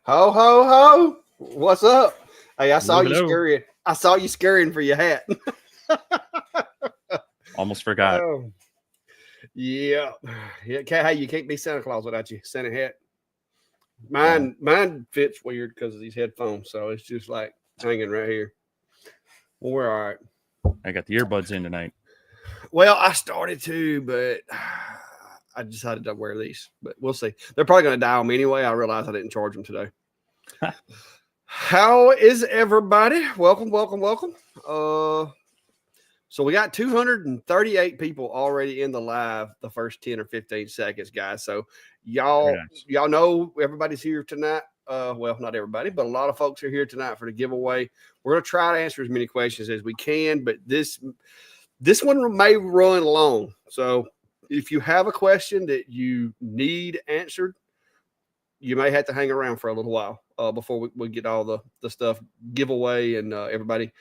Ho ho ho! What's up? Hey, I saw Hello, you hello. scurrying. I saw you scurrying for your hat. Almost forgot. Oh, yeah. Yeah. Hey, you can't be Santa Claus without your Santa hat. Mine fits weird because of these headphones, so it's just like hanging right here. Well, we're all right. I got the earbuds in tonight. Well, I started to, but I decided to wear these. But we'll see. They're probably going to die on me anyway. I realized I didn't charge them today. How is everybody? Welcome, welcome, welcome. So we got 238 people already in the live the first 10 or 15 seconds, guys. So y'all know everybody's here tonight. Well, not everybody, but a lot of folks are here tonight for the giveaway. We're going to try to answer as many questions as we can, but this one may run long. So if you have a question that you need answered, you may have to hang around for a little while before we get all the stuff giveaway and everybody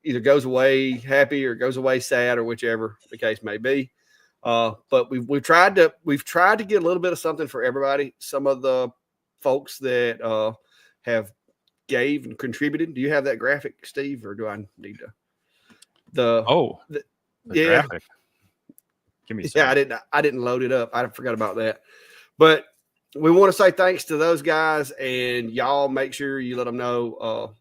either goes away happy or goes away sad or whichever the case may be. But we've tried to get a little bit of something for everybody. Some of the folks that have gave and contributed. Do you have that graphic, Steve, or do I need to? The graphic. Give me a second. Yeah, I didn't load it up. I forgot about that. But we want to say thanks to those guys, and y'all make sure you let them know,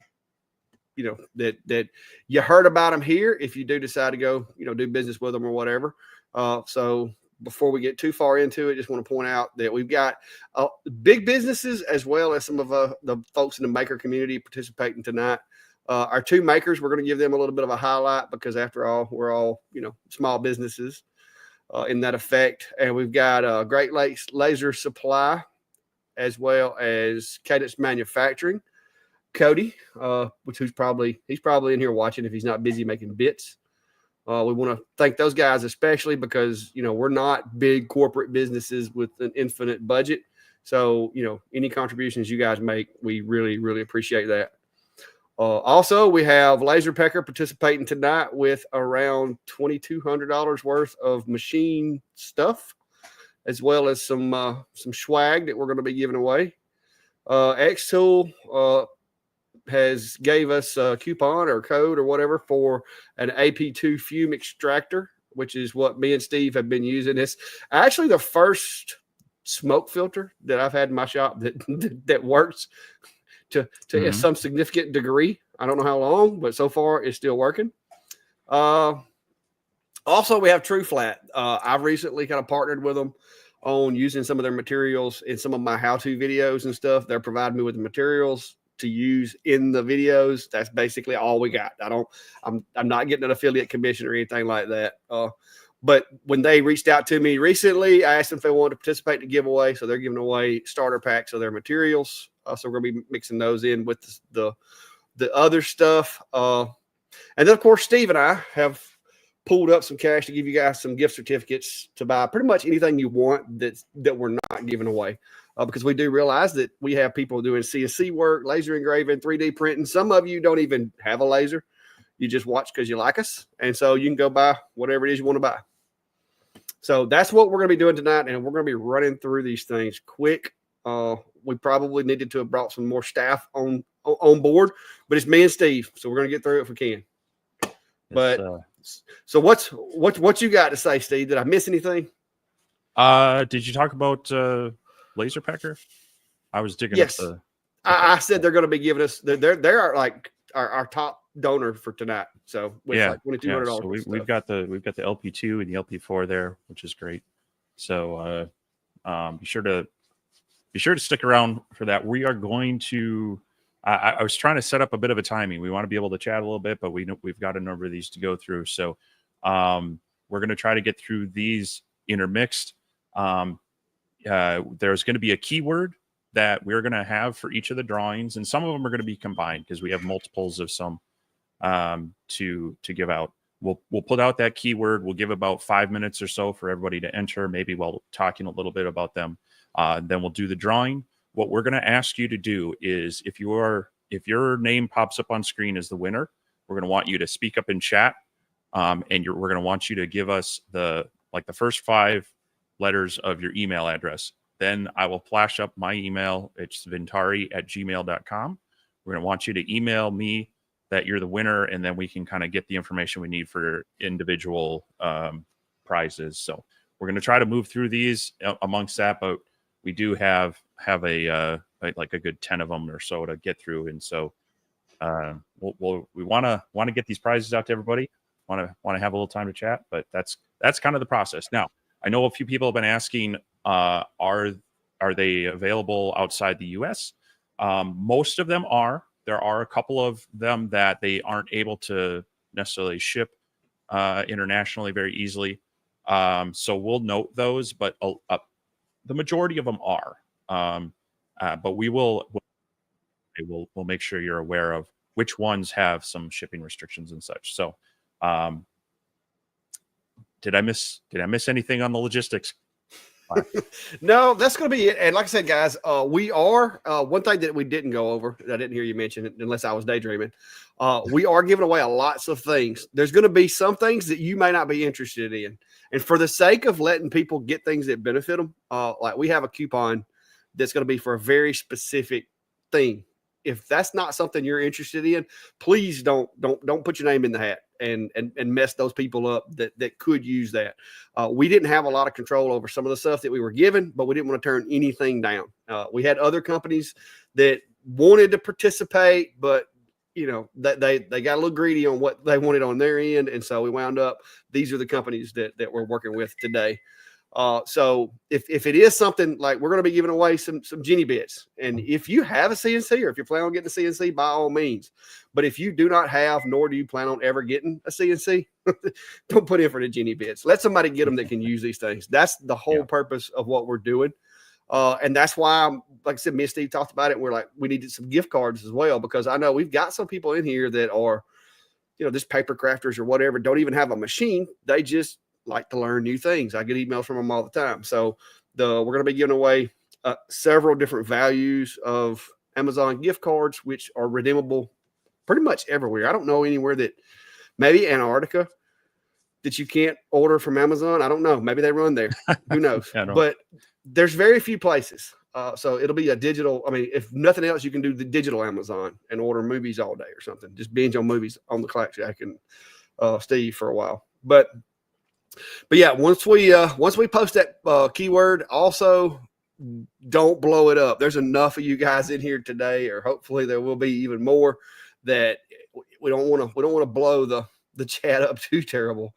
that you heard about them here. If you do decide to go, do business with them or whatever. So before we get too far into it, just want to point out that we've got big businesses as well as some of the folks in the maker community participating tonight. Our two makers, we're going to give them a little bit of a highlight because after all, we're all, small businesses in that effect. And we've got Great Lakes Laser Supply as well as Cadence Manufacturing. Cody, he's probably in here watching if he's not busy making bits. We want to thank those guys especially because, we're not big corporate businesses with an infinite budget. So, any contributions you guys make, we really, really appreciate that. Also, we have LaserPecker participating tonight with around $2,200 worth of machine stuff, as well as some swag that we're going to be giving away. xTool has gave us a coupon or code or whatever for an AP2 fume extractor, which is what me and Steve have been using. It's actually the first smoke filter that I've had in my shop that works to some significant degree. I don't know how long, but so far it's still working. Also, we have TruFlat. I've recently kind of partnered with them on using some of their materials in some of my how-to videos and stuff. They're providing me with the materials to use in the videos. That's basically all we got. I'm not getting an affiliate commission or anything like that. But when they reached out to me recently, I asked them if they wanted to participate in the giveaway. So they're giving away starter packs of their materials. So we're going to be mixing those in with the other stuff. And then, of course, Steve and I have pulled up some cash to give you guys some gift certificates to buy pretty much anything you want that we're not giving away. Because we do realize that we have people doing CNC work, laser engraving, 3D printing. Some of you don't even have a laser. You just watch because you like us. And so you can go buy whatever it is you want to buy. So that's what we're going to be doing tonight. And we're going to be running through these things quick. We probably needed to have brought some more staff on board, but it's me and Steve. So we're going to get through it if we can. But so what you got to say, Steve? Did I miss anything? Did you talk about LaserPecker? I was digging up the. I said they're going to be giving us. They're like our top donor for tonight. So with like $2,200. So we've got the LP2 and the LP4 there, which is great. So be sure to stick around for that. We are going to. I was trying to set up a bit of a timing. We want to be able to chat a little bit, but we've got a number of these to go through. So we're going to try to get through these intermixed. There's going to be a keyword that we're going to have for each of the drawings, and some of them are going to be combined because we have multiples of some to give out. We'll put out that keyword. We'll give about 5 minutes or so for everybody to enter, maybe while talking a little bit about them. Then we'll do the drawing. What we're going to ask you to do is if your name pops up on screen as the winner, we're going to want you to speak up in chat, and we're going to want you to give us the first 5 letters of your email address. then I will flash up my email. It's vintari@gmail.com. We're going to want you to email me that you're the winner, and then we can kind of get the information we need for individual prizes. So we're going to try to move through these amongst that, but we do have a like a good 10 of them or so to get through. And so we want to get these prizes out to everybody. Want to have a little time to chat, but that's kind of the process. Now, I know a few people have been asking, are they available outside the US? Most of them are. There are a couple of them that they aren't able to necessarily ship internationally very easily. So we'll note those, but the majority of them are. But we'll make sure you're aware of which ones have some shipping restrictions and such. So did I miss anything on the logistics? No, that's going to be it. And like I said, guys, we are one thing that we didn't go over. I didn't hear you mention it unless I was daydreaming. We are giving away lots of things. There's going to be some things that you may not be interested in. And for the sake of letting people get things that benefit them, like we have a coupon that's going to be for a very specific thing. If that's not something you're interested in, please don't put your name in the hat and mess those people up that could use that. We didn't have a lot of control over some of the stuff that we were given, but we didn't want to turn anything down. We had other companies that wanted to participate, but you know, they got a little greedy on what they wanted on their end. And so we wound up, these are the companies that we're working with today. So if it is something like we're going to be giving away some Genny Bits, and if you have a CNC or if you're planning on getting a CNC, by all means. But if you do not have, nor do you plan on ever getting a CNC, don't put in for the Genny Bits. Let somebody get them that can use these things. That's the whole purpose of what we're doing. And that's why, like I said, me and Steve talked about it. And we're like, we needed some gift cards as well, because I know we've got some people in here that are, you know, just paper crafters or whatever, don't even have a machine. They just like to learn new things. I get emails from them all the time. So we're going to be giving away several different values of Amazon gift cards, which are redeemable pretty much everywhere. I don't know anywhere that, maybe Antarctica, that you can't order from Amazon. I don't know. Maybe they run there. Who knows? But there's very few places. So it'll be a digital. I mean, if nothing else, you can do the digital Amazon and order movies all day or something. Just binge on movies on the Clackjack and Steve for a while. But yeah, once we post that keyword, also don't blow it up. There's enough of you guys in here today, or hopefully there will be even more, that we don't want to blow the chat up too terrible.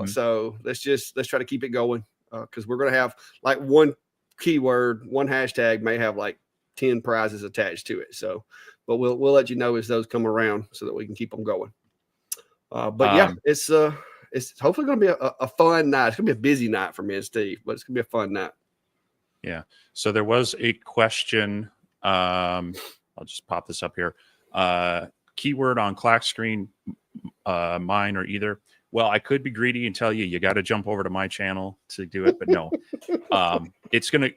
So let's try to keep it going, because we're going to have like one keyword, one hashtag may have like 10 prizes attached to it. So, but we'll let you know as those come around so that we can keep them going. But yeah, it's hopefully going to be a fun night. It's going to be a busy night for me and Steve, but it's going to be a fun night. Yeah. So there was a question. I'll just pop this up here. Keyword on Clack screen, mine or either. Well, I could be greedy and tell you got to jump over to my channel to do it, but no. It's going to,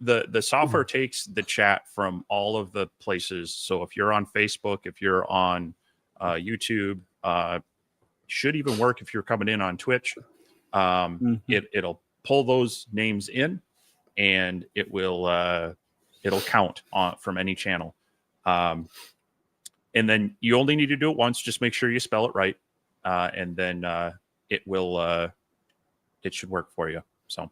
the software takes the chat from all of the places. So if you're on Facebook, if you're on YouTube, should even work if you're coming in on Twitch. It'll pull those names in, and it'll count from any channel. And then you only need to do it once. Just make sure you spell it right, and then it should work for you. So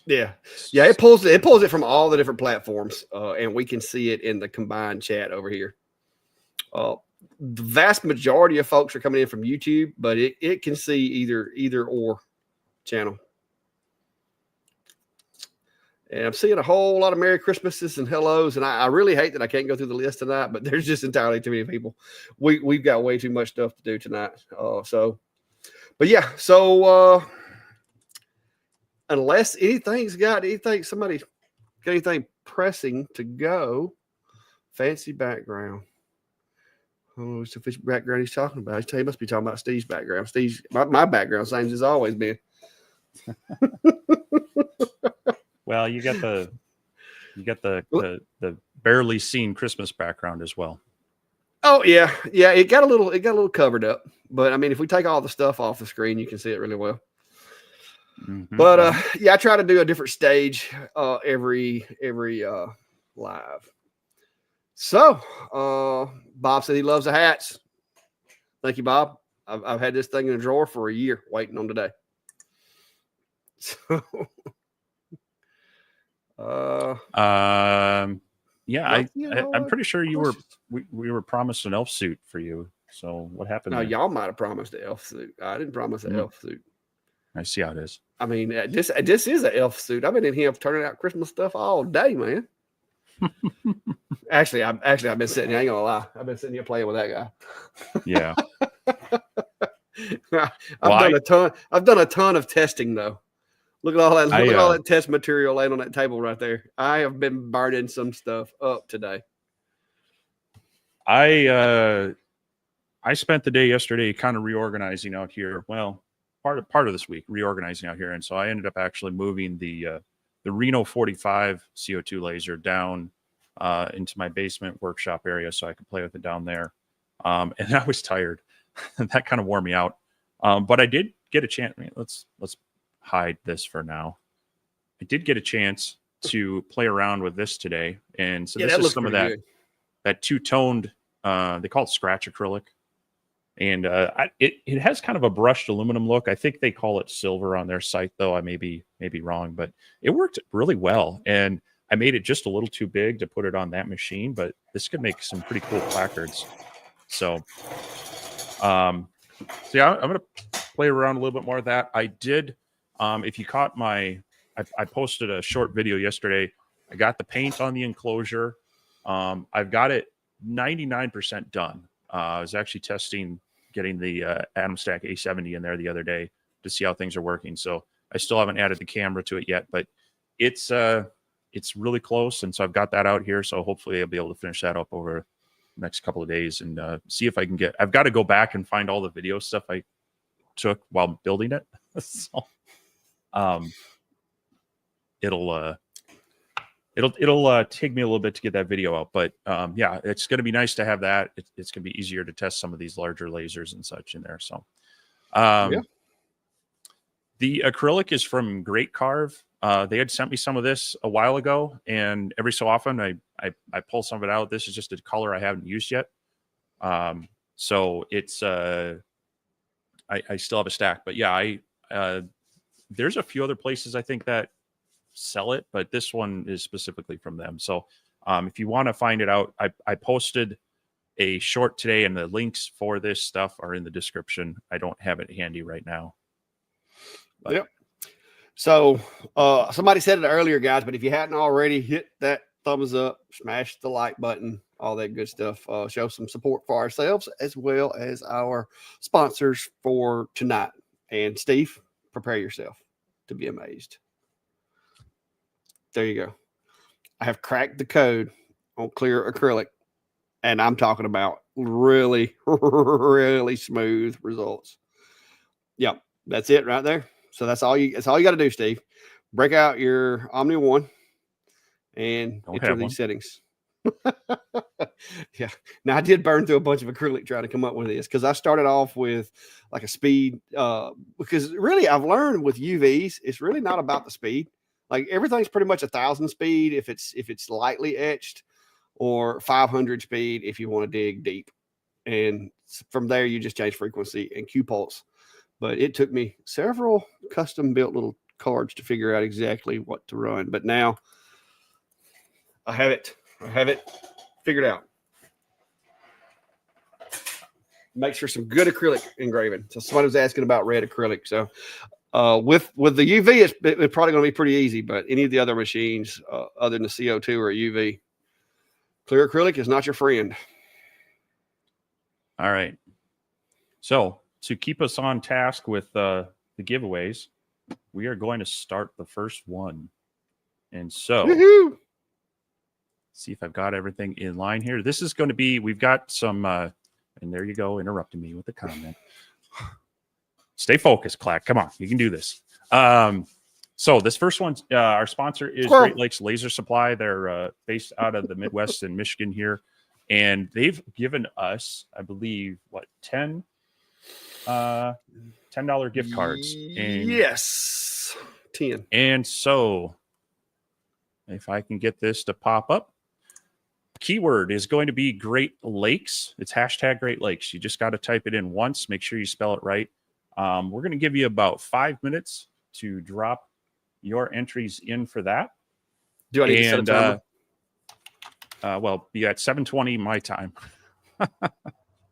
yeah, it pulls it from all the different platforms, and we can see it in the combined chat over here. The vast majority of folks are coming in from YouTube, but it can see either or channel. And I'm seeing a whole lot of Merry Christmases and hellos, and I really hate that I can't go through the list tonight, but there's just entirely too many people. We've got way too much stuff to do tonight. So unless somebody's got anything pressing to go, fancy background. I don't know which background he's talking about. He must be talking about Steve's background. My background, same as always been. Well, you got the barely seen Christmas background as well. Oh yeah. It got a little covered up, but I mean, if we take all the stuff off the screen, you can see it really well. But yeah, I try to do a different stage every live. So Bob said he loves the hats. Thank you, Bob. I've had this thing in a drawer for a year waiting on today. So yeah, I'm pretty sure we were promised an elf suit for you. So what happened? No, y'all might have promised an elf suit. I didn't promise an elf suit. I see how it is. I mean, this is an elf suit. I've been in here turning out Christmas stuff all day, man. Actually, I've been sitting here. I ain't gonna lie. I've been sitting here playing with that guy. Yeah. I've done a ton of testing though. Look at all that. Look at all that test material laying on that table right there. I have been burning some stuff up today. I spent the day yesterday kind of reorganizing out here. Well, part of this week reorganizing out here, and so I ended up actually moving the Reno 45 CO2 laser down into my basement workshop area so I could play with it down there. And I was tired. That kind of wore me out. But I did get a chance. I mean, let's hide this for now. I did get a chance to play around with this today, and so this is some of that two-toned. They call it scratch acrylic, and it has kind of a brushed aluminum look. I think they call it silver on their site, though. I may be wrong, but it worked really well. And I made it just a little too big to put it on that machine, but this could make some pretty cool placards. So, yeah, I'm gonna play around a little bit more with that. I did. If you caught I posted a short video yesterday. I got the paint on the enclosure. I've got it 99% done. I was actually testing getting the Atomstack A70 in there the other day to see how things are working. So I still haven't added the camera to it yet, but it's really close. And so I've got that out here. So hopefully I'll be able to finish that up over the next couple of days and see if I can I've got to go back and find all the video stuff I took while building it. So it'll take me a little bit to get that video out, but yeah, it's going to be nice to have that. It's going to be easier to test some of these larger lasers and such in there. So yeah. The acrylic is from Great Carve. They had sent me some of this a while ago, and every so often I pull some of it out. This is just a color I haven't used yet. So it's I still have a stack, but yeah, there's a few other places I think that sell it, but this one is specifically from them. So if you want to find it out, I posted a short today, and the links for this stuff are in the description. I don't have it handy right now. But. Yep. So somebody said it earlier, guys, but if you hadn't already, hit that thumbs up, smash the like button, all that good stuff. Show some support for ourselves as well as our sponsors for tonight. And Steve, prepare yourself to be amazed. There you go. I have cracked the code on clear acrylic, and I'm talking about really, really smooth results. Yep, that's it right there. So that's all you got to do, Steve. Break out your Omni One and enter these settings. Yeah. Now I did burn through a bunch of acrylic trying to come up with this because I started off with like a speed because really I've learned with UVs, it's really not about the speed. Like everything's pretty much 1,000 speed if it's lightly etched, or 500 speed if you want to dig deep. And from there you just change frequency and Q pulse. But it took me several custom built little cards to figure out exactly what to run. But now I have it figured out. Makes for some good acrylic engraving. So somebody was asking about red acrylic. So with the UV, it's probably going to be pretty easy. But any of the other machines, other than the CO2 or UV, clear acrylic is not your friend. All right. So to keep us on task with the giveaways, we are going to start the first one. And so Woo-hoo! See if I've got everything in line here. This is going to be, we've got some, and there you go, interrupting me with the comment. Stay focused, Clack. Come on, you can do this. So this first one, our sponsor is Great Lakes Laser Supply. They're based out of the Midwest in Michigan here. And they've given us, I believe, $10 gift cards. And yes. Yes, 10. And so if I can get this to pop up, keyword is going to be Great Lakes. It's hashtag Great Lakes. You just got to type it in once. Make sure you spell it right. We're going to give you about 5 minutes to drop your entries in for that. Do I need to set a timer? Well, be at 7:20 my time.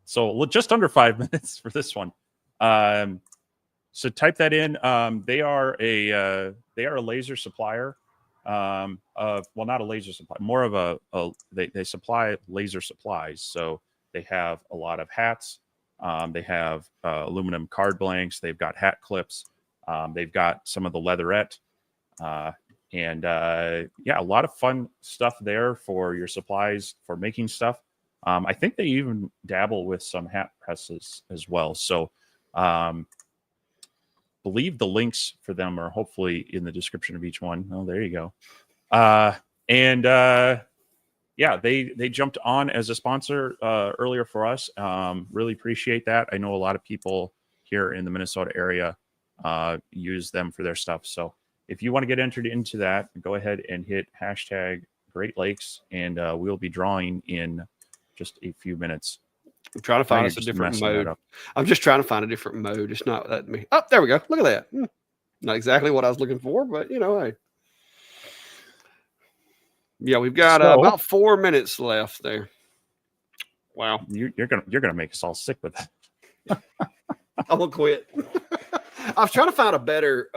So just under 5 minutes for this one. So type that in. They are a laser supplier. Well, not a laser supply, more of they supply laser supplies. So they have a lot of hats. They have aluminum card blanks. They've got hat clips. They've got some of the leatherette. And a lot of fun stuff there for your supplies for making stuff. I think they even dabble with some hat presses as well. So believe the links for them are hopefully in the description of each one. Oh, there you go. They jumped on as a sponsor earlier for us. Really appreciate that. I know a lot of people here in the Minnesota area use them for their stuff. So if you want to get entered into that, go ahead and hit hashtag Great Lakes, and we'll be drawing in just a few minutes. I'm trying to find us a different mode. I'm just trying to find a different mode. It's not letting me. Oh, there we go. Look at that. Not exactly what I was looking for, but hey. Yeah, we've got about 4 minutes left there. Wow, you're gonna make us all sick with that. I'm gonna quit. I was trying to find a better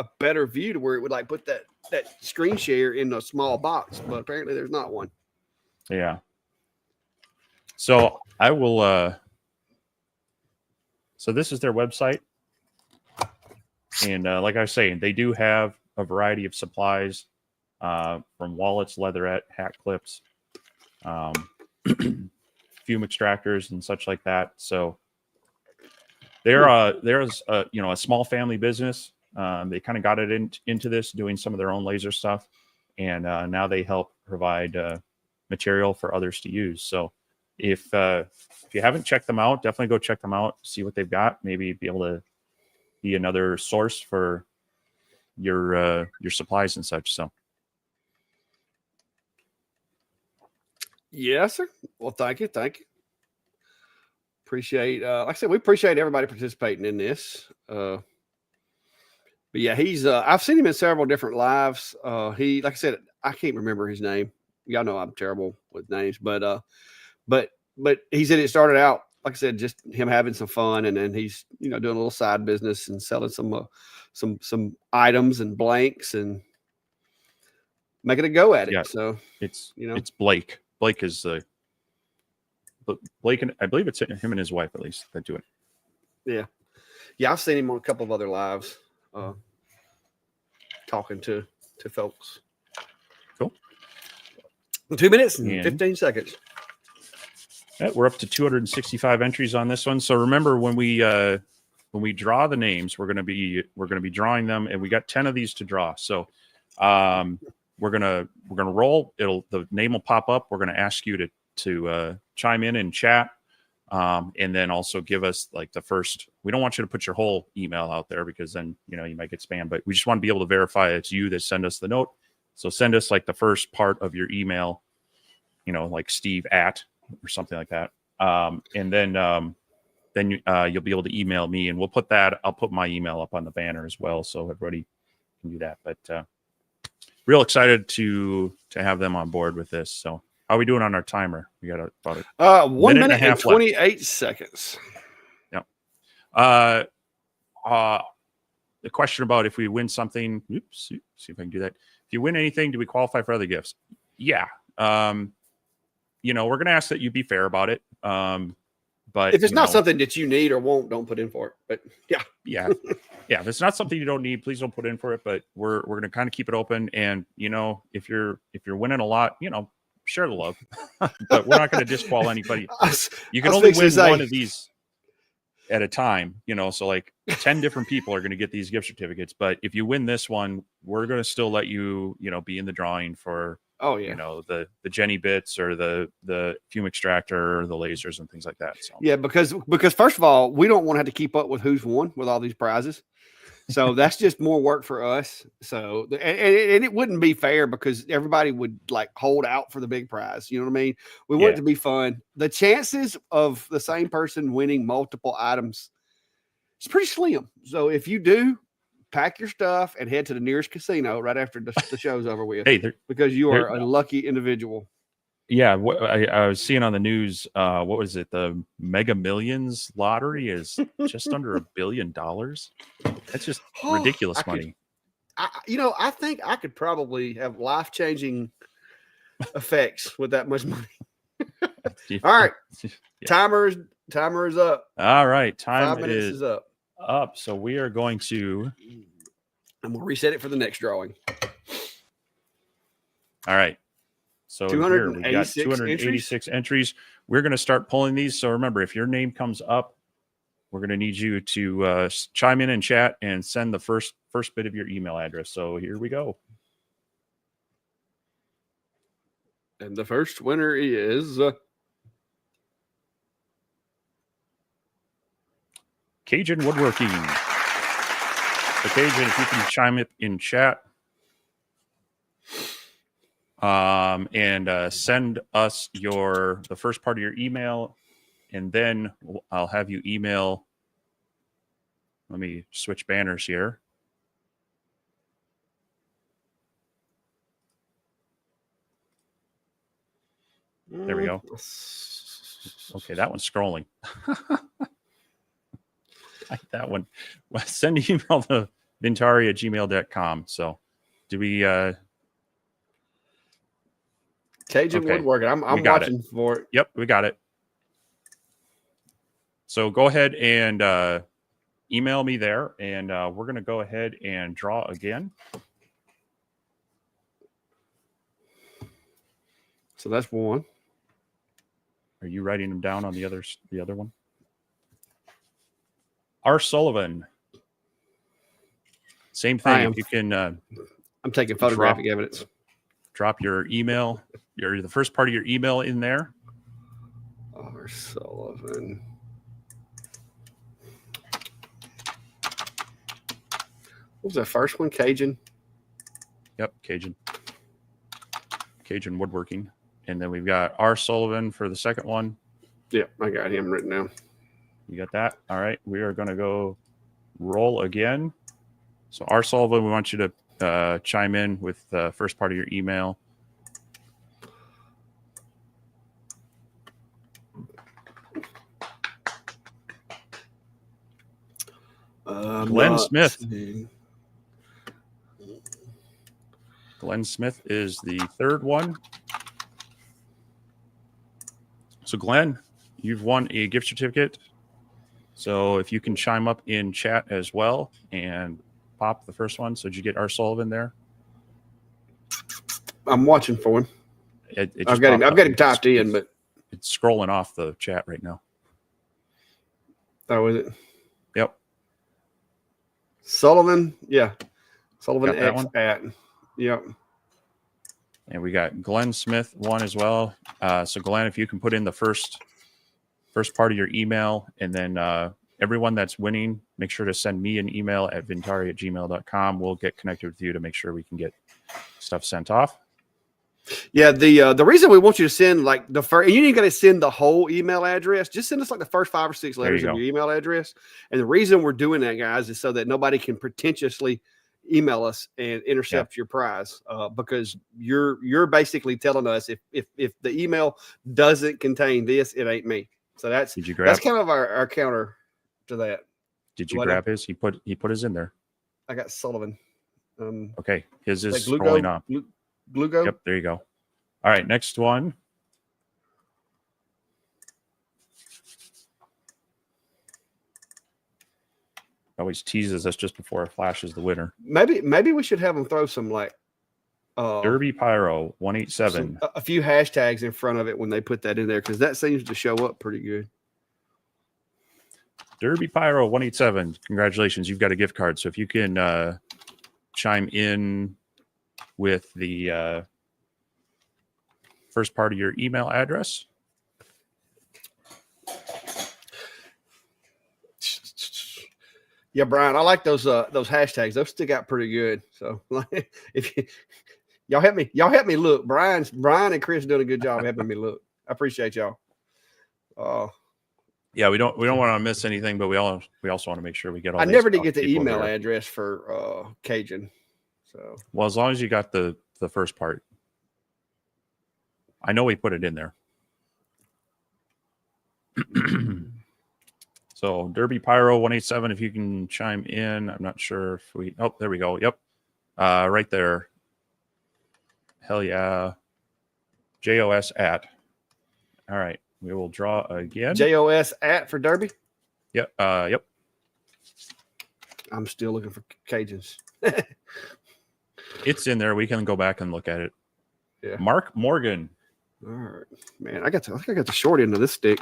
view to where it would like put that screen share in a small box, but apparently there's not one. Yeah. So I will. So this is their website, and like I was saying, they do have a variety of supplies, from wallets, leatherette, hat clips, fume extractors, and such like that. So there's a small family business. They kind of got it into this, doing some of their own laser stuff, and now they help provide material for others to use. So if you haven't checked them out, definitely go check them out, see what they've got. Maybe be able to be another source for your supplies and such. So. Yes, sir. Well, thank you. Appreciate, like I said, we appreciate everybody participating in this. But yeah, he's, I've seen him in several different lives. Like I said, I can't remember his name. Y'all know I'm terrible with names, but he said it started out, like I said, just him having some fun. And then he's, doing a little side business and selling some items and blanks and making a go at it. Yeah, so it's Blake. Blake is Blake, and I believe it's him and his wife at least that do it. Yeah. I've seen him on a couple of other lives, talking to folks. Cool. 2 minutes and 15 seconds. We're up to 265 entries on this one. So remember, when we draw the names, we're gonna be drawing them, and we got 10 of these to draw. So we're gonna roll. The name will pop up. We're gonna ask you to chime in and chat, and then also give us like the first. We don't want you to put your whole email out there, because then you might get spam. But we just want to be able to verify it's you that send us the note. So send us like the first part of your email, like Steve at or something like that, and then you'll be able to email me, and we'll put that. I'll put my email up on the banner as well, so everybody can do that. But real excited to have them on board with this. So how are we doing on our timer? We got about 1 minute and 28 seconds. Yeah. The question about if we win something. Oops. See if I can do that. If you win anything, do we qualify for other gifts? Yeah. We're going to ask that you be fair about it. But if it's not something that you need or won't, don't put in for it. But yeah. If it's not something you don't need, please don't put in for it. But we're going to kind of keep it open. And if you're winning a lot, share the love. But we're not going to disqualify anybody. You can only win one of these at a time. So like 10 different people are going to get these gift certificates. But if you win this one, we're going to still let you be in the drawing for. Oh yeah, the Genny Bits or the fume extractor or the lasers and things like that. So yeah, because first of all, we don't want to have to keep up with who's won with all these prizes. So that's just more work for us. So, and it wouldn't be fair because everybody would like hold out for the big prize. You know what I mean? We want it to be fun. The chances of the same person winning multiple items is pretty slim. So if you do, pack your stuff and head to the nearest casino right after the show's over with. Hey, because you are a lucky individual. Yeah, I was seeing on the news. What was it? The Mega Millions lottery is just under $1 billion. That's just ridiculous money. I think I could probably have life-changing effects with that much money. All right, timer is up. All right, 5 minutes is up. So we are going to. I'm gonna reset it for the next drawing. All right. So here we got 286 entries. We're going to start pulling these. So remember, if your name comes up, we're going to need you to chime in chat and send the first bit of your email address. So here we go. And the first winner is Cajun Woodworking. So Cajun, if you can chime it in chat. And send us the first part of your email, and then I'll have you email. Let me switch banners here. There we go. Okay, that one's scrolling. Like that one. Well, send an email to vintari@gmail.com. So do we Cajun Woodworking. I'm watching for it. Yep, we got it. So go ahead and email me there, and we're going to go ahead and draw again. So that's one. Are you writing them down on the other one? R. Sullivan. Same thing. If you can. I'm taking photographic evidence. Drop your email, the first part of your email in there. R. Sullivan. What was that first one? Cajun? Yep, Cajun Woodworking. And then we've got R. Sullivan for the second one. Yep, I got him written down. You got that? All right. We are going to go roll again. So R. Sullivan, we want you to chime in with the first part of your email. Glenn Smith. Glenn Smith is the third one. So Glenn, you've won a gift certificate. So if you can chime up in chat as well and pop the first one. So did you get R. Sullivan there? I'm watching for him. I've got him typed in, but it's scrolling off the chat right now. Oh, is it? Yep. Sullivan, yeah. Sullivan X one? at. Yep. And we got Glenn Smith one as well. So Glenn, if you can put in the first part of your email, and then everyone that's winning, make sure to send me an email at vintari@gmail.com. We'll get connected with you to make sure we can get stuff sent off. Yeah, the reason we want you to send like the first, you ain't got to send the whole email address. Just send us like the first 5 or 6 letters of your email address. And the reason we're doing that, guys, is so that nobody can pretentiously email us and intercept your prize, because you're basically telling us if the email doesn't contain this, it ain't me. So that's kind of our counter to that. Did you grab his? He put his in there. I got Sullivan. Okay, his is scrolling off. Glugo? Yep, there you go. All right, next one. Always teases us just before it flashes the winner. Maybe we should have them throw some like Derby Pyro 187. A few hashtags in front of it when they put that in there, because that seems to show up pretty good. Derby Pyro 187. Congratulations, you've got a gift card. So if you can chime in with the first part of your email address. Yeah, Brian, I like those hashtags. Those stick out pretty good. So if y'all help me look. Brian and Chris doing a good job helping me look. I appreciate y'all. Yeah, we don't want to miss anything, but we also want to make sure we get all. I never did get the email address for Cajun. So well, as long as you got the first part, I know we put it in there. So Derby Pyro 187, if you can chime in. I'm not sure if we. Oh, there we go. Yep, right there. Hell yeah. JOS at. All right, we will draw again. JOS at for Derby. Yep. Yep. I'm still looking for Cajuns. It's in there. We can go back and look at it. Yeah. Mark Morgan. All right, man. I think I got the short end of this stick.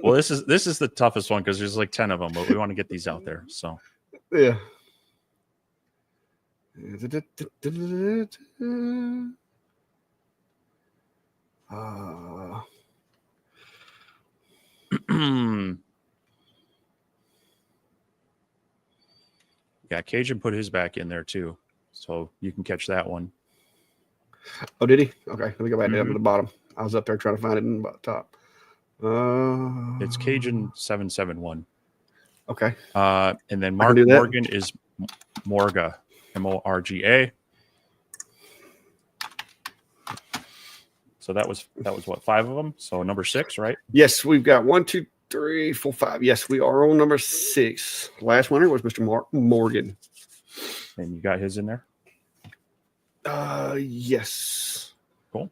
Well, this is the toughest one because there's like 10 of them, but we want to get these out there. So yeah. Yeah, Cajun put his back in there too, so you can catch that one. Oh, did he? Okay, let me go back down to the bottom. I was up there trying to find it in the top. It's Cajun 771. Okay. And then Mark Morgan is Morga, Morga. So that was what, 5 of them? So number 6, right? Yes, we've got 1, 2, 3, 4, 5. Yes, we are on number 6. Last winner was Mr. Mark Morgan. And you got his in there? Yes. Cool.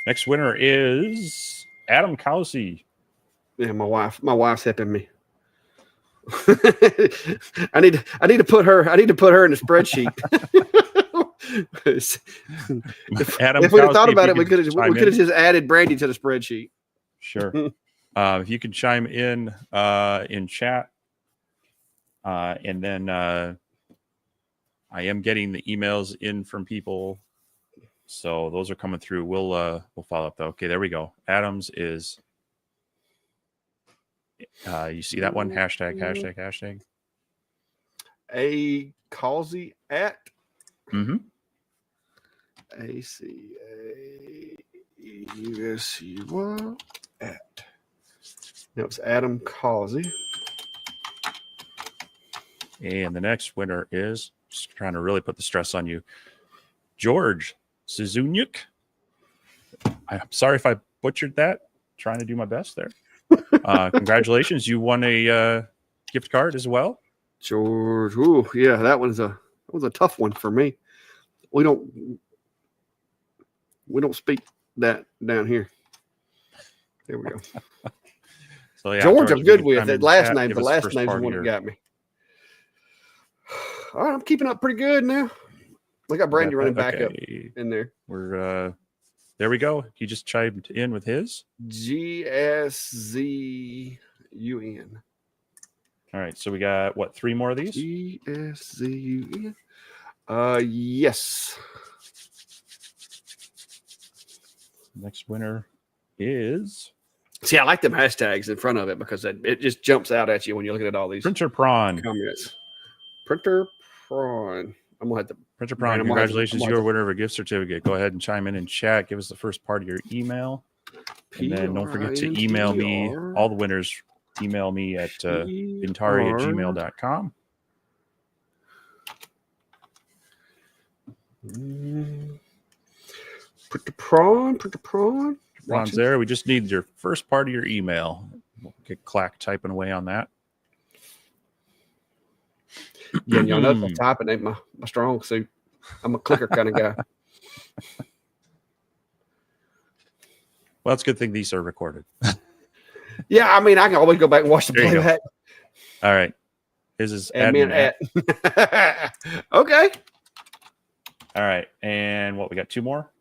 Next winner is Adam Cowsey. Yeah, my wife's helping me. I need to put her in the spreadsheet. If we'd have thought about it, we could have just added Brandy to the spreadsheet. Sure. If you could chime in chat, and then I am getting the emails in from people, so those are coming through. We'll follow up though. Okay, there we go. Adams is. You see that one? Hashtag. A Causey at. Mm-hmm. ACAUSUY at. That was Adam Causey. And the next winner is, just trying to really put the stress on you, George Suzunyuk. I'm sorry if I butchered that. Trying to do my best there. Congratulations. You won a gift card as well. George. Ooh, yeah, that was a tough one for me. We don't speak that down here. There we go. So yeah, George, I'm good with that last name. The last name's the one that got me. All right, I'm keeping up pretty good now. We got Brandy running back up in there. We're there we go. He just chimed in with his GSZUN. All right, so we got what, 3 more of these? GSZUN. Yes. Next winner is. See, I like them hashtags in front of it because it just jumps out at you when you're looking at all these Printer Prawn. comments. Printer Prawn. I'm gonna have to. Printer Prawn, congratulations! You're a winner of a gift certificate. Go ahead and chime in chat. Give us the first part of your email, and then don't forget to email me. All the winners, email me at intari@gmail.com. Printer Prawn. Ron's there. We just need your first part of your email. We'll get Clack typing away on that. Yeah, y'all know typing ain't my strong suit. I'm a clicker kind of guy. Well, it's a good thing these are recorded. Yeah, I mean, I can always go back and watch the playback. All right. His is admin at. Okay. All right. And what, we got 2 more?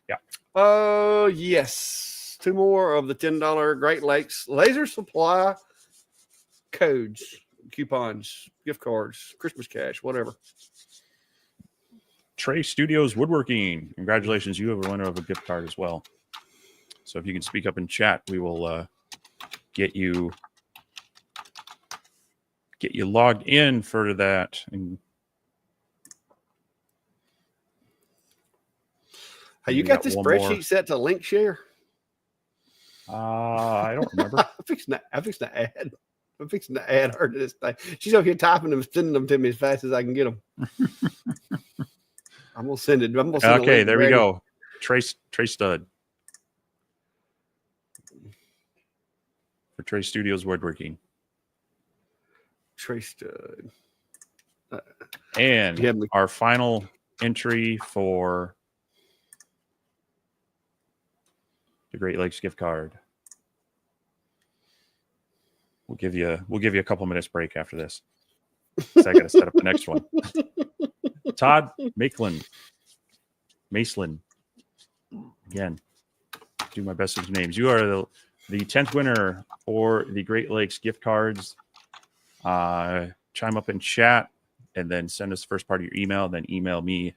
Yeah. Yes. 2 more of the $10 Great Lakes Laser Supply codes, coupons, gift cards, Christmas cash, whatever. Trey Studios Woodworking. Congratulations. You have a winner of a gift card as well. So if you can speak up in chat, we will get you logged in for that. And hey, you got this spreadsheet set to link share? I don't remember. I'm fixing to add. I'm fixing to add her to this thing. She's over here typing them, sending them to me as fast as I can get them. I'm gonna send it. Okay, there we go. Trey Stud for Trey Studios Woodworking. Trey Stud. And our final entry for the Great Lakes gift card. We'll give you a couple minutes break after this. So I got to set up the next one. Todd Maitland. Again, do my best with names. You are the 10th winner for the Great Lakes gift cards. Chime up in chat and then send us the first part of your email. Then email me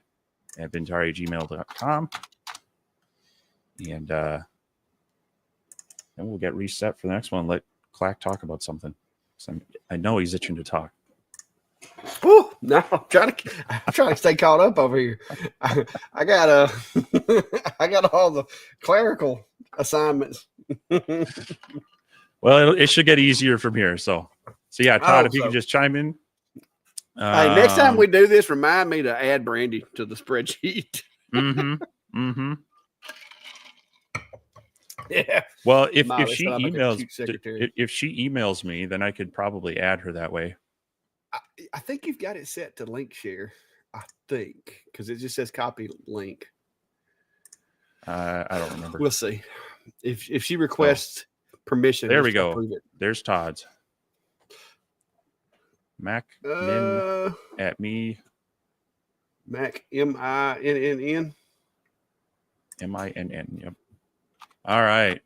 at bintari@gmail.com. And then we'll get reset for the next one. Let Clack talk about something. So I know he's itching to talk. Oh no! I'm trying to stay caught up over here. I got all the clerical assignments. Well, it should get easier from here. So yeah, Todd, if you could just chime in. Hey, next time we do this, remind me to add Brandy to the spreadsheet. Yeah. Well, if she emails me, then I could probably add her that way. I think you've got it set to link share. I think because it just says copy link. I don't remember. We'll see if she requests permission. There we go. There's Todd's. Mac Min at me. Mac MINNN. MINN. Yep. All right.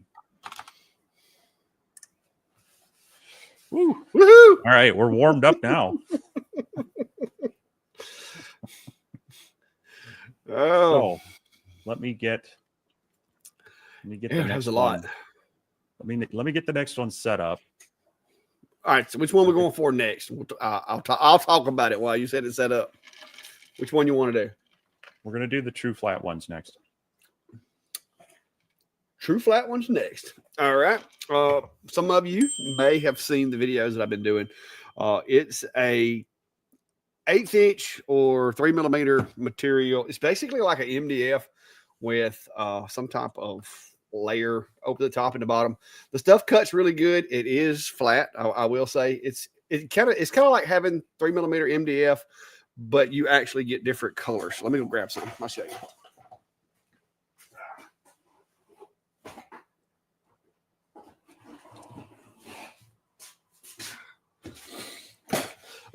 Woo. Woohoo! All right, we're warmed up now. Oh, so, let me get the next a lot. one. Let me get the next one set up. All right, so which one we're going for next? I'll talk about it while you said it set up. Which one you want to do? We're going to do the TruFlat ones next. TruFlat ones next. All right. Some of you may have seen the videos that I've been doing. It's a 1/8 inch or 3mm material. It's basically like an MDF with some type of layer over the top and the bottom. The stuff cuts really good. It is flat. I will say it's kind of like having 3mm MDF, but you actually get different colors. Let me go grab some. I'll show you.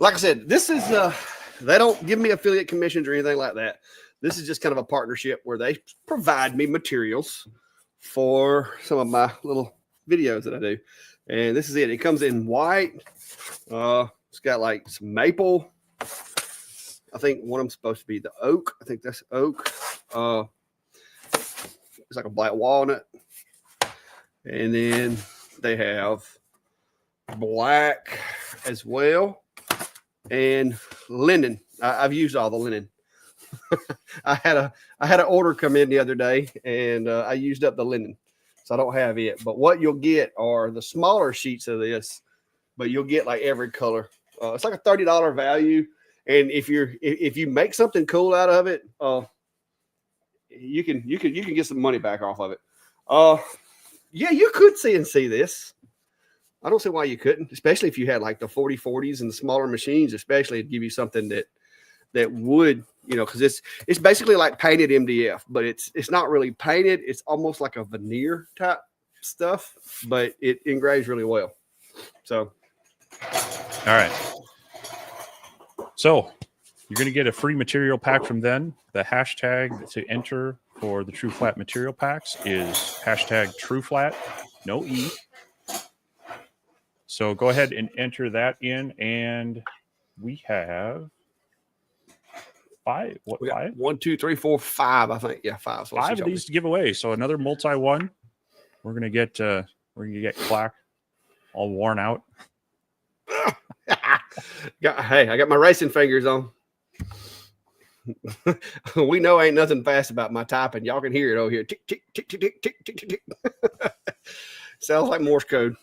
Like I said, this is they don't give me affiliate commissions or anything like that. This is just kind of a partnership where they provide me materials for some of my little videos that I do. And this is it. It comes in white. It's got like some maple. I think one of them's supposed to be the oak. I think that's oak. It's like a black walnut. And then they have black as well. And linen. I've used all the linen. I had an order come in the other day, and I used up the linen, so I don't have it. But what you'll get are the smaller sheets of this, but you'll get like every color. It's like a $30 value, and if you make something cool out of it, you can get some money back off of it. Yeah, you could CNC this. I don't see why you couldn't, especially if you had like the 4040s and the smaller machines, especially it'd give you something that would, because it's basically like painted MDF, but it's not really painted. It's almost like a veneer type stuff, but it engraves really well. So, all right. So you're going to get a free material pack from them. The hashtag to enter for the TruFlat material packs is hashtag TruFlat, no E. So go ahead and enter that in, and we have five. What, five? 1, 2, 3, 4, 5. I think. Yeah, 5. So 5 of these to give away. So another multi one. We're gonna get Clack all worn out. Hey, I got my racing fingers on. We know ain't nothing fast about my typing. Y'all can hear it over here. Tick, tick, tick, tick, tick, tick, tick, tick, tick. Sounds like Morse code.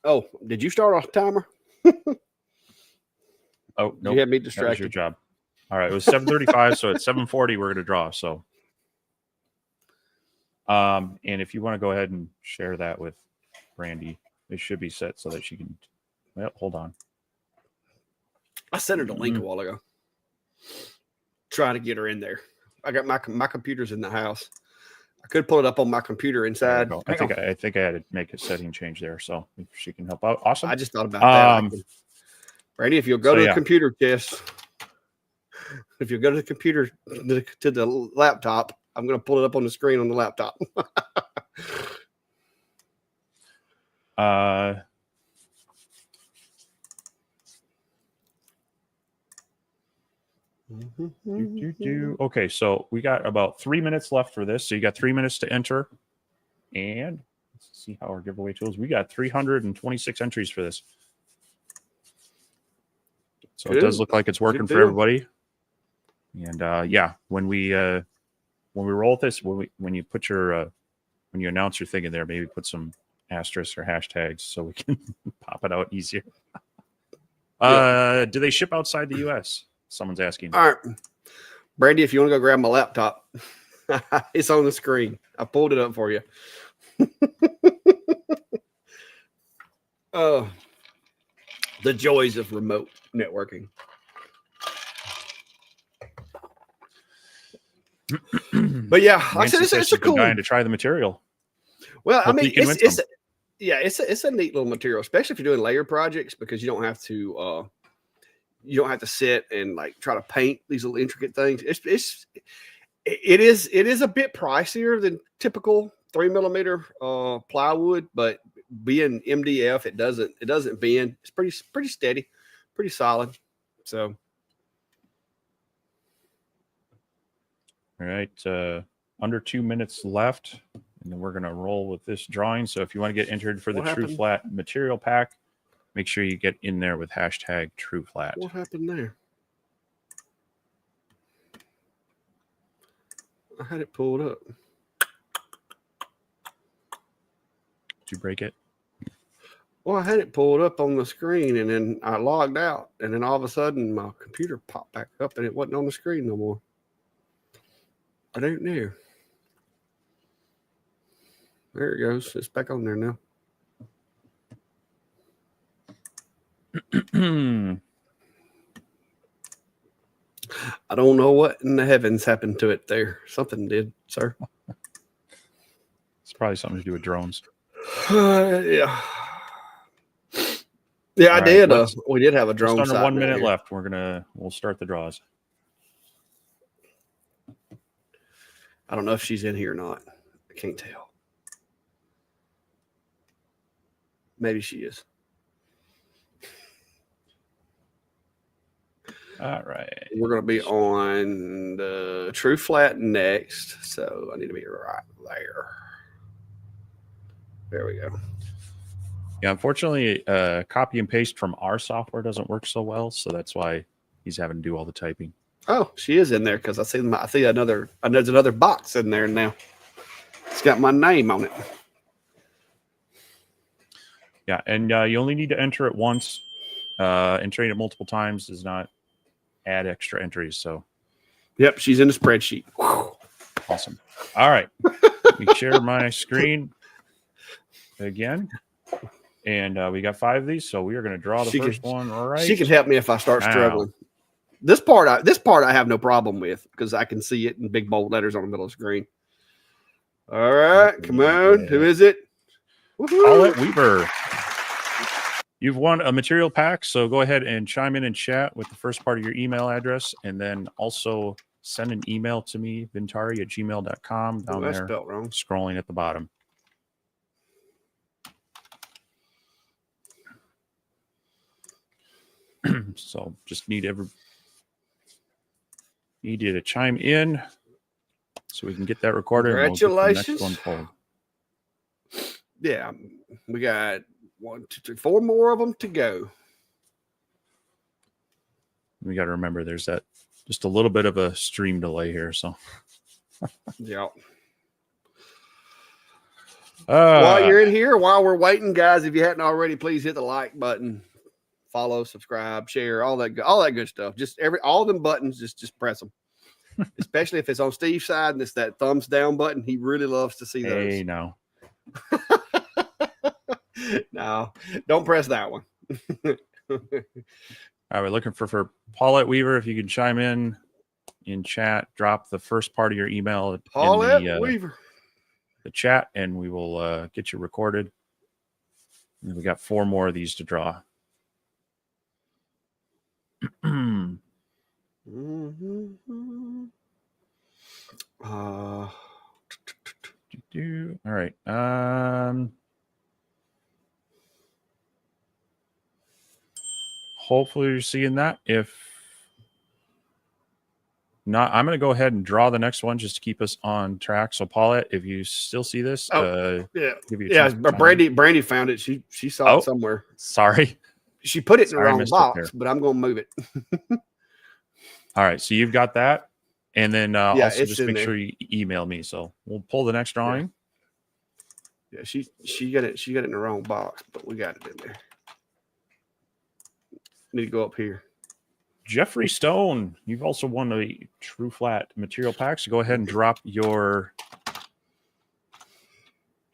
Oh, did you start off the timer? Oh, no, You had me that was distracted. your job. All right, it was 7:35, so at 7:40 we're gonna draw. So, and if you want to go ahead and share that with Brandy, it should be set so that she can. Well, hold on. I sent her the link a while ago. Trying to get her in there. I got my computer's in the house. I could pull it up on my computer inside. I think I had to make a setting change there, so if she can help out, awesome. I just thought about that. Brandy, if you'll go to the computer test, if you go to the computer to the laptop, I'm going to pull it up on the screen on the laptop. Okay, so we got about 3 minutes left for this. So you got 3 minutes to enter. And let's see how our giveaway tools. We got 326 entries for this. So it does look like it's working for everybody. And yeah, when we roll with this, when you put your when you announce your thing in there, maybe put some asterisks or hashtags so we can pop it out easier. Do they ship outside the US? Someone's asking. All right, Brandy, if you want to go grab my laptop, it's on the screen. I pulled it up for you. Oh, the joys of remote networking. But yeah, like I said, it's a cool guy to try the material. Well, I mean, it's a neat little material, especially if you're doing layer projects, because you don't have to sit and like try to paint these little intricate things. It is a bit pricier than typical 3mm plywood, but being MDF, it doesn't bend. It's pretty steady, pretty solid. So, all right, under 2 minutes left, and then we're gonna roll with this drawing. So if you want to get entered for the TruFlat material pack, make sure you get in there with hashtag TruFlat. What happened there? I had it pulled up. Did you break it? Well, I had it pulled up on the screen, and then I logged out, and then all of a sudden my computer popped back up, and it wasn't on the screen no more. I don't know. There it goes. It's back on there now. I don't know what in the heavens happened to it there. Something did, sir. It's probably something to do with drones. Yeah. Yeah, I did. We did have a drone. Just under 1 minute left. We'll start the draws. I don't know if she's in here or not. I can't tell. Maybe she is. All right. We're going to be on the TruFlat next. So I need to be right there. There we go. Yeah, unfortunately, copy and paste from our software doesn't work so well. So that's why he's having to do all the typing. Oh, she is in there because I see there's another box in there now. It's got my name on it. Yeah, and you only need to enter it once. Entering it multiple times does not add extra entries. So, yep, she's in the spreadsheet. Awesome. All right, let me share my screen again, and we got 5 of these. So we are going to draw the first one. All right, she can help me if I start struggling. This part I have no problem with because I can see it in big bold letters on the middle of the screen. All right, come on. Who is it? Paulette Weaver. You've won a material pack, so go ahead and chime in chat with the first part of your email address, and then also send an email to me, vintari@gmail.com, down there, scrolling at the bottom. So just need you to chime in so we can get that recorded. Congratulations. And we'll get the next one pulled. Yeah, we got 1, 2, 3, 4 more of them to go. We got to remember there's that just a little bit of a stream delay here. So, yeah. While you're in here, while we're waiting, guys, if you hadn't already, please hit the like button, follow, subscribe, share, all that good stuff. Just all them buttons, just press them. Especially if it's on Steve's side and it's that thumbs down button. He really loves to see those. Hey, no. No, don't press that one. All right, we're looking for Paulette Weaver. If you can chime in chat, drop the first part of your email Paulette Weaver. The chat, and we will get you recorded. And we got 4 more of these to draw. All right. Hopefully you're seeing that. If not, I'm going to go ahead and draw the next one just to keep us on track. So, Paulette, if you still see this, yeah, give you a Brandy found it. She saw it somewhere. Sorry, she put it in the wrong box, but I'm going to move it. All right, so you've got that, and then also just make there. sure you email me. So we'll pull the next drawing. Yeah, she got it. She got it in the wrong box, but we got it in there. Need to go up here. Jeffrey Stone, you've also won a TruFlat material pack. So go ahead and drop your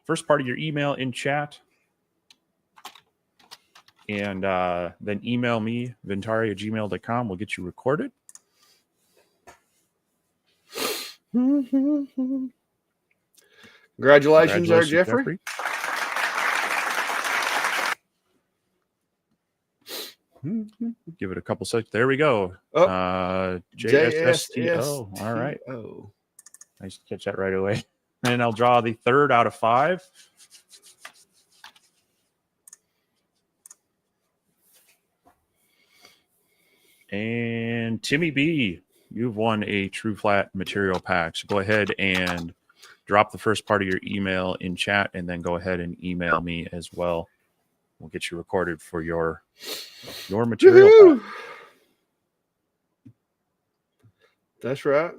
first part of your email in chat. And then email me, ventari@gmail.com. We'll get you recorded. Congratulations there, Jeffrey. Give it a couple seconds. There we go. JSSTO. All right. Nice to catch that right away. And I'll draw the 3rd out of 5. And Timmy B, you've won a TruFlat material pack. So go ahead and drop the first part of your email in chat, and then go ahead and email me as well. We'll get you recorded for your material pack. That's right.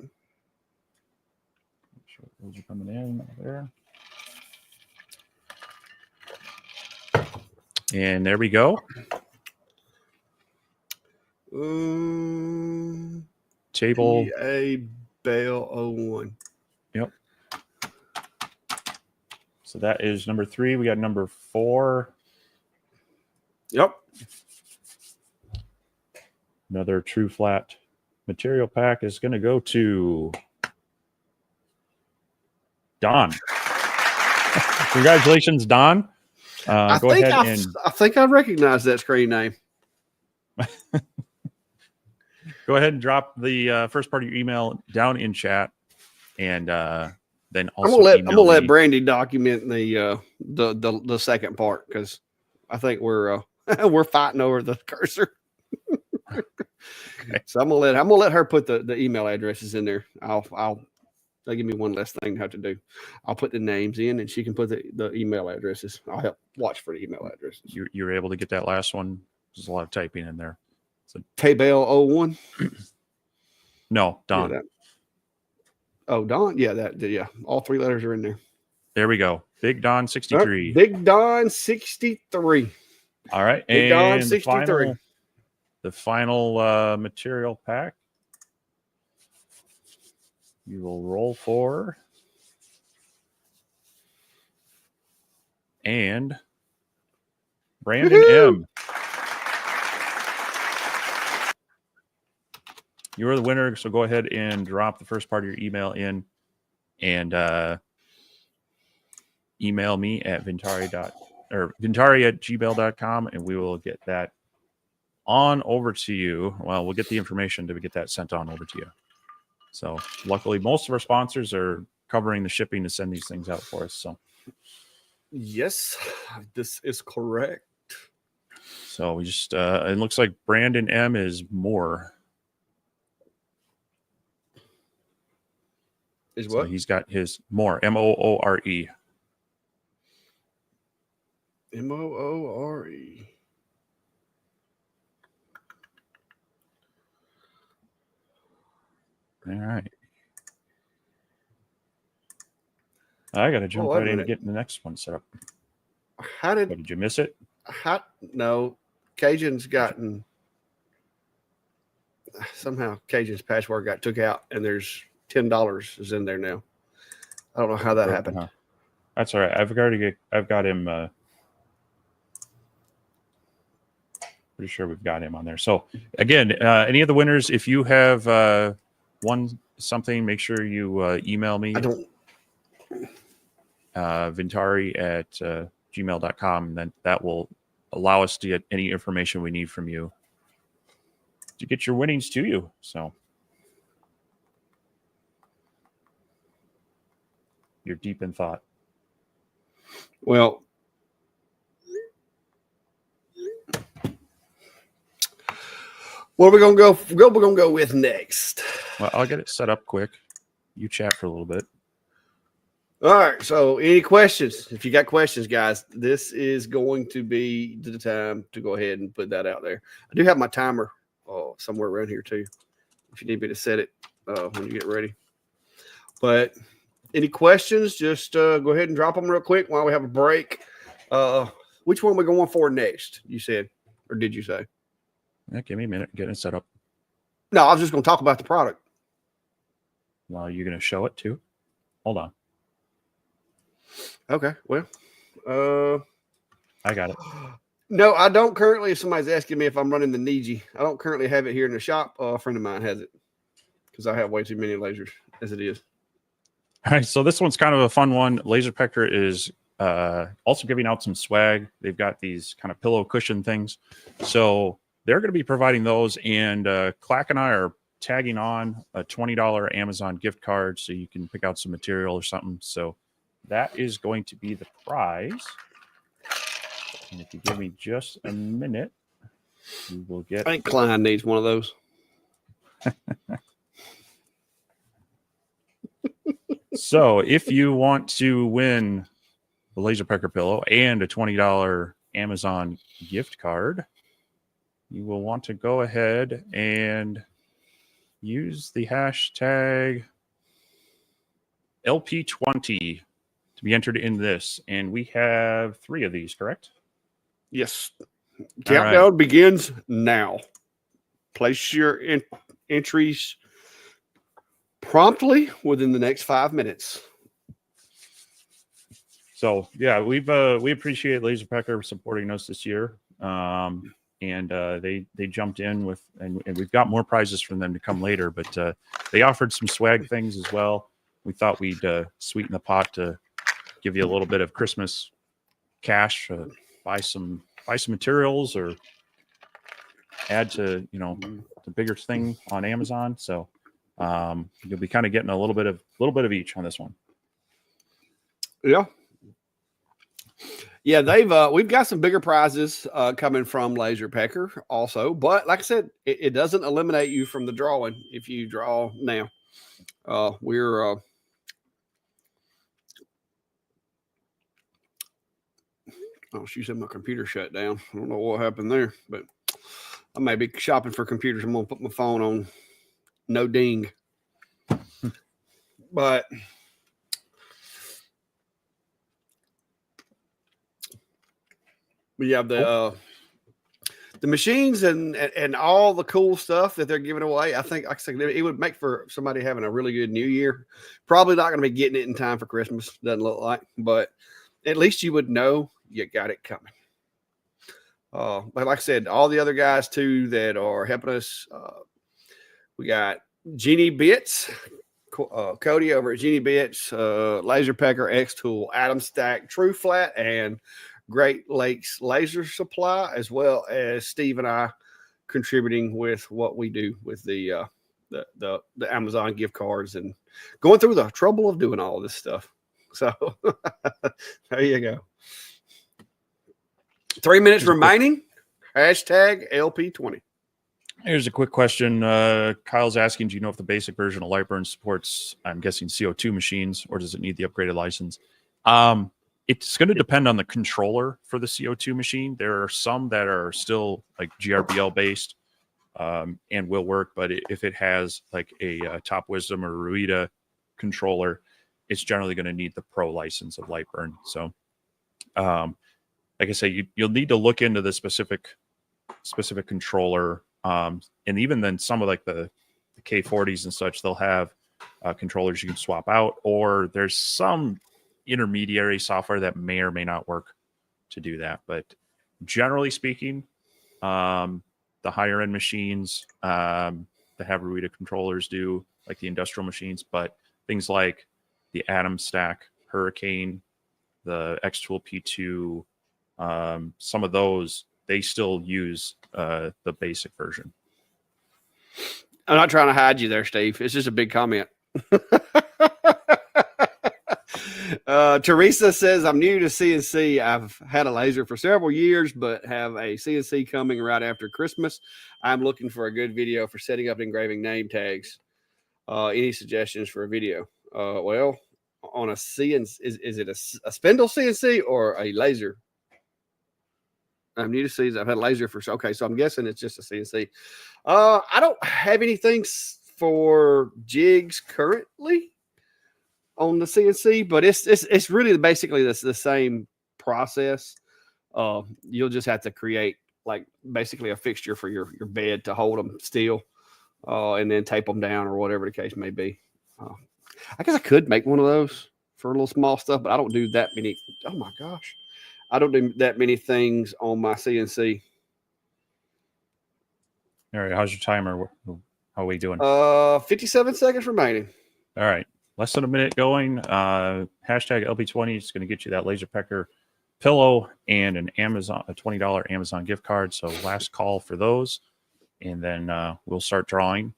Those are coming in there. And there we go. Table A Bale 01. Yep. So that is number 3. We got number 4. Yep. Another TruFlat material pack is going to go to Don. Congratulations, Don. I think I recognize that screen name. Go ahead and drop the first part of your email down in chat, and then also I'm gonna let Brandy document the second part, because I think we're fighting over the cursor. Okay. So I'm gonna let her put the email addresses in there. That'll give me one less thing to have to do. I'll put the names in, and she can put the email addresses. I'll help watch for the email addresses. You were able to get that last one. There's a lot of typing in there. So Taybell 01. No, Don. Yeah, Don. Yeah, all 3 letters are in there. There we go. Big Don 63. Big Don 63. All right. Big Don 63. The final material pack. You will roll for. And Brandon M. You're the winner, so go ahead and drop the first part of your email in, and email me at ventari@gmail.com, and we will get that on over to you. Well, we'll get the information to get that sent on over to you. So luckily, most of our sponsors are covering the shipping to send these things out for us. So yes, this is correct. So we just it looks like Brandon M is more. Is So what? he's got his Moore, Moore. Moore. All right. I got to jump right in and get the next one set up. Did you miss it? No, Cajun's gotten somehow Cajun's password got took out, and there's $10 is in there now. I don't know how that happened. That's all right. I've got him. Pretty sure we've got him on there. So again, any of the winners, if you have won something, make sure you email me. I don't. Vintari@gmail.com, and then that will allow us to get any information we need from you to get your winnings to you. So you're deep in thought. Well, what are we gonna go? We're gonna go with next. Well, I'll get it set up quick. You chat for a little bit. All right. So, any questions? If you got questions, guys, this is going to be the time to go ahead and put that out there. I do have my timer somewhere around here too, if you need me to set it when you get ready. But any questions? Just go ahead and drop them real quick while we have a break. Which one are we going for next? You said, or did you say? Yeah, give me a minute getting it set up. No, I was just going to talk about the product. Well, you're going to show it too? Hold on. Okay. Well, I got it. No, I don't currently. If somebody's asking me if I'm running the Niji, I don't currently have it here in the shop. A friend of mine has it because I have way too many lasers as it is. All right. So this one's kind of a fun one. LaserPecker is also giving out some swag. They've got these kind of pillow cushion things. So they're going to be providing those. And Clack and I are tagging on a $20 Amazon gift card so you can pick out some material or something. So that is going to be the prize. And if you give me just a minute, you will get. I think Klein needs one of those. So if you want to win the LaserPecker pillow and a $20 Amazon gift card, you will want to go ahead and use the hashtag LP20 to be entered in this. And we have 3 of these, correct? Yes. Countdown begins now. Place your entries promptly within the next 5 minutes. So yeah, we appreciate LaserPecker supporting us this year. And they jumped in with, and we've got more prizes from them to come later, but they offered some swag things as well. We thought we'd sweeten the pot to give you a little bit of Christmas cash, buy some materials or add to, the bigger thing on Amazon. So you'll be kind of getting a little bit of each on this one. Yeah, we've got some bigger prizes coming from LaserPecker also, but like I said, it doesn't eliminate you from the drawing if you draw now. She said my computer shut down. I don't know what happened there, but I may be shopping for computers. I'm gonna put my phone on no ding. But we have the machines and all the cool stuff that they're giving away. I think, like I said, it would make for somebody having a really good New Year. Probably not going to be getting it in time for Christmas. Doesn't look like, but at least you would know you got it coming. But like I said, all the other guys too that are helping us. We got Genny Bits, Cody over at Genny Bits, LaserPecker, xTool, Atomstack, TruFlat, and Great Lakes Laser Supply, as well as Steve and I contributing with what we do with the Amazon gift cards and going through the trouble of doing all this stuff. So there you go. 3 minutes remaining. Hashtag LP20. Here's a quick question. Kyle's asking, do you know if the basic version of Lightburn supports, I'm guessing, CO2 machines, or does it need the upgraded license? It's going to depend on the controller for the CO2 machine. There are some that are still like GRBL based and will work, but if it has like a Top Wisdom or Ruida controller, it's generally going to need the Pro license of Lightburn. So, like I say, you'll need to look into the specific controller. And even then some of like the K40s and such, they'll have controllers you can swap out, or there's some intermediary software that may or may not work to do that. But generally speaking, the higher end machines that have Ruida controllers do, like the industrial machines, but things like the Atomstack, Hurricane, the xTool P2, some of those, they still use the basic version. I'm not trying to hide you there, Steve. It's just a big comment. Teresa says, I'm new to CNC. I've had a laser for several years, but have a CNC coming right after Christmas. I'm looking for a good video for setting up engraving name tags. Any suggestions for a video? Well, on a CNC, is it a spindle CNC or a laser? I'm new to CNC. I've had a laser for, okay, so I'm guessing it's just a CNC. I don't have anything for jigs currently on the CNC, but it's really basically the same process. You'll just have to create like basically a fixture for your bed to hold them still, and then tape them down or whatever the case may be. I guess I could make one of those for a little small stuff, but I don't do that many. Oh my gosh, I don't do that many things on my CNC. All right, how's your timer? How are we doing? 57 seconds remaining. All right, less than a minute going. Hashtag LB20 is going to get you that LaserPecker pillow and an Amazon, a $20 Amazon gift card. So last call for those, and then we'll start drawing.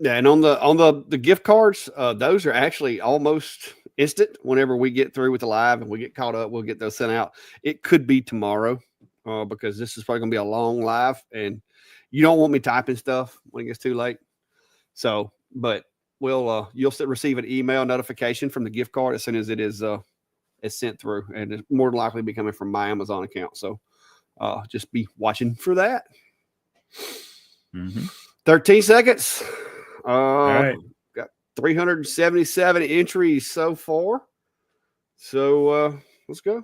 Yeah, and on the gift cards, those are actually almost instant. Whenever we get through with the live and we get caught up, we'll get those sent out. It could be tomorrow, because this is probably going to be a long live, and you don't want me typing stuff when it gets too late. So, but you'll receive an email notification from the gift card as soon as it is it's sent through, and it's more than likely be coming from my Amazon account. So, just be watching for that. 13 seconds. All right. Got 377 entries so far. So let's go.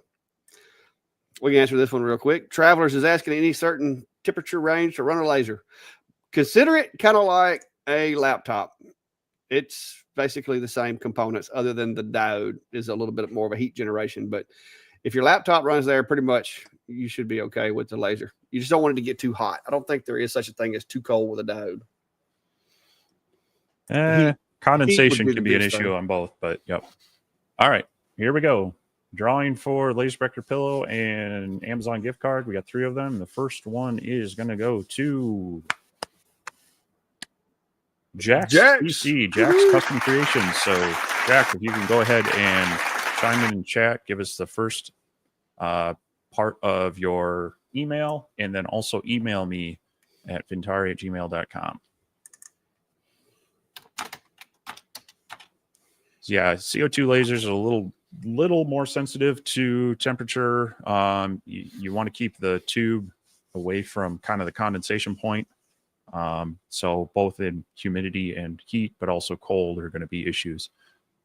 We can answer this one real quick. Travelers is asking any certain temperature range to run a laser. Consider it kind of like a laptop. It's basically the same components, other than the diode is a little bit more of a heat generation. But if your laptop runs there, pretty much you should be okay with the laser. You just don't want it to get too hot. I don't think there is such a thing as too cold with a diode. Condensation can be an issue on both, but yep. All right, here we go. Drawing for LaserPecker pillow and Amazon gift card. We got 3 of them. The first one is going to go to Jack's PC, Jack's Custom Creations. So, Jack, if you can go ahead and chime in chat, give us the first part of your email, and then also email me at vintari@gmail.com. Yeah, CO2 lasers are a little more sensitive to temperature. You want to keep the tube away from kind of the condensation point. So both in humidity and heat, but also cold, are going to be issues.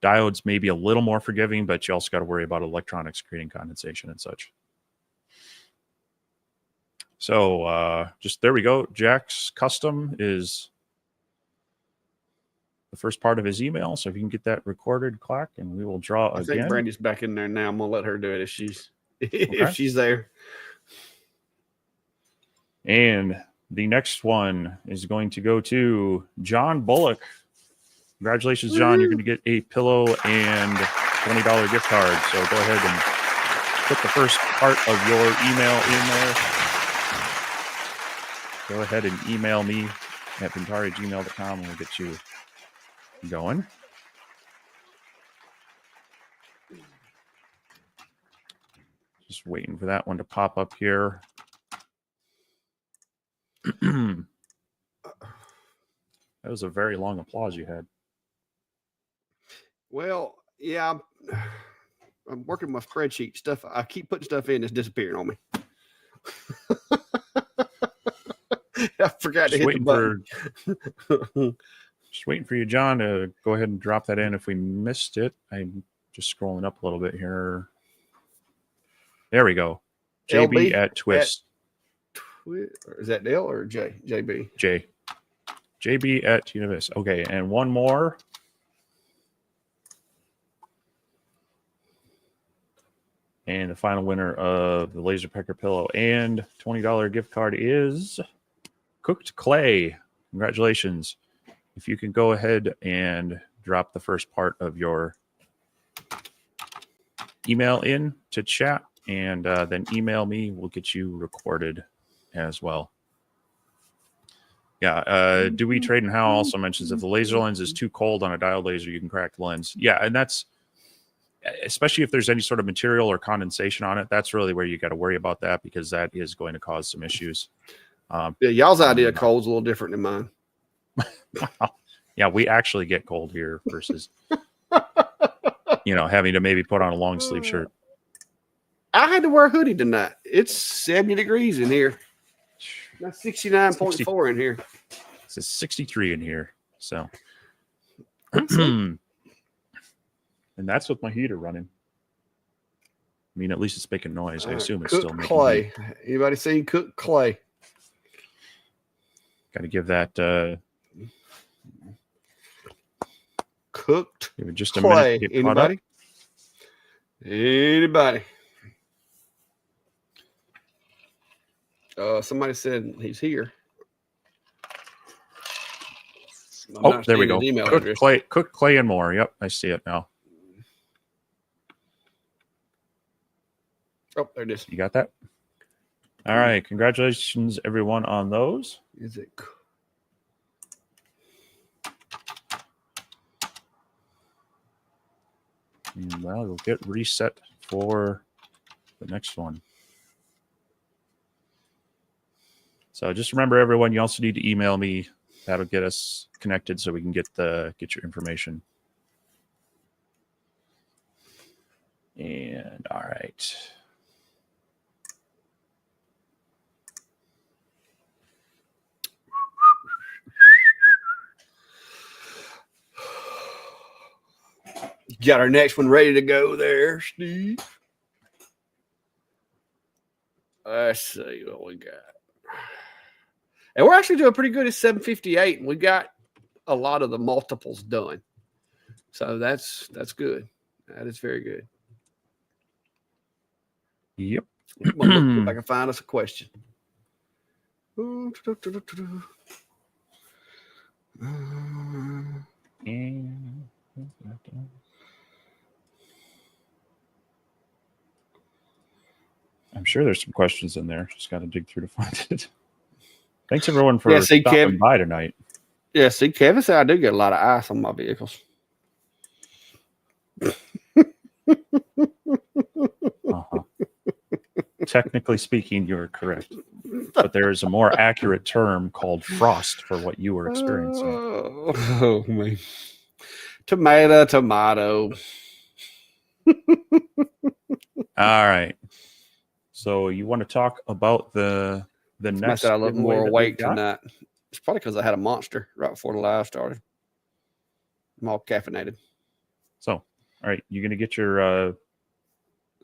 Diodes may be a little more forgiving, but you also got to worry about electronics creating condensation and such. So just there we go. Jack's Custom is the first part of his email. So if you can get that recorded, Clark, and we will draw again. I think Brandy's back in there now. I'm gonna let her do it if she's there. And the next one is going to go to John Bullock. Congratulations, John. You're going to get a pillow and $20 gift card. So go ahead and put the first part of your email in there. Go ahead and email me at vintari@gmail.com and we'll get you going. Just waiting for that one to pop up here. That was a very long applause you had. Well, yeah, I'm working my spreadsheet stuff. I keep putting stuff in that's disappearing on me. I forgot to hit the button. Just waiting for you, John, to go ahead and drop that in if we missed it. I'm just scrolling up a little bit here. There we go. JB at Twist. Is that Dale or JB? JB at Univis. Okay, and one more. And the final winner of the LaserPecker pillow and $20 gift card is Cooked Clay. Congratulations. If you can go ahead and drop the first part of your email in to chat and then email me, we'll get you recorded as well. Yeah, Dewey Trade and How also mentions if the laser lens is too cold on a diode laser, you can crack the lens. Yeah, and that's especially if there's any sort of material or condensation on it. That's really where you got to worry about that because that is going to cause some issues. Yeah, y'all's idea of cold's a little different than mine. Yeah, we actually get cold here versus, having to maybe put on a long sleeve shirt. I had to wear a hoodie tonight. It's 70 degrees in here. That's 69.4 in here. It's 63 in here. So, and that's with my heater running. I mean, at least it's making noise. I assume it's still making clay. Heat. Anybody seen Cooked Clay? Got to give that Cooked give it just a Clay. minute to get caught up. Anybody? Somebody said he's here. Oh, there we go. Cooked Clay and more. Yep, I see it now. Oh, there it is. You got that? All right. Congratulations, everyone, on those. Is it? And well, we'll get reset for the next one. So just remember, everyone, you also need to email me. That'll get us connected so we can get your information. And all right. Got our next one ready to go there, Steve. Let's see what we got. And we're actually doing pretty good at 758, and we got a lot of the multiples done. So that's good. That is very good. Yep. If I can find us a question. I'm sure there's some questions in there. Just got to dig through to find it. Thanks, everyone, for stopping by tonight. Yeah, see, Kevin said I do get a lot of ice on my vehicles. Technically speaking, you're correct. But there is a more accurate term called frost for what you were experiencing. Oh man. Tomato. All right. So you want to talk about the next? I look more awake tonight. It's probably because I had a monster right before the live started. I'm all caffeinated. So, all right, you gonna get your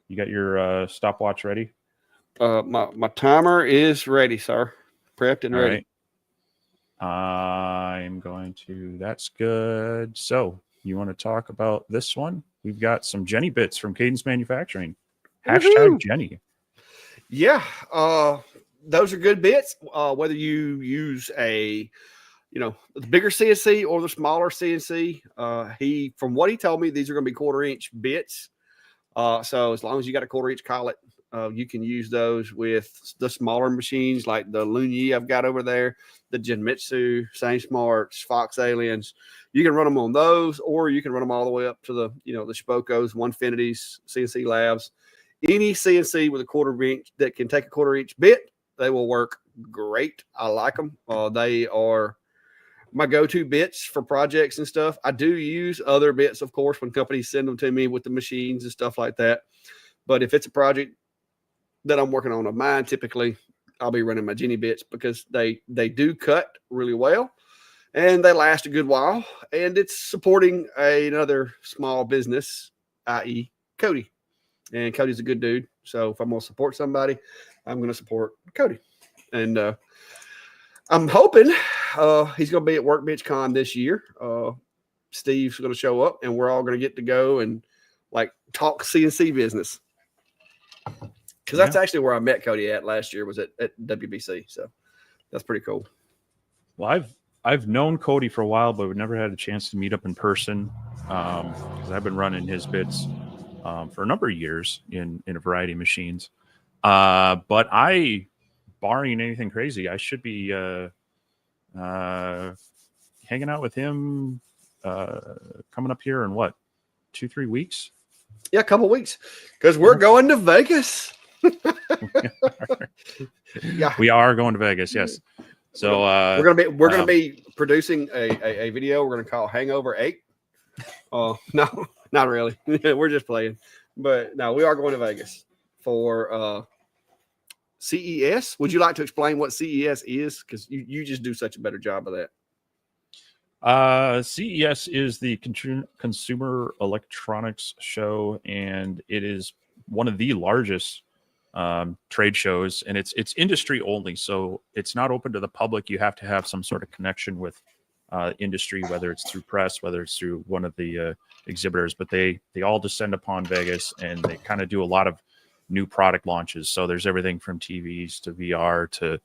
you got your stopwatch ready? My timer is ready, sir. Prepped and ready. Right. I'm going to. That's good. So you want to talk about this one? We've got some Genny Bits from Cadence Manufacturing. Hashtag Genny. Yeah. Those are good bits. Whether you use the bigger CNC or the smaller CNC, from what he told me, these are going to be 1/4-inch bits. So as long as you got a 1/4-inch collet, you can use those with the smaller machines like the Lunyi I've got over there, the Genmitsu, Same Smarts, Fox Aliens. You can run them on those, or you can run them all the way up to the Spokos, Onefinities, CNC Labs. Any CNC with a 1/4-inch that can take a 1/4-inch bit, they will work great. I like them. They are my go-to bits for projects and stuff. I do use other bits, of course, when companies send them to me with the machines and stuff like that. But if it's a project that I'm working on of mine, typically I'll be running my Genny Bits because they do cut really well and they last a good while. And it's supporting another small business, i.e. Cody. And Cody's a good dude. So if I'm going to support somebody, I'm going to support Cody. And I'm hoping he's going to be at Workbench Con this year. Steve's going to show up and we're all going to get to go and like talk CNC business. Because that's actually where I met Cody at last year, was at WBC. So that's pretty cool. Well, I've known Cody for a while, but we've never had a chance to meet up in person because I've been running his bits for a number of years in a variety of machines. But barring anything crazy, I should be hanging out with him coming up here in what, 2-3 weeks? Yeah, a couple weeks, because we're going to Vegas. Yeah, we are going to Vegas. Yes. So we're gonna be producing a video. We're gonna call Hangover 8. No, not really. We're just playing. But no, we are going to Vegas for CES. Would you like to explain what CES is? Because you just do such a better job of that. CES is the Consumer Electronics Show, and it is one of the largest trade shows, and it's industry only, so it's not open to the public. You have to have some sort of connection with industry, whether it's through press, whether it's through one of the exhibitors. But they all descend upon Vegas, and they kind of do a lot of new product launches. So there's everything from TVs to VR to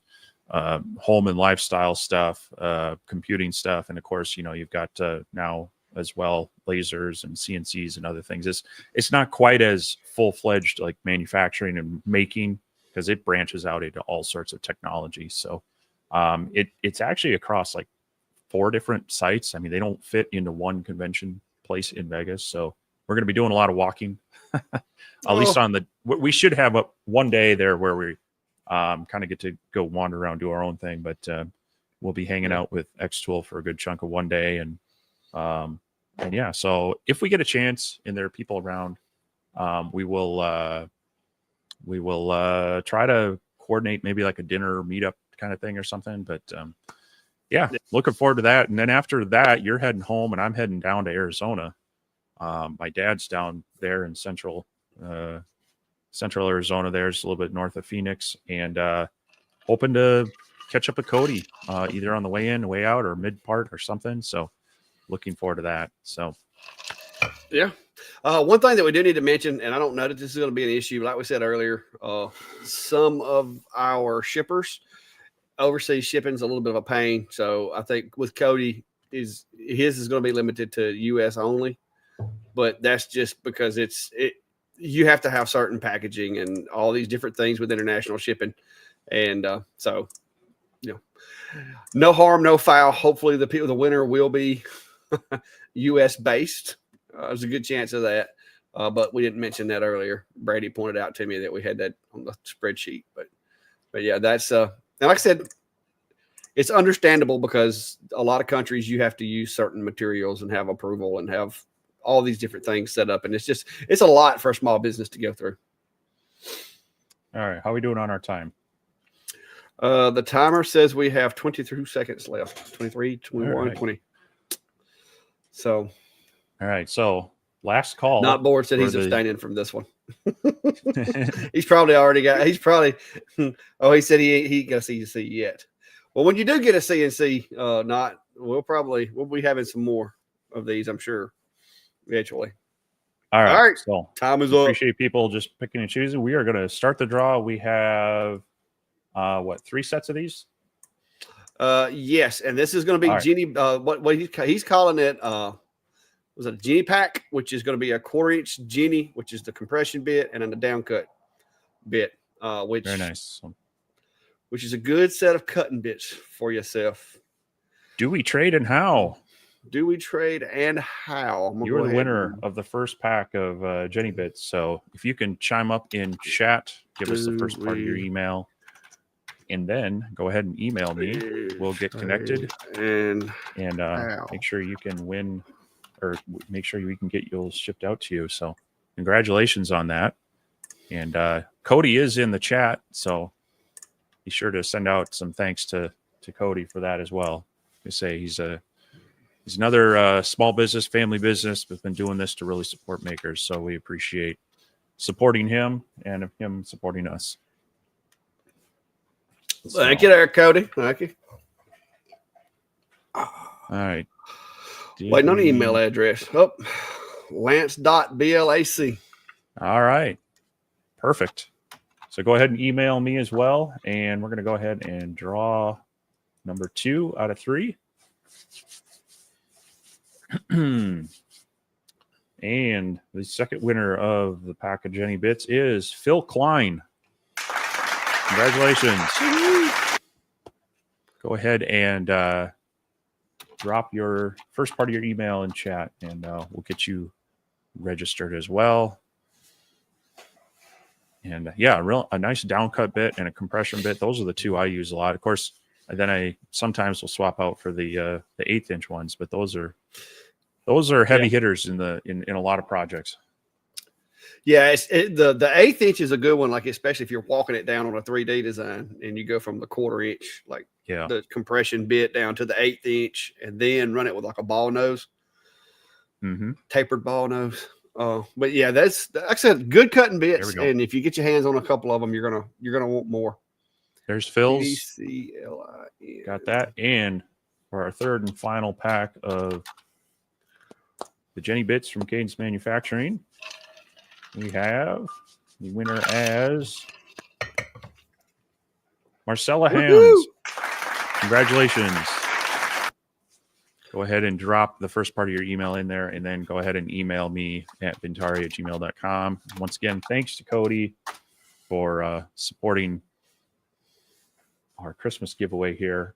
home and lifestyle stuff, computing stuff, and of course, you've got now as well lasers and CNCs and other things. It's not quite as full-fledged like manufacturing and making, because it branches out into all sorts of technology. So it's actually across like 4 different sites. I mean, they don't fit into one convention place in Vegas, so we're going to be doing a lot of walking. At least we should have one day there where we kind of get to go wander around, do our own thing, but we'll be hanging out with xTool for a good chunk of one day. And yeah, so if we get a chance and there are people around, we will try to coordinate maybe like a dinner meetup kind of thing or something. But yeah, looking forward to that. And then after that, you're heading home and I'm heading down to Arizona. My dad's down there in central Arizona. There's a little bit north of Phoenix, and hoping to catch up with Cody either on the way in, way out, or mid part or something. So looking forward to that. So yeah. One thing that we do need to mention, and I don't know that this is going to be an issue, like we said earlier, some of our shippers, overseas shipping is a little bit of a pain. So I think with Cody, his is going to be limited to U.S. only, but that's just because you have to have certain packaging and all these different things with international shipping. And so, no harm, no foul. Hopefully the winner will be U.S. based. There's a good chance of that. But we didn't mention that earlier. Brady pointed out to me that we had that on the spreadsheet. But yeah, that's and like I said, it's understandable because a lot of countries you have to use certain materials and have approval and have all these different things set up. And it's a lot for a small business to go through. All right. How are we doing on our time? The timer says we have 23 seconds left. 23, 21, right. 20. So. All right. So last call. Not bored said he's abstaining from this one. He's probably already got, he said he ain't got a CNC yet. Well, when you do get a CNC, we'll be having some more of these, I'm sure, eventually. All right. So time is up. Appreciate people just picking and choosing. We are going to start the draw. We have 3 sets of these? Yes, and this is going to be Genny. What he's calling it was it a Genny pack, which is going to be a 1/4-inch Genny, which is the compression bit, and then the downcut bit, which very nice. Which is a good set of cutting bits for yourself. Do we trade and how? Do we trade and how? You're the winner of the first pack of Genny Bits. So if you can chime up in chat, give us the first part of your email. and then go ahead and email me. We'll get connected and make sure you can win, or make sure we can get yours shipped out to you. So congratulations on that. And Cody is in the chat, so be sure to send out some thanks to Cody for that as well. I say he's another small business, family business, that's been doing this to really support makers. So we appreciate supporting him and him supporting us. Thank you there, Cody. Thank you. All right. Waiting on the email address. Oh, Lance.blac. All right. Perfect. So go ahead and email me as well. And we're going to go ahead and draw number 2 out of 3. And the second winner of the pack of Genny Bits is Phil Klein. Congratulations. Go ahead and drop your first part of your email in chat, and we'll get you registered as well. And yeah, a nice downcut bit and a compression bit. Those are the 2 I use a lot. Of course, then I sometimes will swap out for the 1/8" ones, but those are heavy hitters in a lot of projects. Yeah, the 1/8" is a good one, like especially if you're walking it down on a 3D design and you go from the 1/4 inch, like the compression bit, down to the 1/8", and then run it with like a ball nose, tapered ball nose. But yeah, that's like I said, good cutting bits, and if you get your hands on a couple of them, you're gonna want more. There's Phil's. PCLIN. Got that. And for our third and final pack of the Genny Bits from Cadence Manufacturing, we have the winner as Marcella Hams. Congratulations. Go ahead and drop the first part of your email in there, and then go ahead and email me at bintari@gmail.com. Once again, thanks to Cody for supporting our Christmas giveaway here.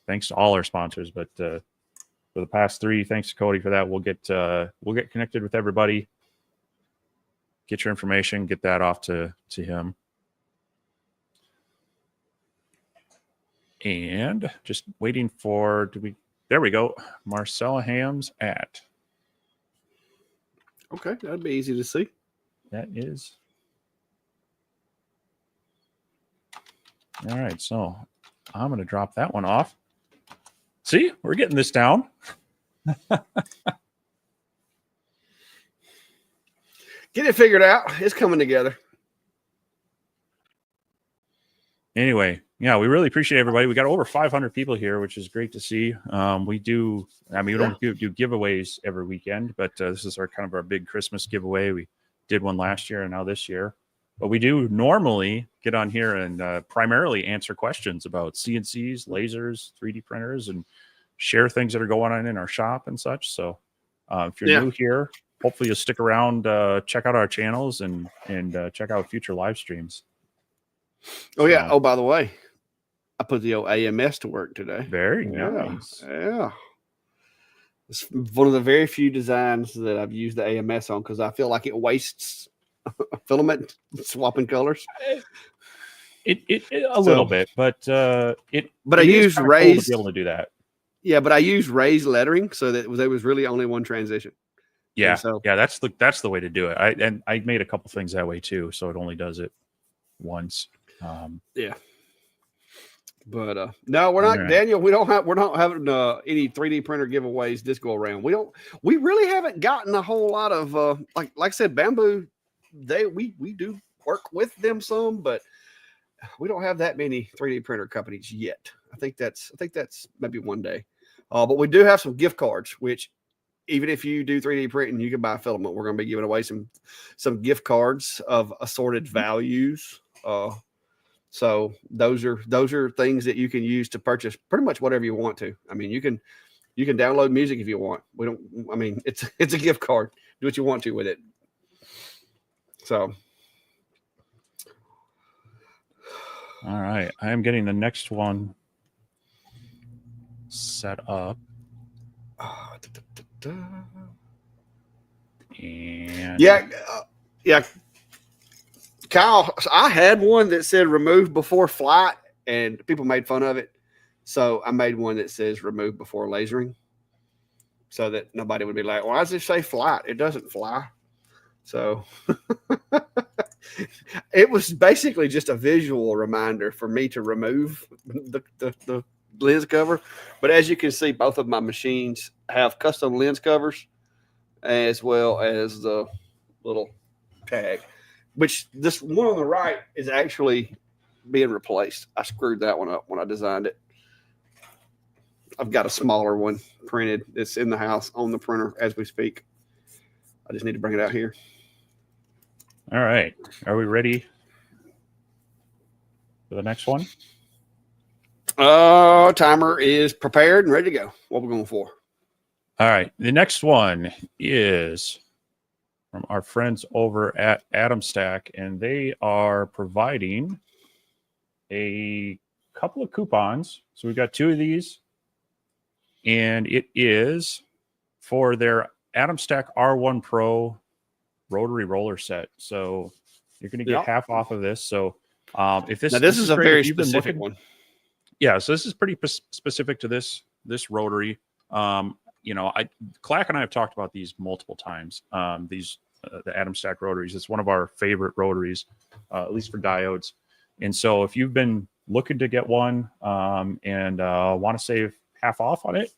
Thanks to all our sponsors, but for the past 3, thanks to Cody for that. We'll get connected with everybody, get your information, get that off to him. And just waiting for, there we go. Marcella Hams at. Okay, that'd be easy to see. That is. All right, so I'm going to drop that one off. See, we're getting this down. Get it figured out. It's coming together. Anyway, yeah, we really appreciate everybody. We got over 500 people here, which is great to see. We don't do giveaways every weekend, but this is our big Christmas giveaway. We did one last year and now this year. But we do normally get on here and primarily answer questions about CNCs, lasers, 3D printers, and share things that are going on in our shop and such. So if you're new here, hopefully you'll stick around, check out our channels, and check out future live streams. Oh, yeah. Oh, by the way, I put the old AMS to work today. Very nice. Yeah. It's one of the very few designs that I've used the AMS on because I feel like it wastes filament swapping colors. A little bit, but I use raised to be able to do that. Yeah, but I used raised lettering, so that there was really only one transition. Yeah, that's the way to do it. I made a couple things that way too, so it only does it once. But no, we're not, Daniel. We're not having any 3D printer giveaways this go around. We really haven't gotten a whole lot of like I said, Bamboo. We do work with them some, but we don't have that many 3D printer companies yet. I think that's maybe one day. But we do have some gift cards, which even if you do 3D printing, you can buy filament. We're going to be giving away some gift cards of assorted values. So those are things that you can use to purchase pretty much whatever you want to. I mean, you can download music if you want. It's a gift card. Do what you want to with it. So. All right. I am getting the next one set up. And yeah. Kyle, I had one that said remove before flight, and people made fun of it. So I made one that says remove before lasering, so that nobody would be like, why does it say flight? It doesn't fly. So it was basically just a visual reminder for me to remove the lens cover. But as you can see, both of my machines have custom lens covers as well as the little tag, which this one on the right is actually being replaced. I screwed that one up when I designed it. I've got a smaller one printed. It's in the house on the printer as we speak. I just need to bring it out here. All right. Are we ready for the next one? Timer is prepared and ready to go. What are we going for? All right. The next one is from our friends over at Atomstack, and they are providing a couple of coupons. So we've got 2 of these, and it is for their Atomstack R1 Pro rotary roller set. So you're going to get half off of this. So if this, now this is a great, very specific one. Yeah, so this is pretty specific to this rotary. You know, Clack and I have talked about these multiple times. These the Atomstack rotaries. It's one of our favorite rotaries, at least for diodes. And so if you've been looking to get one and want to save half off on it,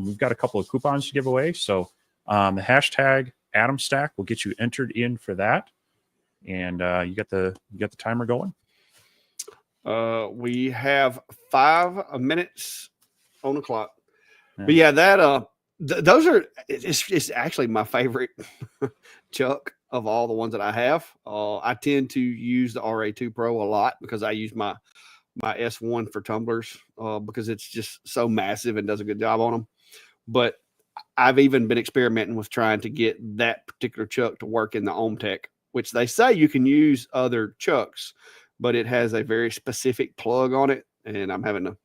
we've got a couple of coupons to give away. So the hashtag Atomstack will get you entered in for that, and you got the timer going. We have 5 minutes on the clock. Yeah. But yeah, that those are it's actually my favorite chuck of all the ones that I have. I tend to use the RA2 Pro a lot because I use my S1 for tumblers because it's just so massive and does a good job on them. But I've even been experimenting with trying to get that particular chuck to work in the Ohmtech, which they say you can use other chucks, but it has a very specific plug on it, and I'm having to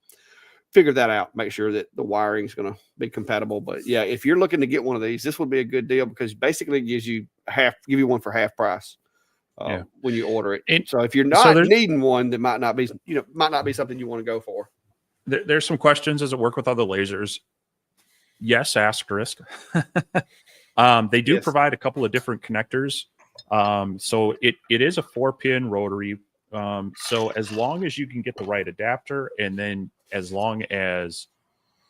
figure that out, make sure that the wiring is going to be compatible. But yeah, if you're looking to get one of these, this would be a good deal because basically it gives you one for half price when you order it. So if you're not needing one, that might not be something you want to go for. There's some questions. Does it work with other lasers? Yes, asterisk. They do provide a couple of different connectors. So it is a 4-pin rotary. So as long as you can get the right adapter, and then as long as,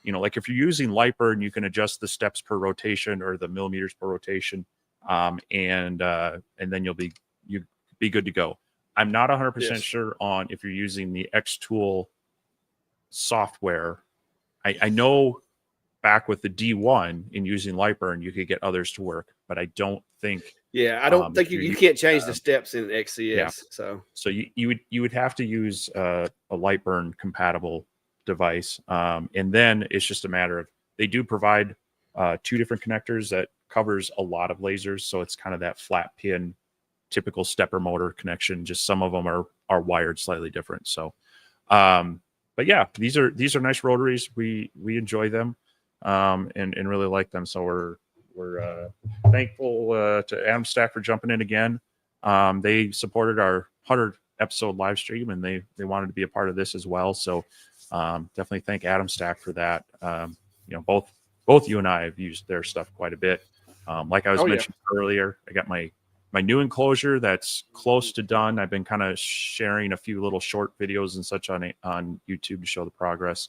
you know, like if you're using Lightburn, you can adjust the steps per rotation or the millimeters per rotation, and then you'll be good to go. I'm not 100% sure on if you're using the xTool software. I know back with the D1 in using Lightburn, you could get others to work, but I don't think. Yeah, I don't think you can't change the steps in XCS. Yeah. So you would have to use a Lightburn compatible device, and then it's just a matter of, they do provide 2 different connectors that covers a lot of lasers. So it's kind of that flat pin, typical stepper motor connection. Just some of them are wired slightly different. So, but yeah, these are nice rotaries. We enjoy them. And really like them. So we're thankful to Atomstack for jumping in again. They supported our 100 episode live stream, and they wanted to be a part of this as well. So definitely thank Atomstack for that. You know, both you and I have used their stuff quite a bit. Like I was mentioning earlier, I got my new enclosure that's close to done. I've been kind of sharing a few little short videos and such on YouTube to show the progress,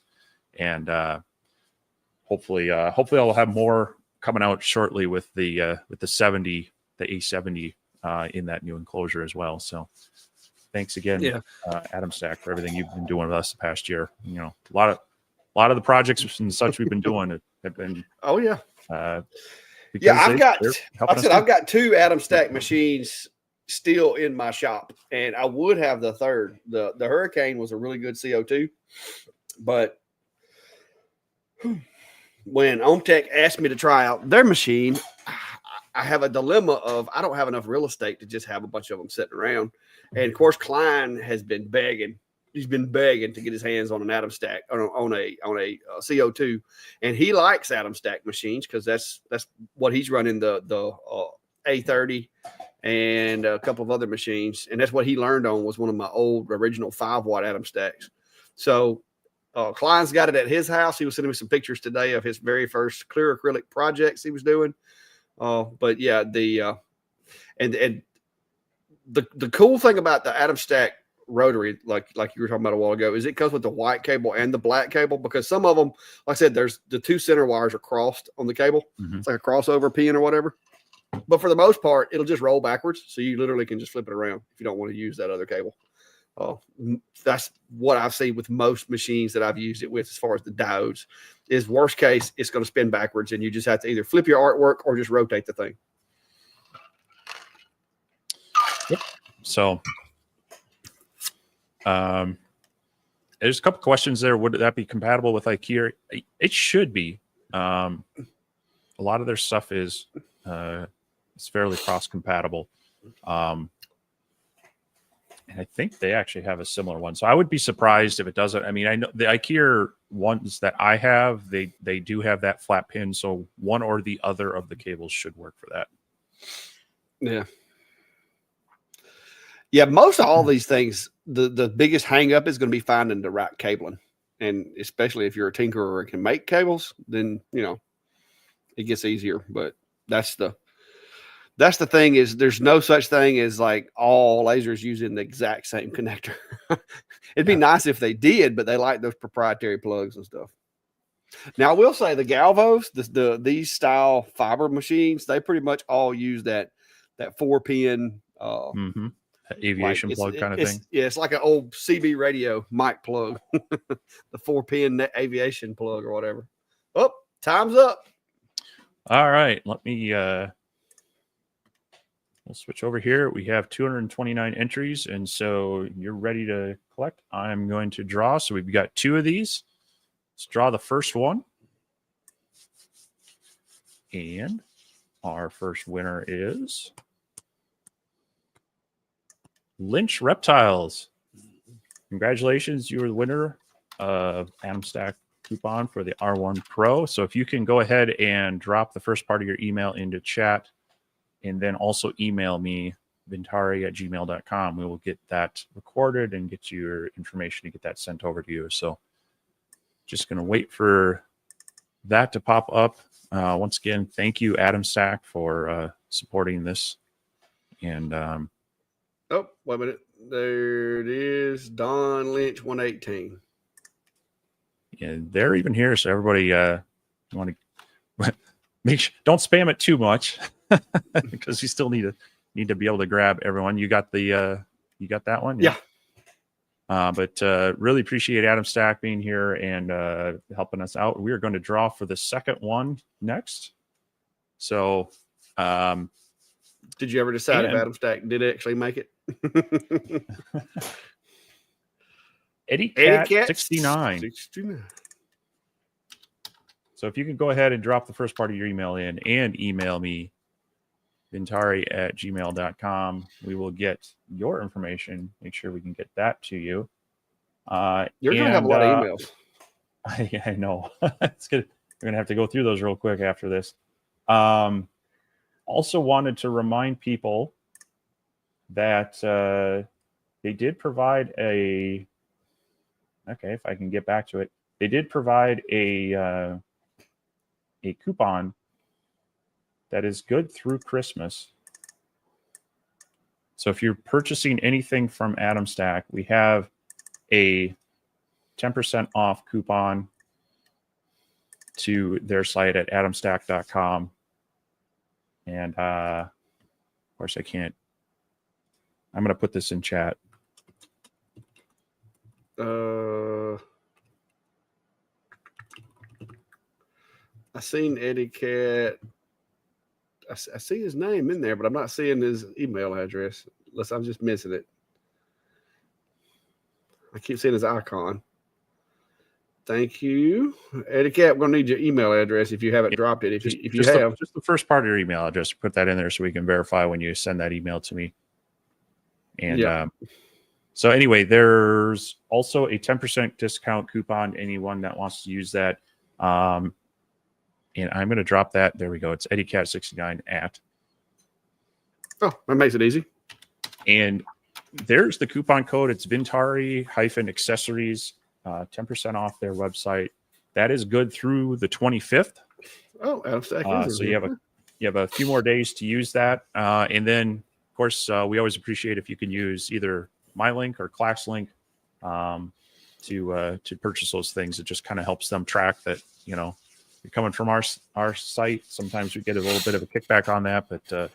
and hopefully I'll have more coming out shortly with the A70 in that new enclosure as well. So thanks again, Atomstack, for everything you've been doing with us the past year. You know, a lot of the projects and such we've been doing have been. Oh yeah. I've got 2 Atomstack machines still in my shop, and I would have the third. The Hurricane was a really good CO2, but when Ohmtech asked me to try out their machine, I have a dilemma of I don't have enough real estate to just have a bunch of them sitting around. And of course, Klein has been begging. He's been begging to get his hands on an Atomstack on a CO2, and he likes Atomstack machines because that's what he's running the A30 and a couple of other machines, and that's what he learned on was one of my old original 5-watt Atomstacks. So Klein's got it at his house. He was sending me some pictures today of his very first clear acrylic projects he was doing. But yeah, the cool thing about the Atomstack rotary, like you were talking about a while ago, is it comes with the white cable and the black cable, because some of them, like I said, there's the two center wires are crossed on the cable. Mm-hmm. It's like a crossover pin or whatever. But for the most part, it'll just roll backwards. So you literally can just flip it around if you don't want to use that other cable. That's what I've seen with most machines that I've used it with, as far as the diodes, is worst case, it's going to spin backwards and you just have to either flip your artwork or just rotate the thing. Yep. So there's a couple questions there. Would that be compatible with IKEA? It should be. A lot of their stuff is it's fairly cross compatible. And I think they actually have a similar one. So I would be surprised if it doesn't. I mean, I know the IKEA ones that I have, they do have that flat pin. So one or the other of the cables should work for that. Yeah. Yeah, most of all these things, the biggest hang up is going to be finding the right cabling. And especially if you're a tinkerer and can make cables, then, you know, it gets easier. But that's the thing, is there's no such thing as like all lasers using the exact same connector. It'd be nice if they did, but they like those proprietary plugs and stuff. Now, I will say the Galvos, these style fiber machines, they pretty much all use that 4-pin aviation plug kind of thing. Yeah, it's like an old CB radio mic plug, the 4-pin aviation plug or whatever. Oh, time's up. All right, let me we'll switch over here. We have 229 entries, and so you're ready to collect. I'm going to draw. So we've got 2 of these. Let's draw the first one. And our first winner is Lynch Reptiles. Congratulations. You are the winner of Atomstack coupon for the R1 Pro. So if you can go ahead and drop the first part of your email into chat, and then also email me, vintari@gmail.com. We will get that recorded and get your information to get that sent over to you. So just going to wait for that to pop up. Once again, thank you, Atomstack, for supporting this. And oh, wait a minute. There it is. Don Lynch 118. Yeah, they're even here. So everybody want to make sure, don't spam it too much. Because you still need to be able to grab everyone. You got that one? Yeah. But really appreciate Atomstack being here and helping us out. We are going to draw for the second one next. So did you ever decide if Atomstack did actually make it? Eddie Cat 69. So if you can go ahead and drop the first part of your email in and email me, vintari@gmail.com. We will get your information. Make sure we can get that to you. You're going to have a lot of emails. I know. It's good. We're going to have to go through those real quick after this. Also wanted to remind people that they did provide if I can get back to it, they did provide a coupon that is good through Christmas. So if you're purchasing anything from Atomstack, we have a 10% off coupon to their site at atomstack.com. And of course I can't. I'm going to put this in chat. I seen Eddie Cat. I see his name in there, but I'm not seeing his email address. Unless I'm just missing it. I keep seeing his icon. Thank you, Eddie Cat. We're gonna need your email address if you haven't dropped it. If you have, just the first part of your email address, put that in there so we can verify when you send that email to me. And so anyway, there's also a 10% discount coupon. Anyone that wants to use that. And I'm going to drop that. There we go. It's EddieCat69 at. Oh, that makes it easy. And there's the coupon code. It's Vintari-accessories. 10% off their website. That is good through the 25th. Oh, Atomstack is so you have a few more days to use that. And then, of course, we always appreciate if you can use either my link or Clack's link to purchase those things. It just kind of helps them track that, you're coming from our site. Sometimes we get a little bit of a kickback on that, but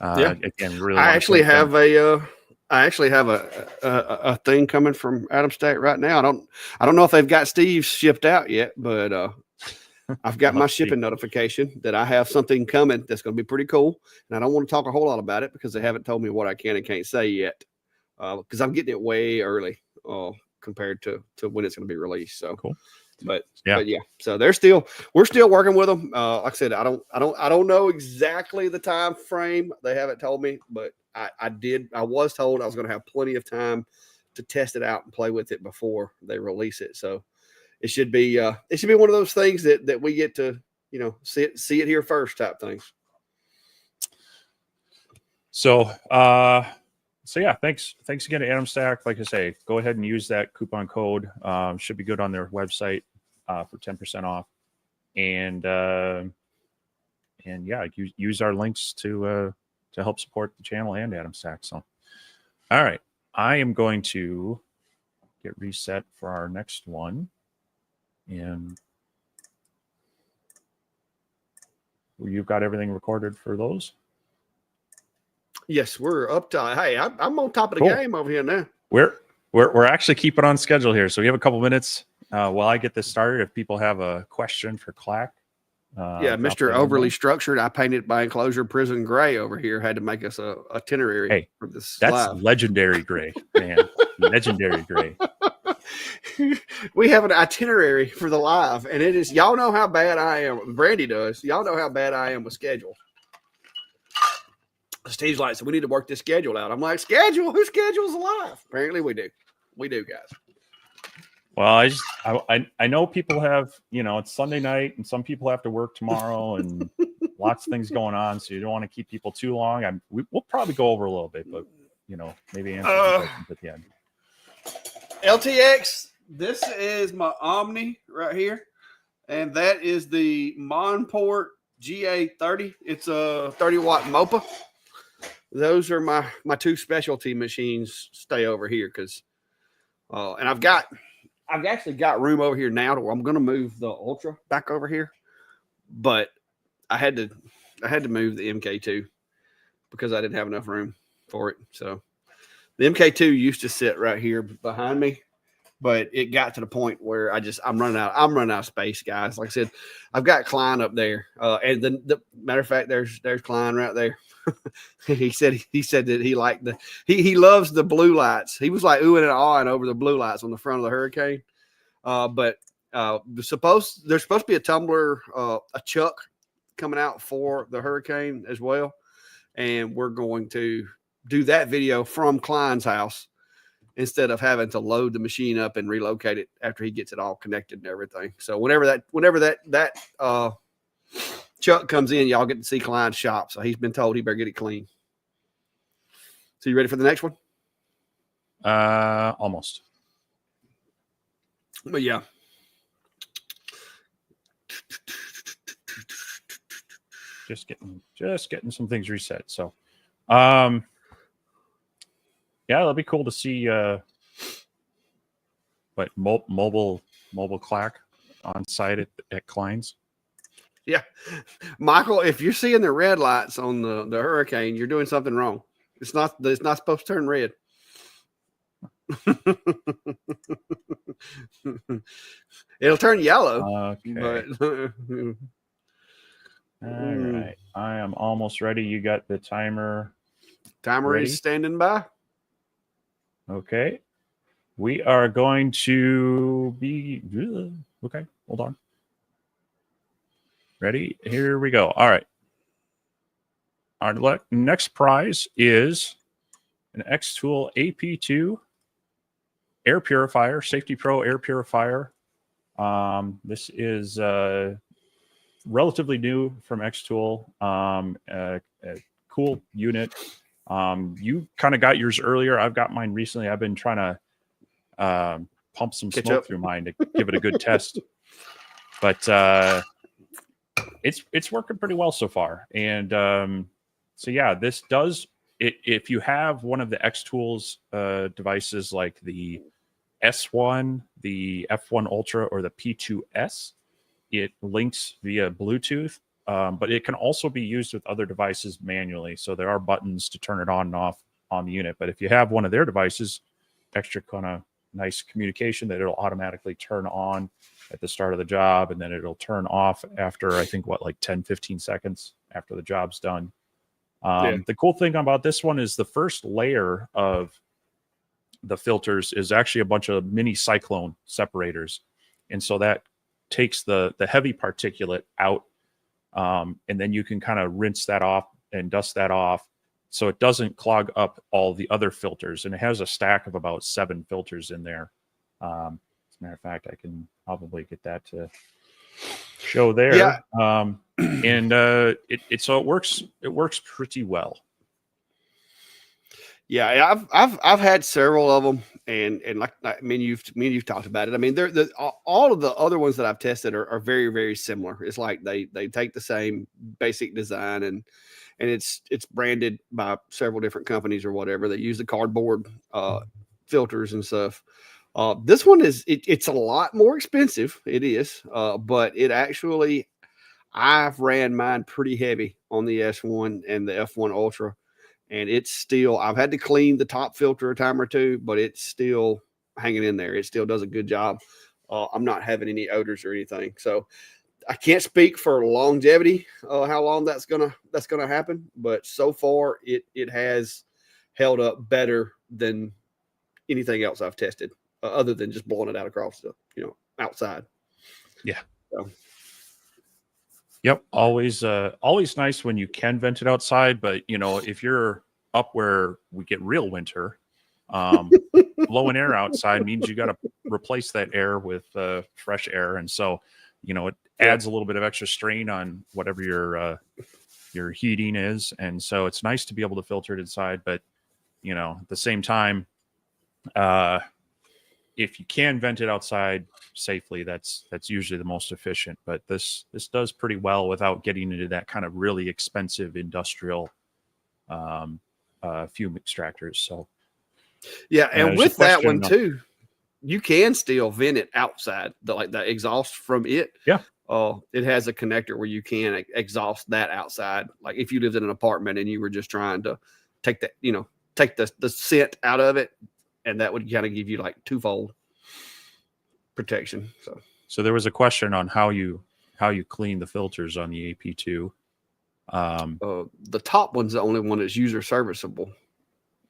again, really, I actually have a thing coming from Atomstack right now. I don't know if they've got Steve's shipped out yet, but I've got my shipping notification that I have something coming that's going to be pretty cool. And I don't want to talk a whole lot about it because they haven't told me what I can and can't say yet. Because I'm getting it way early compared to when it's going to be released. So cool. But yeah, so we're still working with them. Like I said, I don't know exactly the time frame. They haven't told me, but I was told I was going to have plenty of time to test it out and play with it before they release it. So it should be one of those things that we get to, see it here first type things. So yeah, thanks again to Atomstack. Like I say, go ahead and use that coupon code. Should be good on their website for 10% off. And yeah, use our links to help support the channel and Atomstack. So, all right, I am going to get reset for our next one, and you've got everything recorded for those. Yes, we're up to. Hey, I'm on top of the game over here now. We're actually keeping on schedule here, so we have a couple minutes while I get this started. If people have a question for Clack, Mr. Overly Structured, I painted by enclosure prison gray over here. Had to make us a itinerary for this. That's legendary gray, man. Legendary gray. We have an itinerary for the live, and it is. Y'all know how bad I am. Brandy does. Y'all know how bad I am with schedule. Steve's like, so we need to work this schedule out. I'm like, schedule? Who schedules live? Apparently we do. We do, guys. Well, I know people have, it's Sunday night and some people have to work tomorrow and lots of things going on. So you don't want to keep people too long. We'll probably go over a little bit, but, maybe answer some questions at the end. LTX, this is my Omni right here. And that is the Monport GA30. It's a 30-watt MOPA. Those are my two specialty machines. Stay over here because, and I've actually got room over here now to where I'm going to move the Ultra back over here, but I had to move the MK2 because I didn't have enough room for it. So the MK2 used to sit right here behind me, but it got to the point where I'm running out of space, guys. Like I said, I've got Klein up there, and the matter of fact, there's Klein right there. he said that he liked he loves the blue lights. He was like oohing and awing over the blue lights on the front of the Hurricane. But there's supposed to be a tumbler, a chuck coming out for the Hurricane as well, and we're going to do that video from Klein's house instead of having to load the machine up and relocate it after he gets it all connected and everything. So whenever that Chuck comes in, y'all get to see Klein's shop. So he's been told he better get it clean. So you ready for the next one? Almost. But yeah. Just getting some things reset. So yeah, that'll be cool to see mobile Clack on site at Klein's. Yeah. Michael, if you're seeing the red lights on the Hurricane, you're doing something wrong. It's not supposed to turn red. It'll turn yellow. Okay. But all right. I am almost ready. You got the timer ready? Is standing by. Okay. We are going to be okay. Hold on. Ready? Here we go. All right. Our next prize is an xTool AP2 air purifier, Safety Pro air purifier. This is relatively new from xTool. A cool unit. You kind of got yours earlier. I've got mine recently. I've been trying to pump some Catch smoke up. through mine to give it a good test. But it's working pretty well so far. And so yeah, this does it. If you have one of the xTools devices like the S1, the F1 Ultra, or the P2S, it links via Bluetooth. But it can also be used with other devices manually. So there are buttons to turn it on and off on the unit. But if you have one of their devices, extra kind of nice communication that it'll automatically turn on at the start of the job, and then it'll turn off after, I think, like 10, 15 seconds after the job's done. The cool thing about this one is the first layer of the filters is actually a bunch of mini cyclone separators. And so that takes the heavy particulate out. And then you can kind of rinse that off and dust that off so it doesn't clog up all the other filters. And it has a stack of about 7 filters in there. As a matter of fact, I can probably get that to show there. Yeah. And so it works pretty well. Yeah, I've had several of them, and like me and you've talked about it. I mean, all of the other ones that I've tested are very, very similar. It's like they take the same basic design, and it's branded by several different companies or whatever. They use the cardboard filters and stuff. This one it's a lot more expensive. It is, but it actually, I've ran mine pretty heavy on the S1 and the F1 Ultra. And it's still, I've had to clean the top filter a time or two, but it's still hanging in there. It still does a good job. I'm not having any odors or anything. So I can't speak for longevity, how long that's gonna happen. But so far, it has held up better than anything else I've tested, other than just blowing it out across the outside. Yeah. So. Yep. Always nice when you can vent it outside. But, if you're up where we get real winter, blowing air outside means you got to replace that air with fresh air. And so, it adds a little bit of extra strain on whatever your heating is. And so it's nice to be able to filter it inside. But, at the same time, if you can vent it outside safely, that's usually the most efficient. But this does pretty well without getting into that kind of really expensive industrial fume extractors. So yeah, and with that one too, you can still vent it outside, the exhaust from it. Yeah. It has a connector where you can exhaust that outside. Like if you lived in an apartment and you were just trying to take that, take the scent out of it, and that would kind of give you like twofold protection. So there was a question on how you clean the filters on the AP2. The top one's the only one that's user serviceable.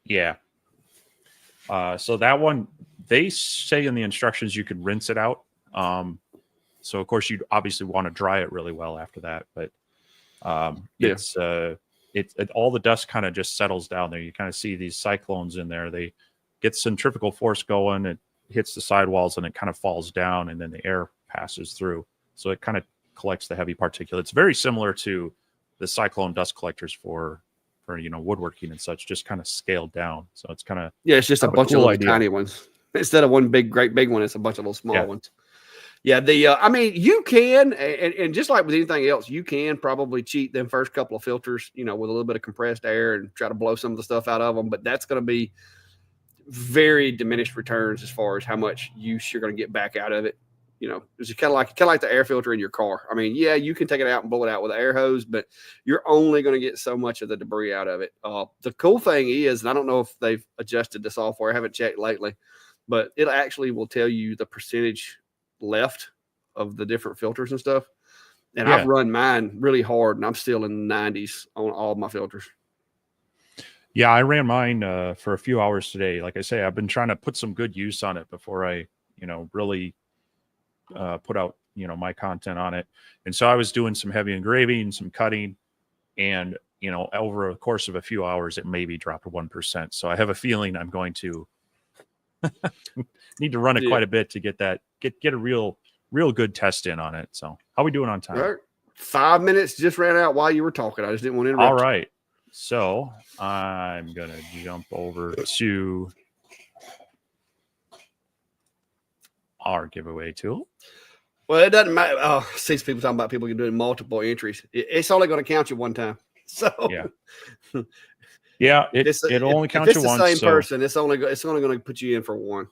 Yeah. So that one, they say in the instructions you could rinse it out. So of course you'd obviously want to dry it really well after that, but it's all the dust kind of just settles down there. You kind of see these cyclones in there. They get centrifugal force going. It hits the sidewalls and it kind of falls down, and then the air passes through. So it kind of collects the heavy particulates. It's very similar to the cyclone dust collectors for woodworking and such, just kind of scaled down. So it's kind of it's just a bunch of little tiny ones instead of one great big one. It's a bunch of little small ones. Yeah, I mean, you can, and just like with anything else, you can probably cheat them first couple of filters, with a little bit of compressed air and try to blow some of the stuff out of them. But that's going to be very diminished returns as far as how much use you're going to get back out of it. It's kind of like the air filter in your car. I mean, yeah, you can take it out and blow it out with an air hose, but you're only going to get so much of the debris out of it. The cool thing is, and I don't know if they've adjusted the software, I haven't checked lately, but it actually will tell you the percentage left of the different filters and stuff. And I've run mine really hard, and I'm still in the 90s on all of my filters. Yeah, I ran mine for a few hours today. Like I say, I've been trying to put some good use on it before I, really put out, my content on it. And so I was doing some heavy engraving, some cutting, and, over a course of a few hours, it maybe dropped 1%. So I have a feeling I'm going to need to run it quite a bit to get a real good test in on it. So how are we doing on time? Right. 5 minutes just ran out while you were talking. I just didn't want to interrupt. All right. So I'm going to jump over to our giveaway tool. Well, it doesn't matter. Oh, I see people talking about people doing multiple entries. It's only going to count you one time. So yeah, it'll only count you once. If it's the same person, it's only going to put you in for one.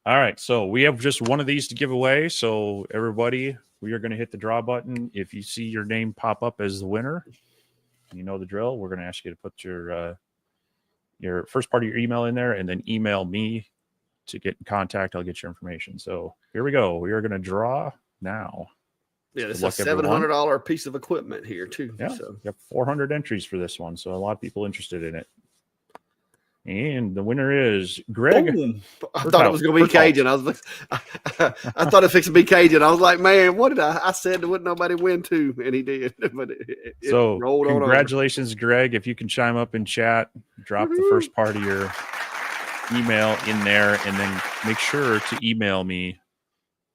All right, so we have just one of these to give away. So everybody, we are going to hit the draw button. If you see your name pop up as the winner, you know the drill. We're going to ask you to put your first part of your email in there, and then email me to get in contact. I'll get your information. So here we go. We are going to draw now. Yeah, it's a $700 piece of equipment here too. Yeah, so you have 400 entries for this one. So a lot of people interested in it. And the winner is Greg. Boom. I thought it was going to be Cajun. I thought it fixed to be Cajun. I was like, man, what did I said there wouldn't nobody win too, and he did. But it so rolled on congratulations, over. Greg. If you can chime up in chat, drop the first part of your email in there, and then make sure to email me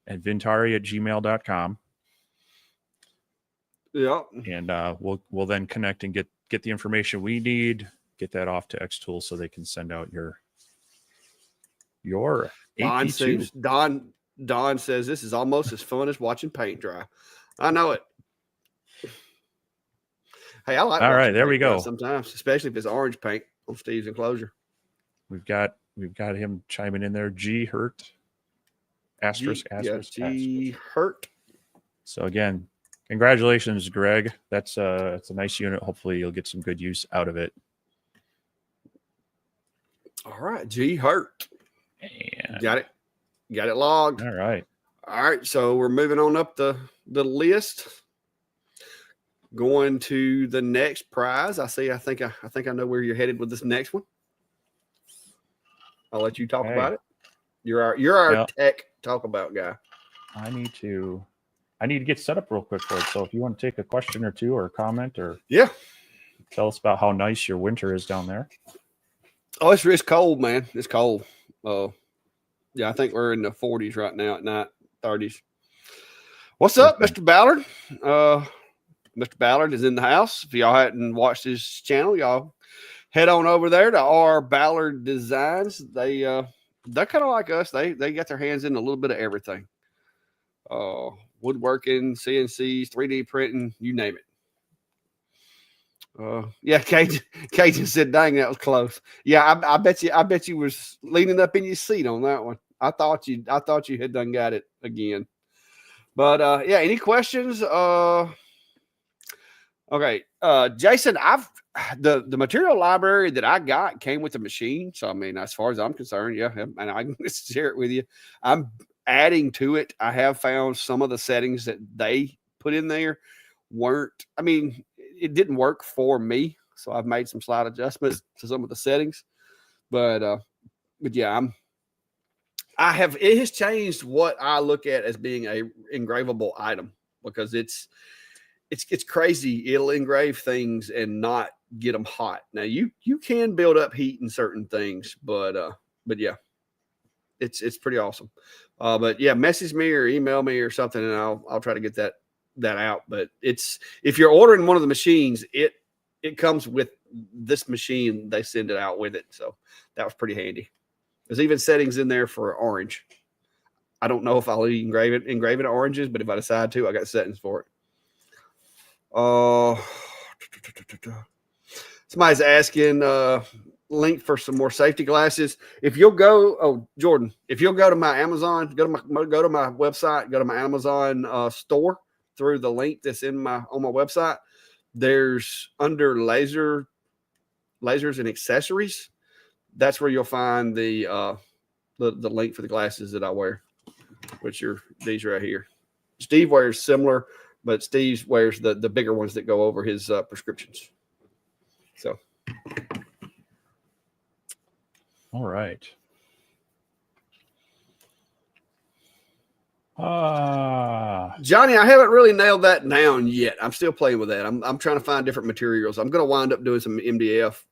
at vintari@gmail.com. Yeah. And we'll then connect and get the information we need. Get that off to xTool so they can send out your AP2. Don says this is almost as fun as watching paint dry. I know it. Hey, I like. All right, there we go. Sometimes, especially if it's orange paint on Steve's enclosure. We've got him chiming in there. G Hurt. Asterisk. G Hurt. So again, congratulations, Greg. That's a nice unit. Hopefully, you'll get some good use out of it. All right, G Hurt. And got it logged. All right. So we're moving on up the list. Going to the next prize. I think I know where you're headed with this next one. I'll let you talk about it. You're our tech talk about guy. I need to get set up real quick for it. So if you want to take a question or two or a comment or tell us about how nice your winter is down there. Oh, it's cold, man. It's cold. I think we're in the 40s right now at night, 30s. What's up, Mr. Ballard? Mr. Ballard is in the house. If y'all hadn't watched his channel, y'all head on over there to R Ballard Designs. They're kind of like us. They got their hands in a little bit of everything. Woodworking, CNCs, 3D printing, you name it. Cajun said, dang, that was close. Yeah, I bet you was leaning up in your seat on that one. I thought you had done got it again. But any questions? Okay. Jason, the material library that I got came with the machine. So I mean, as far as I'm concerned, and I can share it with you. I'm adding to it. I have found some of the settings that they put in there it didn't work for me, so I've made some slight adjustments to some of the settings. But yeah, it has changed what I look at as being a engravable item, because it's crazy. It'll engrave things and not get them hot. Now you can build up heat in certain things, but yeah, it's pretty awesome. But yeah, message me or email me or something, and I'll try to get that out. But if you're ordering one of the machines, it comes with this machine. They send it out with it, so that was pretty handy. There's even settings in there for orange. I don't know if I'll engrave it in oranges, but if I decide to, I got settings for it. Somebody's asking link for some more safety glasses. If you'll go, Jordan, if you'll go to my Amazon, go to my website, go to my Amazon store through the link that's on my website. There's under lasers and accessories. That's where you'll find the link for the glasses that I wear, which are these right here. Steve wears similar, but Steve wears the bigger ones that go over his prescriptions. So, all right. Johnny, I haven't really nailed that down yet. I'm still playing with that. I'm trying to find different materials. I'm going to wind up doing some MDF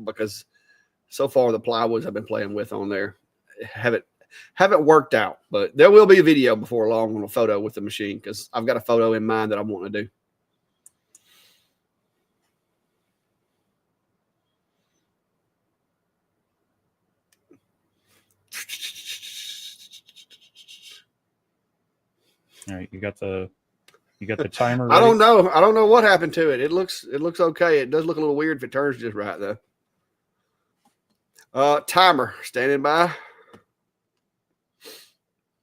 because so far the plywoods I've been playing with on there haven't worked out. But there will be a video before long on a photo with the machine, because I've got a photo in mind that I want to do. All right, you got the timer I ready? don't know. I don't know what happened to it. It looks okay. It does look a little weird if it turns just right though. Timer standing by.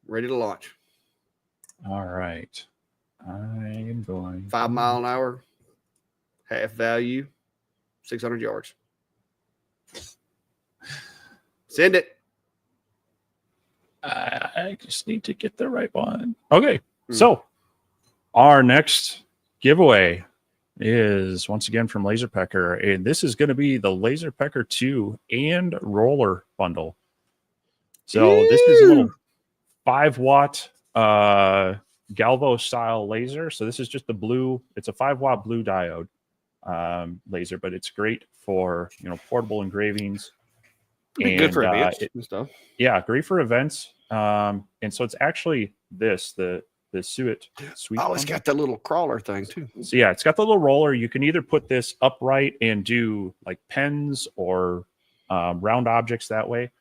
Ready to launch. All right. I am going 5 mile an hour. Half value. 600 yards. Send it. I just need to get the right one. Okay. So our next giveaway is once again from LaserPecker, and this is going to be the LaserPecker 2 and roller bundle. So this is a little 5-watt galvo style laser. So this is just the blue. It's a 5-watt blue diode laser, but it's great for portable engravings. And, good for events and stuff. Yeah, great for events. And so it's actually the Suet Sweet. Oh, it's got that little crawler thing too. So yeah, it's got the little roller. You can either put this upright and do like pens or round objects that way,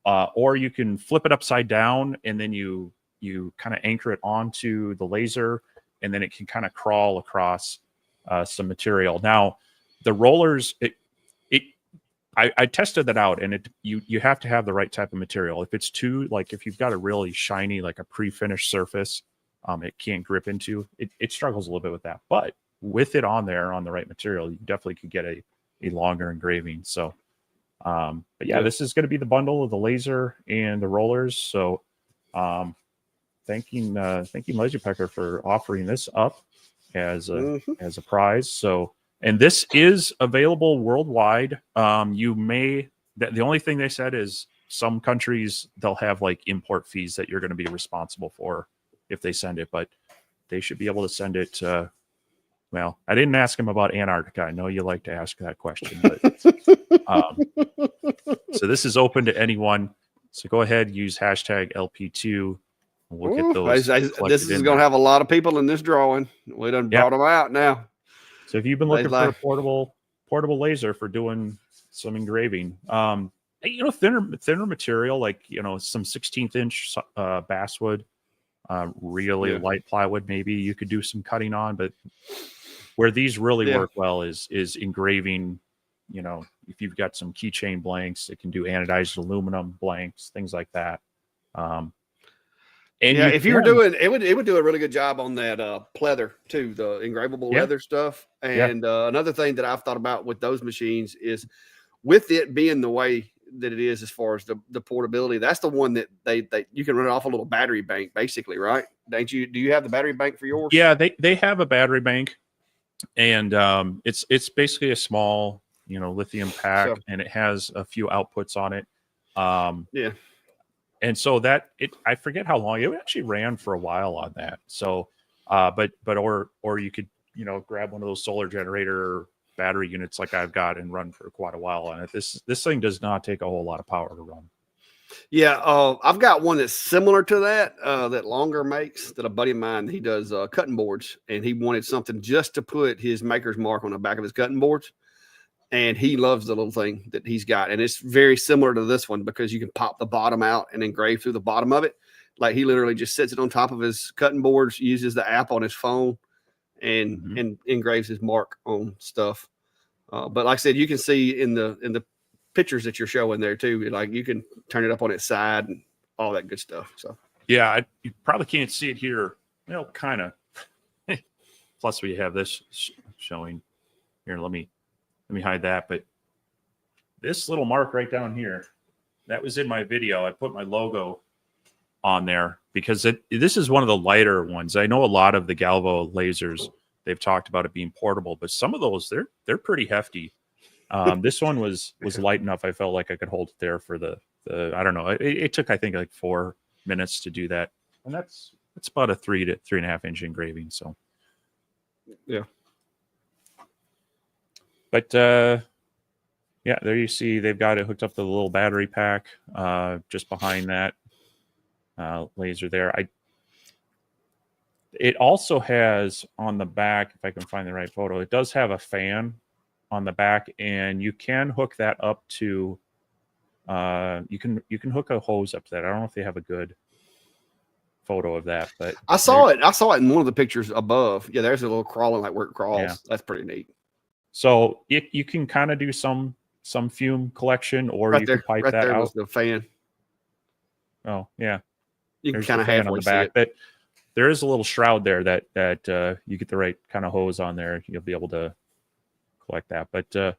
or you can flip it upside down and then you kind of anchor it onto the laser, and then it can kind of crawl across some material. Now, the rollers, I tested that out, and you have to have the right type of material. If it's if you've got a really shiny, like a pre-finished surface, it can't grip into. It struggles a little bit with that. But with it on there on the right material, you definitely could get a longer engraving. So, but yeah, this is going to be the bundle of the laser and the rollers. So, thanking LaserPecker for offering this up as a prize. So. And this is available worldwide. The only thing they said is some countries, they'll have like import fees that you're going to be responsible for if they send it, but they should be able to send it. Well, I didn't ask him about Antarctica. I know you like to ask that question, but so this is open to anyone. So go ahead, use hashtag LP2. We'll get those. This is going to have a lot of people in this drawing. We done brought them out now. So if you've been looking for a portable laser for doing some engraving, thinner material, like, some 16th inch basswood, really light plywood, maybe you could do some cutting on, but where these really work well is engraving. If you've got some keychain blanks, it can do anodized aluminum blanks, things like that. And if you were doing it would do a really good job on that pleather too, the engravable leather stuff. And another thing that I've thought about with those machines is, with it being the way that it is as far as the portability, that's the one that they you can run it off a little battery bank, basically, right? Don't you? Do you have the battery bank for yours? Yeah, they have a battery bank, and it's basically a small lithium pack, and it has a few outputs on it. And so I forget how long it actually ran for a while on that. So, or you could, grab one of those solar generator battery units like I've got and run for quite a while on it. This thing does not take a whole lot of power to run. Yeah. I've got one that's similar to that, that Longer makes, that a buddy of mine, he does cutting boards, and he wanted something just to put his maker's mark on the back of his cutting boards. And he loves the little thing that he's got. And it's very similar to this one because you can pop the bottom out and engrave through the bottom of it. Like, he literally just sits it on top of his cutting boards, uses the app on his phone, and engraves his mark on stuff. But like I said, you can see in the pictures that you're showing there too, like you can turn it up on its side and all that good stuff. So yeah, you probably can't see it here. Well, kind of. Plus we have this showing here. Let me hide that. But this little mark right down here, that was in my video. I put my logo on there because this is one of the lighter ones. I know a lot of the Galvo lasers, they've talked about it being portable, but some of those, they're pretty hefty. This one was light enough. I felt like I could hold it there for the I don't know. It took, I think, like 4 minutes to do that. And that's about a 3 to 3.5 inch engraving. So yeah. But there you see they've got it hooked up to the little battery pack just behind that laser there. It also has on the back, if I can find the right photo, it does have a fan on the back, and you can hook that up to you can hook a hose up to that. I don't know if they have a good photo of that, but I saw it. I saw it in one of the pictures above. Yeah, there's a little crawling, like where it crawls. Yeah. That's pretty neat. So you can kind of do some fume collection, or Right you there, can pipe right that there out. was the fan. Oh yeah, You can there's kind the of fan halfway on the see back. it. That there is a little shroud there that you get the right kind of hose on there, you'll be able to collect that. But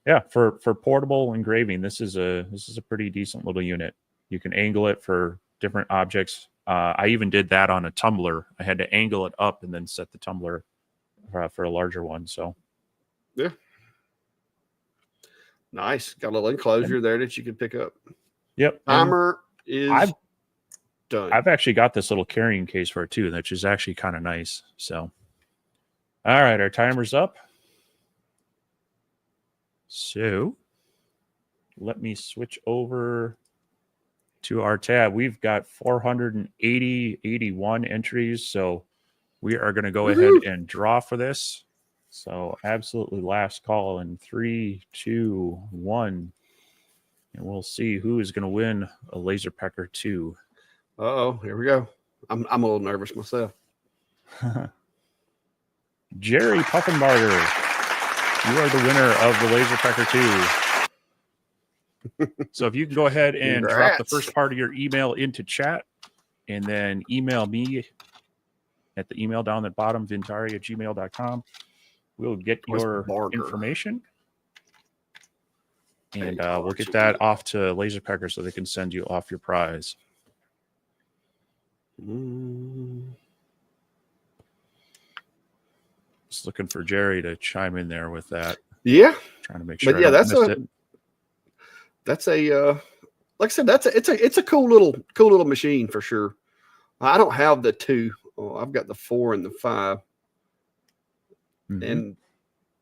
yeah, for portable engraving, this is a pretty decent little unit. You can angle it for different objects. I even did that on a tumbler. I had to angle it up and then set the tumbler for a larger one. So yeah, nice. Got a little enclosure there that you can pick up. Yep. Timer is done. I've actually got this little carrying case for it too, which is actually kind of nice. So, all right, our timer's up. So let me switch over to our tab. We've got 481 entries. So we are going to go ahead and draw for this. So absolutely last call in 3, 2, 1. And we'll see who is going to win a LaserPecker 2. Uh-oh, here we go. I'm a little nervous myself. Jerry Puffenbarger, you are the winner of the LaserPecker 2. So if you can go ahead and drop the first part of your email into chat, and then email me at the email down at bottom, vintari@gmail.com. We'll get your information, and we'll get that off to LaserPecker so they can send you off your prize. Just looking for Jerry to chime in there with that. Yeah, trying to make sure. But yeah, that's a like I said, it's a cool little machine for sure. I don't have the 2. I've got the 4 and the 5, and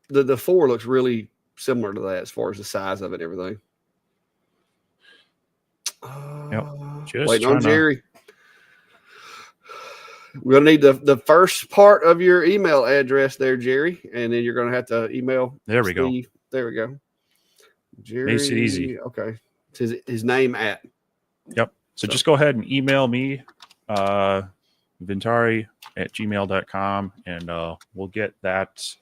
the 4 looks really similar to that as far as the size of it and everything. Waiting on Jerry. We're gonna need the first part of your email address there, Jerry, and then you're gonna have to email. There we Steve. There we go. Jerry, makes it easy. Okay, it's his name at. Yep. So just go ahead and email me, vintari@gmail.com, and we'll get that.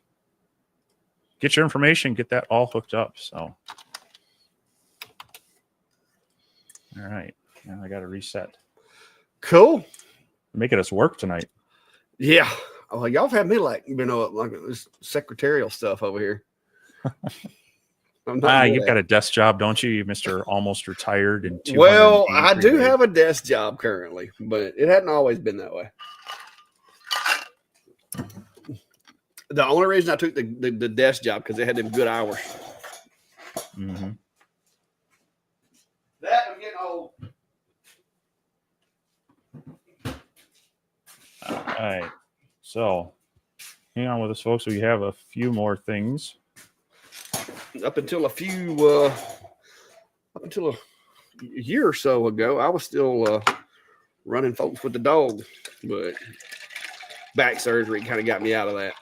Get your information. Get that all hooked up. So, all right. Now I got to reset. Cool. Making us work tonight. Yeah. Oh, y'all have had me like this secretarial stuff over here. You've got a desk job, don't you? You Mr. Almost retired. And well, I do have a desk job currently, but it hadn't always been that way. The only reason I took the desk job because they had them good hours. That I'm getting old. All right. So hang on with us, folks. We have a few more things. Up until a year or so ago, I was still running folks with the dog, but back surgery kind of got me out of that.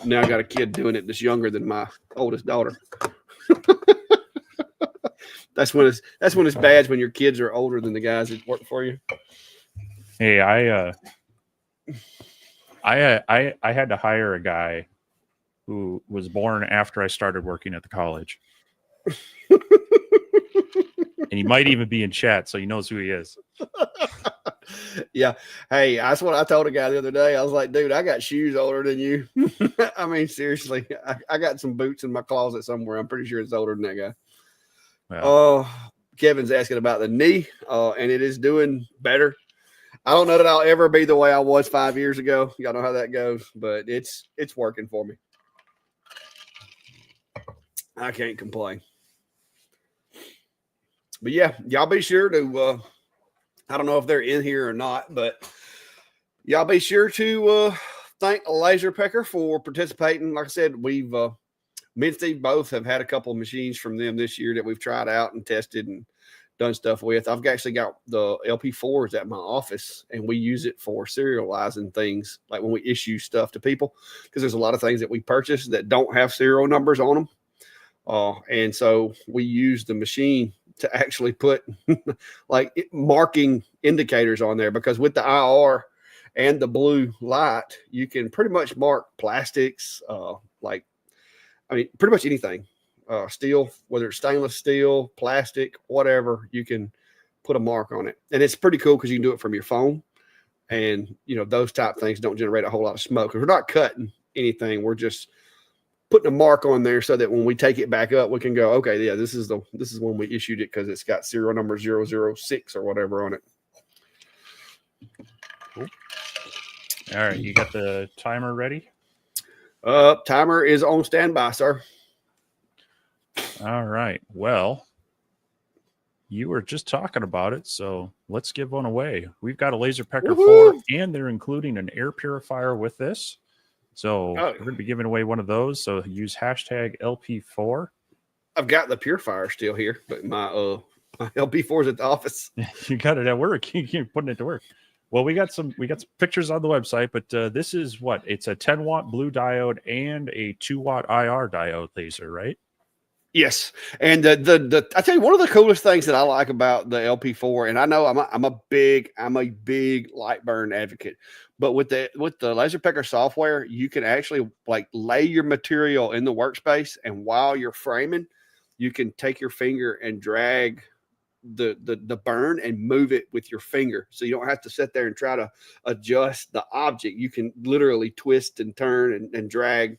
Now I got a kid doing it that's younger than my oldest daughter. That's when it's bad, when your kids are older than the guys that work for you. Hey, I had to hire a guy who was born after I started working at the college. And he might even be in chat, so he knows who he is. Yeah. Hey, that's what I told a guy the other day. I was like, dude, I got shoes older than you. I mean, seriously, I got some boots in my closet somewhere. I'm pretty sure it's older than that guy. Well, Kevin's asking about the knee, and it is doing better. I don't know that I'll ever be the way I was 5 years ago. Y'all know how that goes, but it's working for me. I can't complain. But yeah, y'all be sure to, I don't know if they're in here or not, but y'all be sure to thank LaserPecker for participating. Like I said, we've, me and Steve both have had a couple of machines from them this year that we've tried out and tested and done stuff with. I've actually got the LP4s at my office, and we use it for serializing things, like when we issue stuff to people, because there's a lot of things that we purchase that don't have serial numbers on them. And so we use the machine to actually put like marking indicators on there, because with the IR and the blue light, you can pretty much mark plastics, pretty much anything, steel, whether it's stainless steel, plastic, whatever, you can put a mark on it. And it's pretty cool because you can do it from your phone. And, those type of things don't generate a whole lot of smoke. We're not cutting anything. We're just putting a mark on there so that when we take it back up, we can go, okay, yeah, this is when we issued it, because it's got serial number 006 or whatever on it. Cool. All right, you got the timer ready? Timer is on standby, sir. All right. Well, you were just talking about it, so let's give one away. We've got a LaserPecker 4, and they're including an air purifier with this. So we're going to be giving away one of those. So use hashtag LP4. I've got the purifier still here, but my LP4 is at the office. You got it at work. You're putting it to work. Well, we got some pictures on the website, but this is what? It's a 10-watt blue diode and a 2-watt IR diode laser, right? Yes, and I tell you, one of the coolest things that I like about the LP4, and I know I'm a big light burn advocate, but with the LaserPecker software, you can actually like lay your material in the workspace, and while you're framing, you can take your finger and drag the burn and move it with your finger, so you don't have to sit there and try to adjust the object. You can literally twist and turn and drag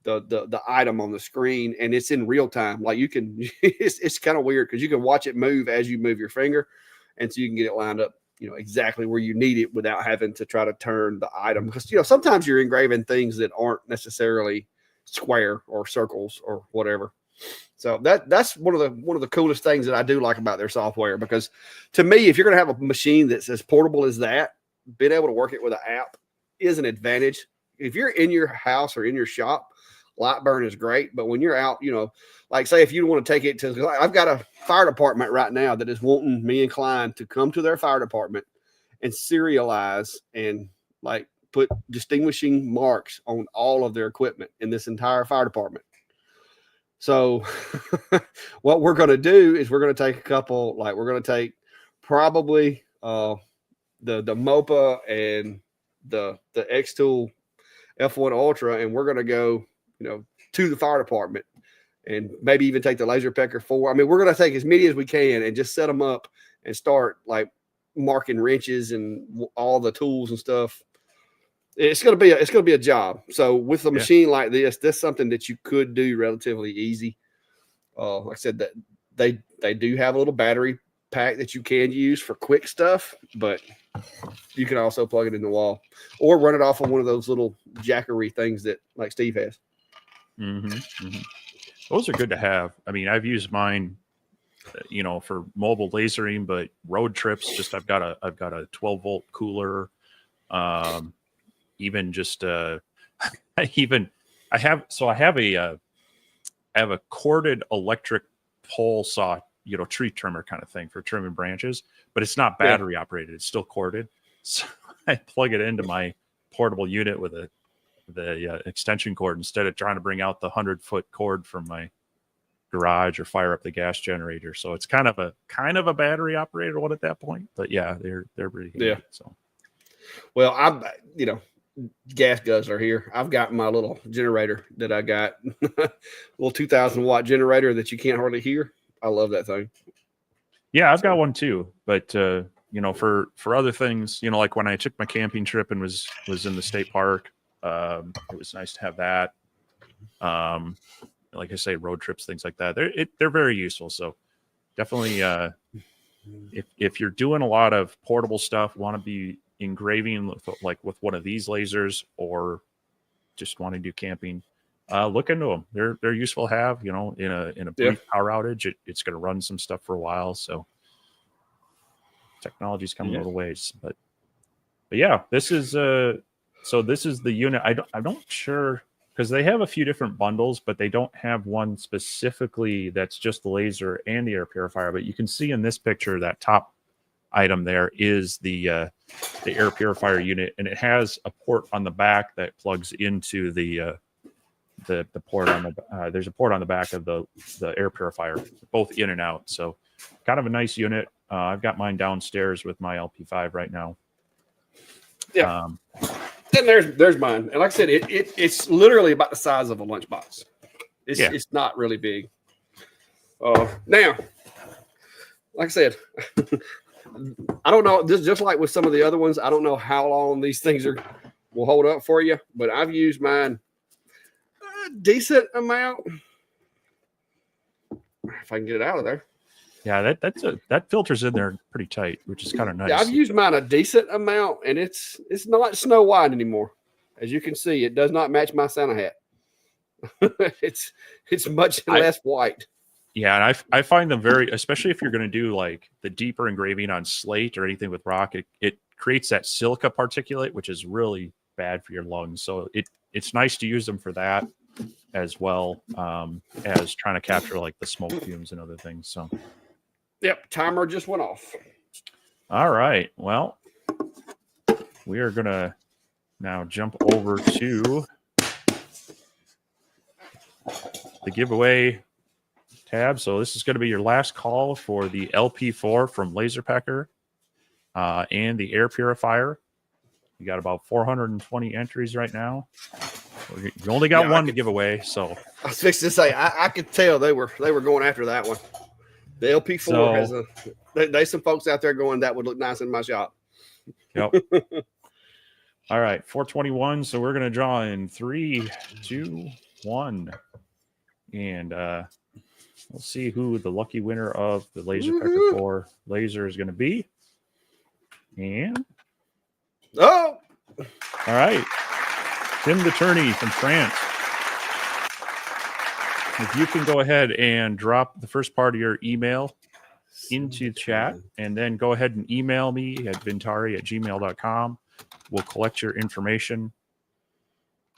the item on the screen, and it's in real time. Like you can, it's kind of weird because you can watch it move as you move your finger, and so you can get it lined up, exactly where you need it without having to try to turn the item. Because sometimes you're engraving things that aren't necessarily square or circles or whatever. So that's one of the coolest things that I do like about their software, because to me, if you're going to have a machine that's as portable as that, being able to work it with an app is an advantage. If you're in your house or in your shop, light burn is great, but when you're out, like say if you want to take it to, I've got a fire department right now that is wanting me and Klein to come to their fire department and serialize and like put distinguishing marks on all of their equipment in this entire fire department. So what we're going to do is we're going to take a couple, like we're going to take probably the MOPA and the xTool F1 Ultra, and we're going to go to the fire department and maybe even take the LaserPecker 4. I mean, we're going to take as many as we can and just set them up and start like marking wrenches and all the tools and stuff. It's going to be a job. So with a machine like this, that's something that you could do relatively easy. Like I said, that they do have a little battery pack that you can use for quick stuff, but you can also plug it in the wall or run it off of one of those little jackery things that like Steve has. Mm-hmm, mm-hmm. Those are good to have. I mean, I've used mine, for mobile lasering, but road trips, just I've got a 12-volt cooler. Even just I have a corded electric pole saw, tree trimmer kind of thing for trimming branches, but it's not battery operated. It's still corded. So I plug it into my portable unit with the extension cord instead of trying to bring out the 100-foot cord from my garage or fire up the gas generator. So it's kind of a battery operated one at that point. But yeah, they're pretty handy. Yeah. So well, gas guzzler here. I've got my little generator that I got, little 2,000-watt generator that you can't hardly hear. I love that thing. Yeah, I've got one too. But for other things, like when I took my camping trip and was in the state park, it was nice to have that. Like I say, road trips, things like that. They're very useful. So definitely, if you're doing a lot of portable stuff, want to be engraving with one of these lasers, or just want to do camping, look into them. They're useful to have. In a brief power outage, it's going to run some stuff for a while. So technology's come a little ways, but yeah, this is this is the unit. I'm not sure, because they have a few different bundles, but they don't have one specifically that's just the laser and the air purifier. But you can see in this picture that top item there is the air purifier unit, and it has a port on the back that plugs into the the port on the there's a port on the back of the air purifier, both in and out. So kind of a nice unit. I've got mine downstairs with my LP5 right now. Yeah. And there's mine. And like I said, it's literally about the size of a lunchbox. It's not really big. Now, like I said, I don't know. Just like with some of the other ones, I don't know how long these things will hold up for you. But I've used mine a decent amount. If I can get it out of there. Yeah, that filters in there pretty tight, which is kind of nice. Yeah, I've used mine a decent amount, and it's not Snow White anymore. As you can see, it does not match my Santa hat. it's much less white. Yeah, and I find them very, especially if you're going to do like the deeper engraving on slate or anything with rock, it creates that silica particulate, which is really bad for your lungs. So it's nice to use them for that as well as trying to capture like the smoke fumes and other things. So. Yep, timer just went off. All right. Well, we are going to now jump over to the giveaway tab. So this is going to be your last call for the LP4 from LaserPecker and the air purifier. You got about 420 entries right now. You only got one to give away. So I was fixing to say, I could tell they were going after that one. The LP4 has there's some folks out there going, that would look nice in my shop. Yep. All right, 421. So we're going to draw in 3, 2, 1. And we'll see who the lucky winner of the LaserPecker 4 laser is going to be. And all right, Tim the Tourney from France. If you can go ahead and drop the first part of your email into chat, and then go ahead and email me at vintari@gmail.com. We'll collect your information,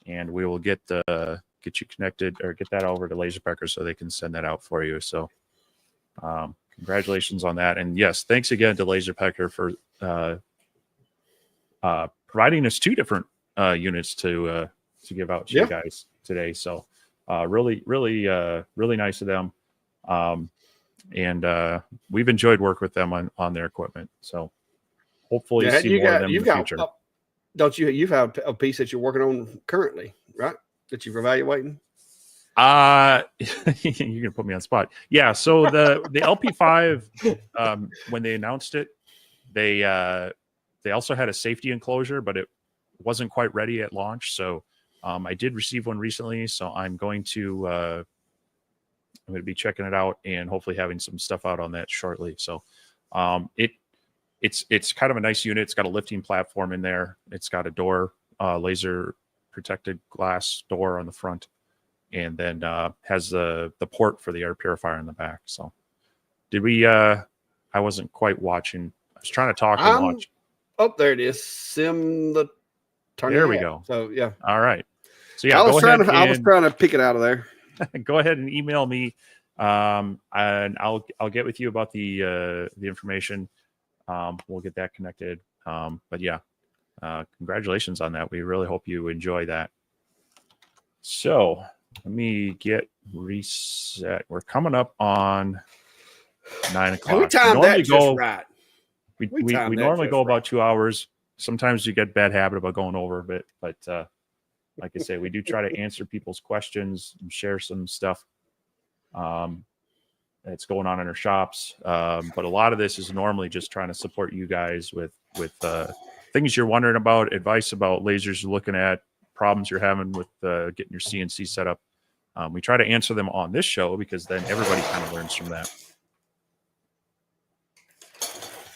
and we will get you connected, or get that over to LaserPecker so they can send that out for you. So congratulations on that. And yes, thanks again to LaserPecker for providing us 2 different units to give out to you guys today. So really nice of them. And we've enjoyed work with them on their equipment. So hopefully see more of them in the future. Don't you? You've had a piece that you're working on currently, right? That you're evaluating. You're gonna put me on the spot. Yeah. So the LP5, when they announced it, they also had a safety enclosure, but it wasn't quite ready at launch. So I did receive one recently. So I'm going to be checking it out and hopefully having some stuff out on that shortly. So it's kind of a nice unit. It's got a lifting platform in there. It's got a door, laser protected glass door on the front, and then has the port for the air purifier in the back. So did we I wasn't quite watching. I was trying to talk and watch. Oh, there it is. Sim the turn. There we go. So yeah. All right. So yeah, I was trying to pick it out of there. Go ahead and email me, and I'll get with you about the information. We'll get that connected. But yeah, congratulations on that. We really hope you enjoy that. So let me get reset. We're coming up on 9 o'clock. We timed that just right. We normally go about 2 hours. Sometimes you get bad habit about going over a bit, but like I say, we do try to answer people's questions and share some stuff that's going on in our shops. But a lot of this is normally just trying to support you guys with things you're wondering about, advice about lasers you're looking at, problems you're having with getting your CNC set up. We try to answer them on this show because then everybody kind of learns from that.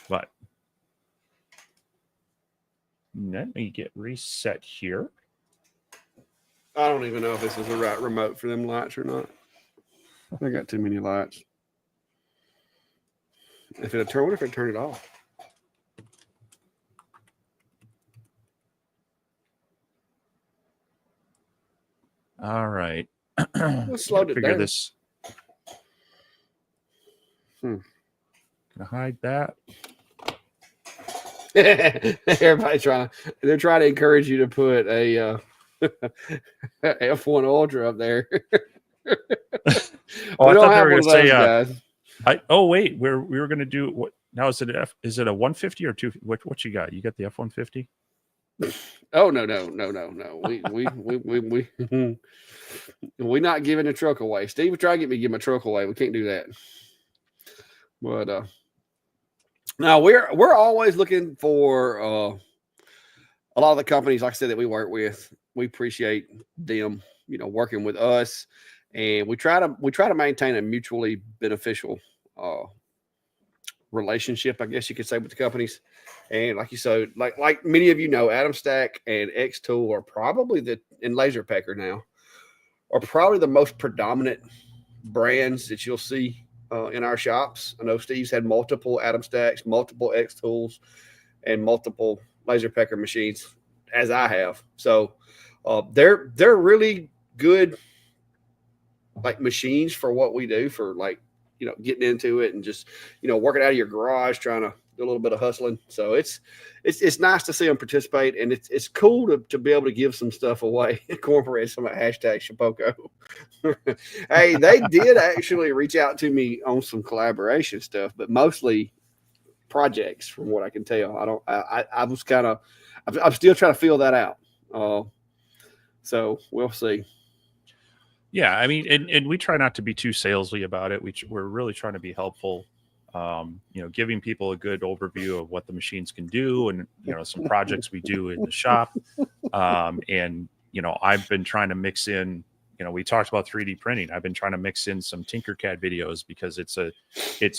But let me get reset here. I don't even know if this is the right remote for them lights or not. I got too many lights. What if it turned it off? All right. Let's slow it down. This. Can I hide that? Everybody's they're trying to encourage you to put a F1 Ultra up there. Oh, We I don't thought they have were one going of to say, those, guys. oh wait, we were going to do what now? Is it a 150 or two? What you got? You got the F-150? Oh no. We not giving the truck away. Steve would try to get me to give my truck away. We can't do that. But now we're always looking for a lot of the companies, like I said, that we work with. We appreciate them, working with us, and we try to maintain a mutually beneficial relationship, I guess you could say, with the companies. And like you said, like many of you know, Atomstack and xTool are probably and LaserPecker now are probably the most predominant brands that you'll see in our shops. I know Steve's had multiple Atomstacks, multiple xTools, and multiple LaserPecker machines, as I have. So they're really good, like, machines for what we do, for like, getting into it and just, working out of your garage, trying to do a little bit of hustling. So it's nice to see them participate, and it's cool to be able to give some stuff away, incorporate some of hashtag Shapoco. Hey, they did actually reach out to me on some collaboration stuff, but mostly projects, from what I can tell. I was kind of, I'm still trying to feel that out. So we'll see. Yeah, I mean, and we try not to be too salesy about it. We're really trying to be helpful, giving people a good overview of what the machines can do, and some projects we do in the shop. And I've been trying to mix in. We talked about 3D printing. I've been trying to mix in some Tinkercad videos because it's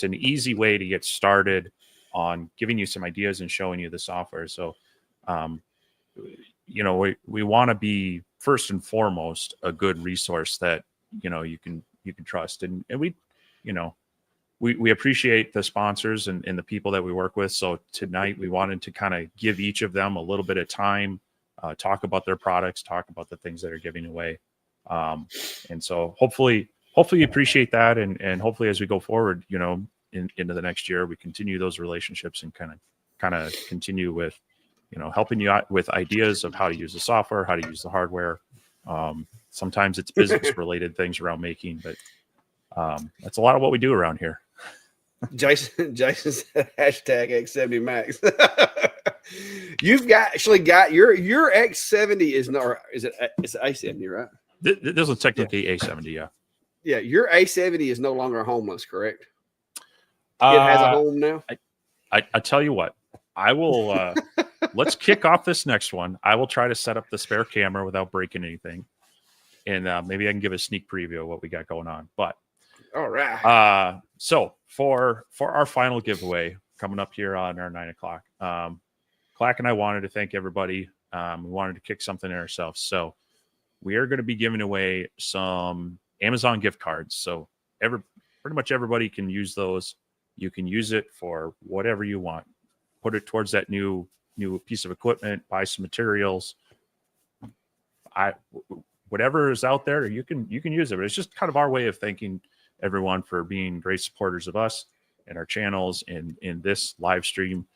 an easy way to get started on giving you some ideas and showing you the software. So, we want to be first and foremost a good resource that you can trust, and we appreciate the sponsors and the people that we work with. So tonight we wanted to kind of give each of them a little bit of time, talk about their products, talk about the things that are giving away, and so hopefully you appreciate that, and hopefully as we go forward, into the next year, we continue those relationships and kind of continue with helping you out with ideas of how to use the software, how to use the hardware. Sometimes it's business related things around making, but that's a lot of what we do around here. Jason said hashtag X70 Max. You've actually got your X70 is not, is it? It's A70, right? This is technically A70, yeah. Yeah, your A70 is no longer homeless, correct? It has a home now. I tell you what, I will. Let's kick off this next one. I will try to set up the spare camera without breaking anything, and maybe I can give a sneak preview of what we got going on. But all right. So for our final giveaway coming up here on our 9 o'clock, Clack and I wanted to thank everybody. We wanted to kick something in ourselves, so we are going to be giving away some Amazon gift cards. So pretty much everybody can use those. You can use it for whatever you want. Put it towards that new piece of equipment, buy some materials. Whatever is out there, you can use it. But it's just kind of our way of thanking everyone for being great supporters of us and our channels in this live stream.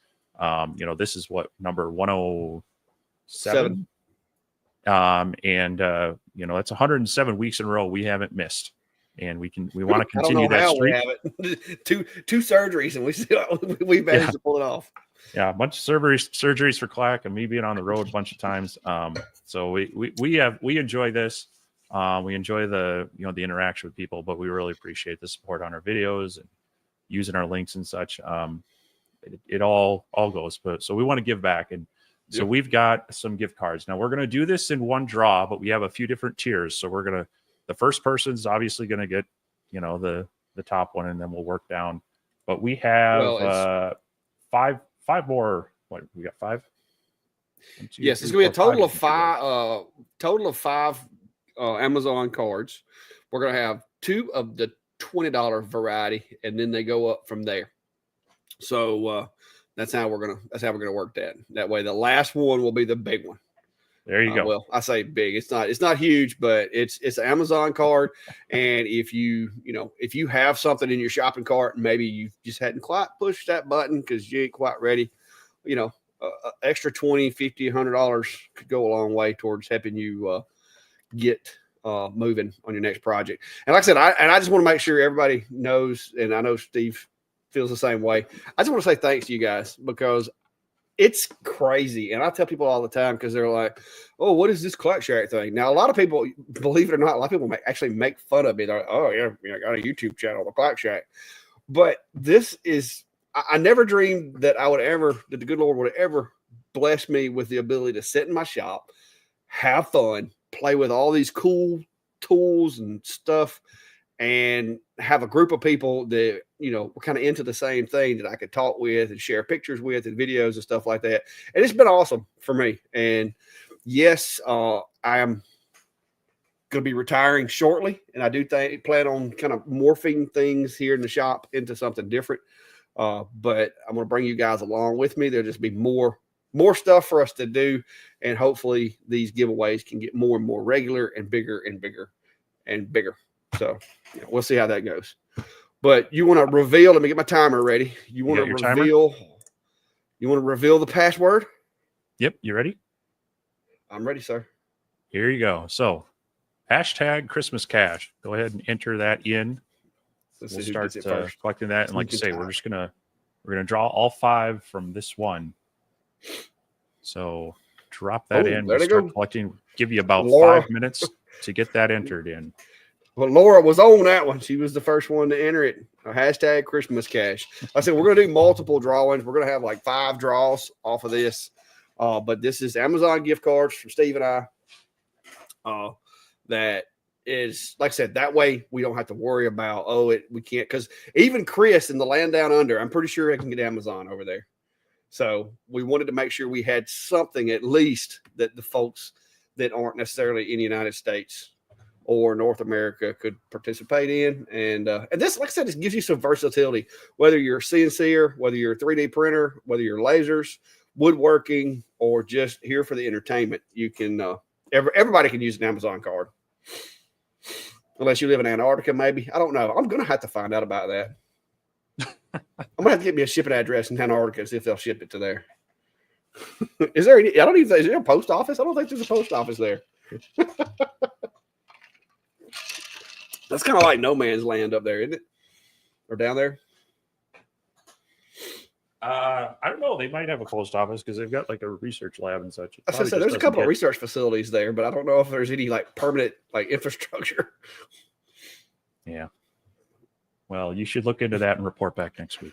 This is what, number 107. And that's 107 weeks in a row we haven't missed, and we want to continue that streak. We haven't. two surgeries, and we managed to pull it off. Yeah, a bunch of surgeries for Clack, and me being on the road a bunch of times. So we enjoy this. We enjoy the the interaction with people, but we really appreciate the support on our videos and using our links and such. It all goes, but so we want to give back, and so we've got some gift cards. Now we're going to do this in one draw, but we have a few different tiers. So the first person's obviously going to get the top one, and then we'll work down. But we have five more. What, we got 5? 1, 2, yes, 3, it's going to be a total 5, of 5 Amazon cards. We're going to have 2 of the $20 variety, and then they go up from there. So that's how we're gonna work that. That way, the last one will be the big one. There you go. Well, I say big. It's not huge, but it's an Amazon card. And if you have something in your shopping cart and maybe you just hadn't quite pushed that button because you ain't quite ready, extra $20, $50, $100 could go a long way towards helping you get moving on your next project. And like I said, I just want to make sure everybody knows, and I know Steve feels the same way. I just want to say thanks to you guys, because it's crazy. And I tell people all the time, because they're like, oh, what is this Clack Shack thing? Now, a lot of people, believe it or not, a lot of people actually make fun of me. They're like, oh, yeah, I got a YouTube channel, the Clack Shack. But this is, I never dreamed that that the good Lord would ever bless me with the ability to sit in my shop, have fun, play with all these cool tools and stuff, and have a group of people that, were kind of into the same thing that I could talk with and share pictures with and videos and stuff like that. And it's been awesome for me. And yes, I am going to be retiring shortly, and I do plan on kind of morphing things here in the shop into something different. But I'm going to bring you guys along with me. There'll just be more stuff for us to do, and hopefully these giveaways can get more and more regular and bigger and bigger and bigger. So we'll see how that goes. But you want to reveal? Let me get my timer ready. You want to reveal? Timer? You want to reveal the password? Yep. You ready? I'm ready, sir. Here you go. So, hashtag Christmas Cash. Go ahead and enter that in. We'll start collecting that, and like you say, we're gonna draw all 5 from this one. So drop that in. We'll start collecting. Give you about 5 minutes to get that entered in. Well, Laura was on that one. She was the first one to enter it. Hashtag Christmas Cash. I said we're going to do multiple drawings. We're going to have like 5 draws off of this. But this is Amazon gift cards from Steve and I. That is, like I said, that way we don't have to worry about, we can't. Because even Chris in the land down under, I'm pretty sure I can get Amazon over there. So we wanted to make sure we had something at least that the folks that aren't necessarily in the United States or North America could participate in. And this, like I said, this gives you some versatility, whether you're a CNCer, whether you're a 3D printer, whether you're lasers, woodworking, or just here for the entertainment. You can, everybody can use an Amazon card. Unless you live in Antarctica, maybe. I don't know. I'm going to have to find out about that. I'm going to have to get me a shipping address in Antarctica and see if they'll ship it to there. Is there any, is there a post office? I don't think there's a post office there. That's kind of like no man's land up there, isn't it? Or down there? I don't know. They might have a post office because they've got like a research lab and such. I said, there's a couple of research facilities there, but I don't know if there's any like permanent like infrastructure. Yeah. Well, you should look into that and report back next week.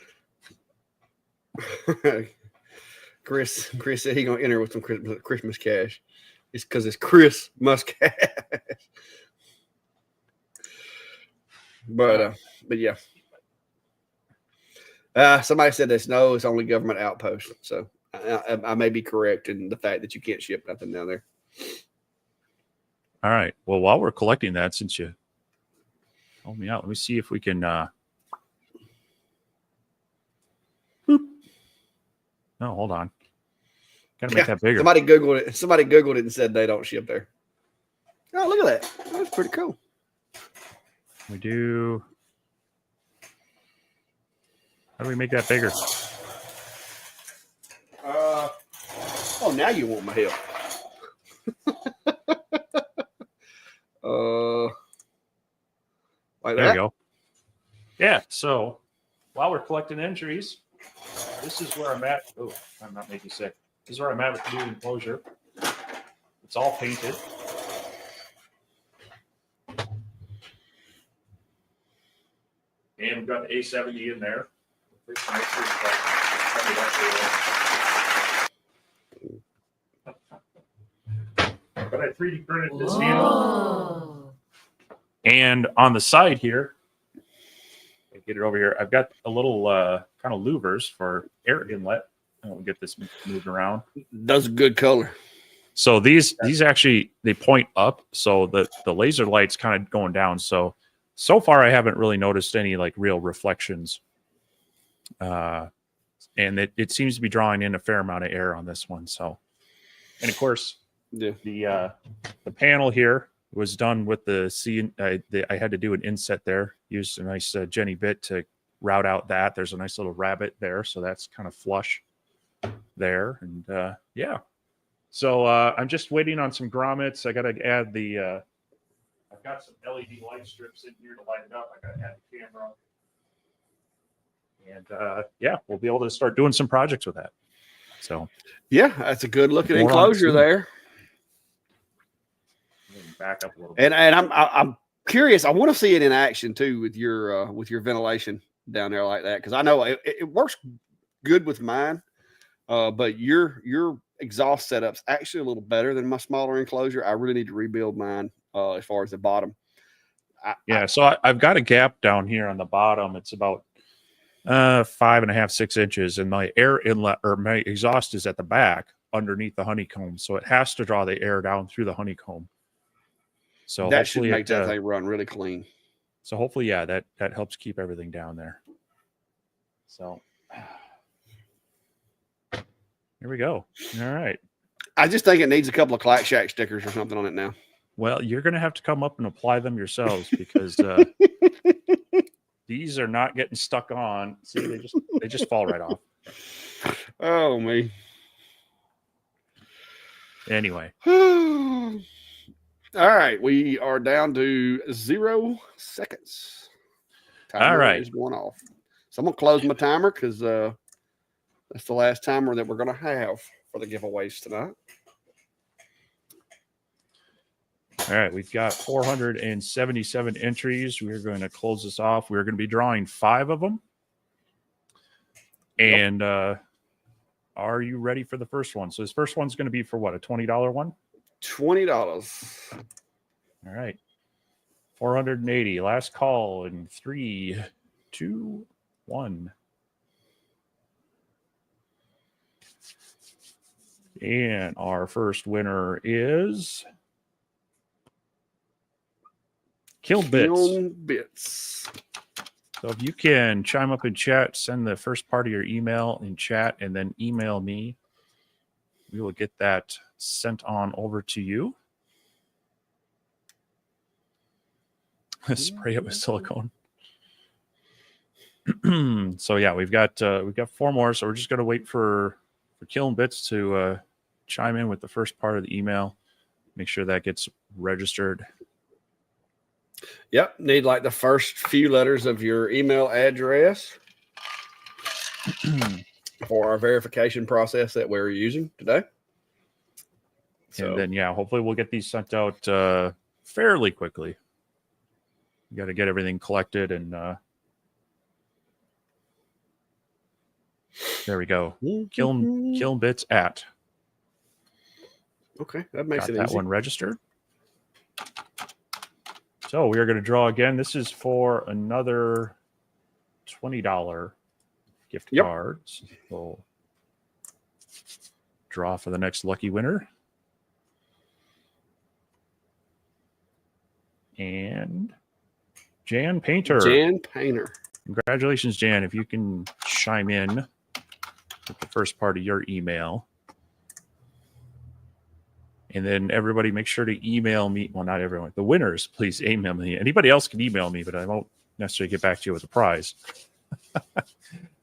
Chris said he's gonna enter with some Christmas cash. It's because it's Christmas cash. But yeah. Somebody said this. No, it's only government outposts. So I may be correct in the fact that you can't ship nothing down there. All right. Well, while we're collecting that, since you help me out, let me see if we can. Boop. No, hold on. Got to make that bigger. Somebody Googled it and said they don't ship there. Oh, look at that. That's pretty cool. We do. How do we make that bigger? Now you want my help. Like there we go. Yeah. So while we're collecting entries, this is where I'm at. Oh, I'm not making sick. This is where I'm at with the new enclosure. It's all painted. And we've got the A70 in there. But I 3D printed this handle. And on the side here, get it over here. I've got a little kind of louvers for air inlet. And we'll get this moved around. That's a good color. So these actually, they point up. So the laser light's kind of going down. So far I haven't really noticed any like real reflections. And it seems to be drawing in a fair amount of air on this one. So, and of course, the panel here was done with I had to do an inset there. Used a nice Genny bit to route out that. There's a nice little rabbit there, so that's kind of flush. there. And yeah. So I'm just waiting on some grommets. I got to add the, I've got some LED light strips in here to light it up. I got to add the camera. And yeah, we'll be able to start doing some projects with that. So yeah, that's a good looking more on enclosure soon. there. Back up a little bit. And I'm curious. I want to see it in action too with your ventilation down there like that, because I know it works good with mine, but your exhaust setup's actually a little better than my smaller enclosure. I really need to rebuild mine as far as the bottom. So I've got a gap down here on the bottom. It's about 5.5, 6 inches, and my air inlet or my exhaust is at the back underneath the honeycomb, so it has to draw the air down through the honeycomb. So that should make that thing run really clean. So hopefully, yeah, that helps keep everything down there. So here we go. All right. I just think it needs a couple of Clack Shack stickers or something on it now. Well, you're going to have to come up and apply them yourselves, because these are not getting stuck on. See, they just fall right off. Oh, me. Anyway. All right, we are down to 0 seconds. Timer All right, is going off. So I'm gonna close my timer because that's the last timer that we're gonna have for the giveaways tonight. All right, we've got 477 entries. We're going to close this off. We're going to be drawing 5 of them. And are you ready for the first one? So this first one's going to be for what, a $20 one? $20. All right. 480. Last call in 3, 2, 1. And our first winner is Genny Bits. So if you can chime up in chat, send the first part of your email in chat, and then email me, we will get that sent on over to you. Spray it with silicone. So yeah, we've got 4 more. So we're just gonna wait for Genny Bits to chime in with the first part of the email. Make sure that gets registered. Yep, need like the first few letters of your email address for our verification process that we're using today. So, and then yeah, hopefully we'll get these sent out fairly quickly. You got to get everything collected, and there we go. Genny Bits at. Okay, that makes it that easy. one registered. So we are going to draw again. This is for another $20 gift card. So we'll draw for the next lucky winner. And Jan Painter. Jan Painter. Congratulations, Jan. If you can chime in with the first part of your email. And then everybody make sure to email me. Well, not everyone. The winners, please email me. Anybody else can email me, but I won't necessarily get back to you with a prize.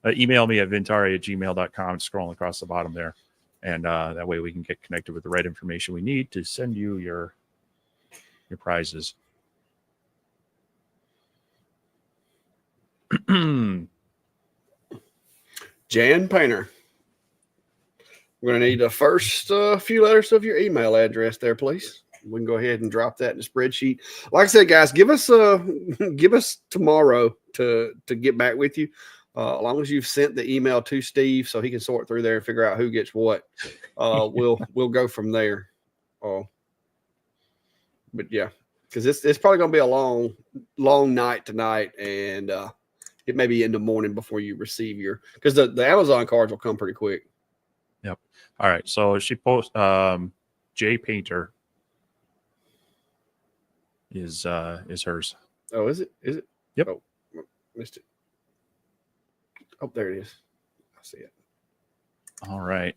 Email me at vintari@gmail.com, scrolling across the bottom there. And that way we can get connected with the right information we need to send you your prizes. Jan Painter. We're going to need the first few letters of your email address there, please. We can go ahead and drop that in the spreadsheet. Like I said, guys, give us tomorrow to get back with you. As long as you've sent the email to Steve so he can sort through there and figure out who gets what, we'll go from there. But yeah, because it's probably going to be a long night tonight, and it may be in the morning before you receive because the Amazon cards will come pretty quick. Yep. All right. So she posts J Painter is hers. Oh, is it? Is it? Yep. Oh, missed it. Oh, there it is. I see it. All right.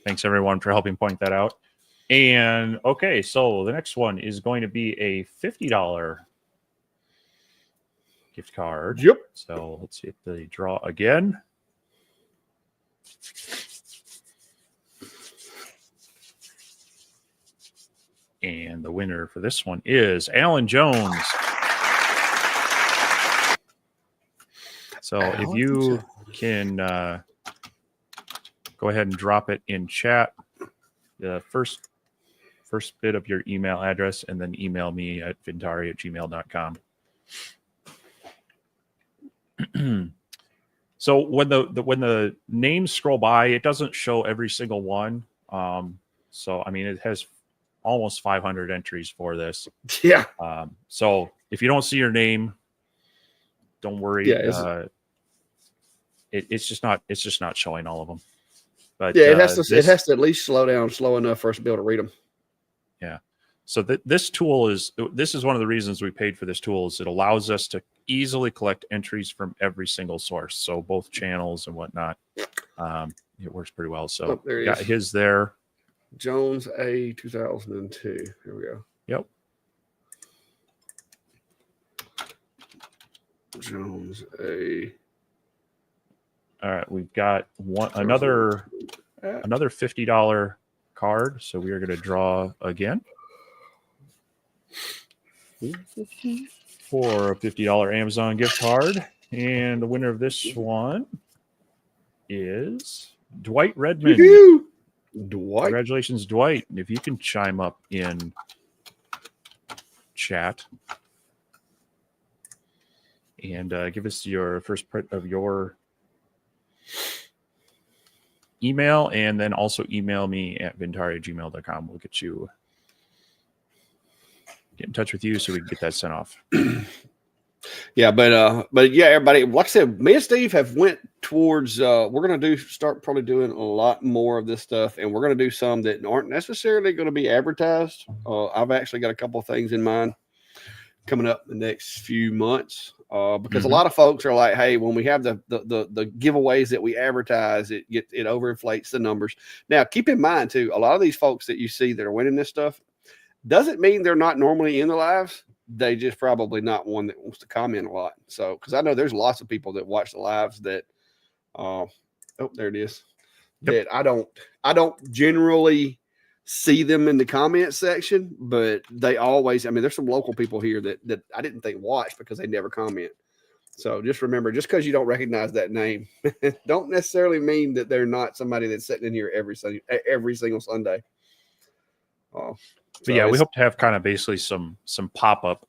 Thanks everyone for helping point that out. And okay, so the next one is going to be a $50 gift card. Yep. So let's hit the draw again. And the winner for this one is Alan Jones. So if you can go ahead and drop it in chat, the first bit of your email address, and then email me at vintari@gmail.com. So when the names scroll by, it doesn't show every single one. So I mean, it has almost 500 entries for this. Yeah. So if you don't see your name, don't worry. Yeah, it's just not showing all of them. But yeah, it has to at least slow down slow enough for us to be able to read them. Yeah. So this tool is one of the reasons we paid for this tool, is it allows us to easily collect entries from every single source. So both channels and whatnot. It works pretty well. So there got his there. Jones A 2002. Here we go. Yep. Jones A. All right, we've got another $50 card. So we are going to draw again for a $50 Amazon gift card. And the winner of this one is Dwight Redmond. Woo-hoo! Dwight. Congratulations, Dwight. If you can chime up in chat and give us your first part of your email, and then also email me at vintari@gmail.com. We'll get in touch with you so we can get that sent off. Yeah, but yeah, everybody, like I said, me and Steve have went towards we're gonna start probably doing a lot more of this stuff, and we're gonna do some that aren't necessarily going to be advertised. I've actually got a couple of things in mind coming up the next few months, because a lot of folks are like, hey, when we have the giveaways that we advertise, it overinflates the numbers. Now keep in mind too, a lot of these folks that you see that are winning this stuff doesn't mean they're not normally in the lives. They just probably not one that wants to comment a lot. So, because I know there's lots of people that watch the lives that, there it is. Yep. That I don't generally see them in the comment section, but they always. I mean, there's some local people here that I didn't think watch because they never comment. So just remember, just because you don't recognize that name, don't necessarily mean that they're not somebody that's sitting in here every single Sunday. So yeah, we hope to have kind of basically some pop up.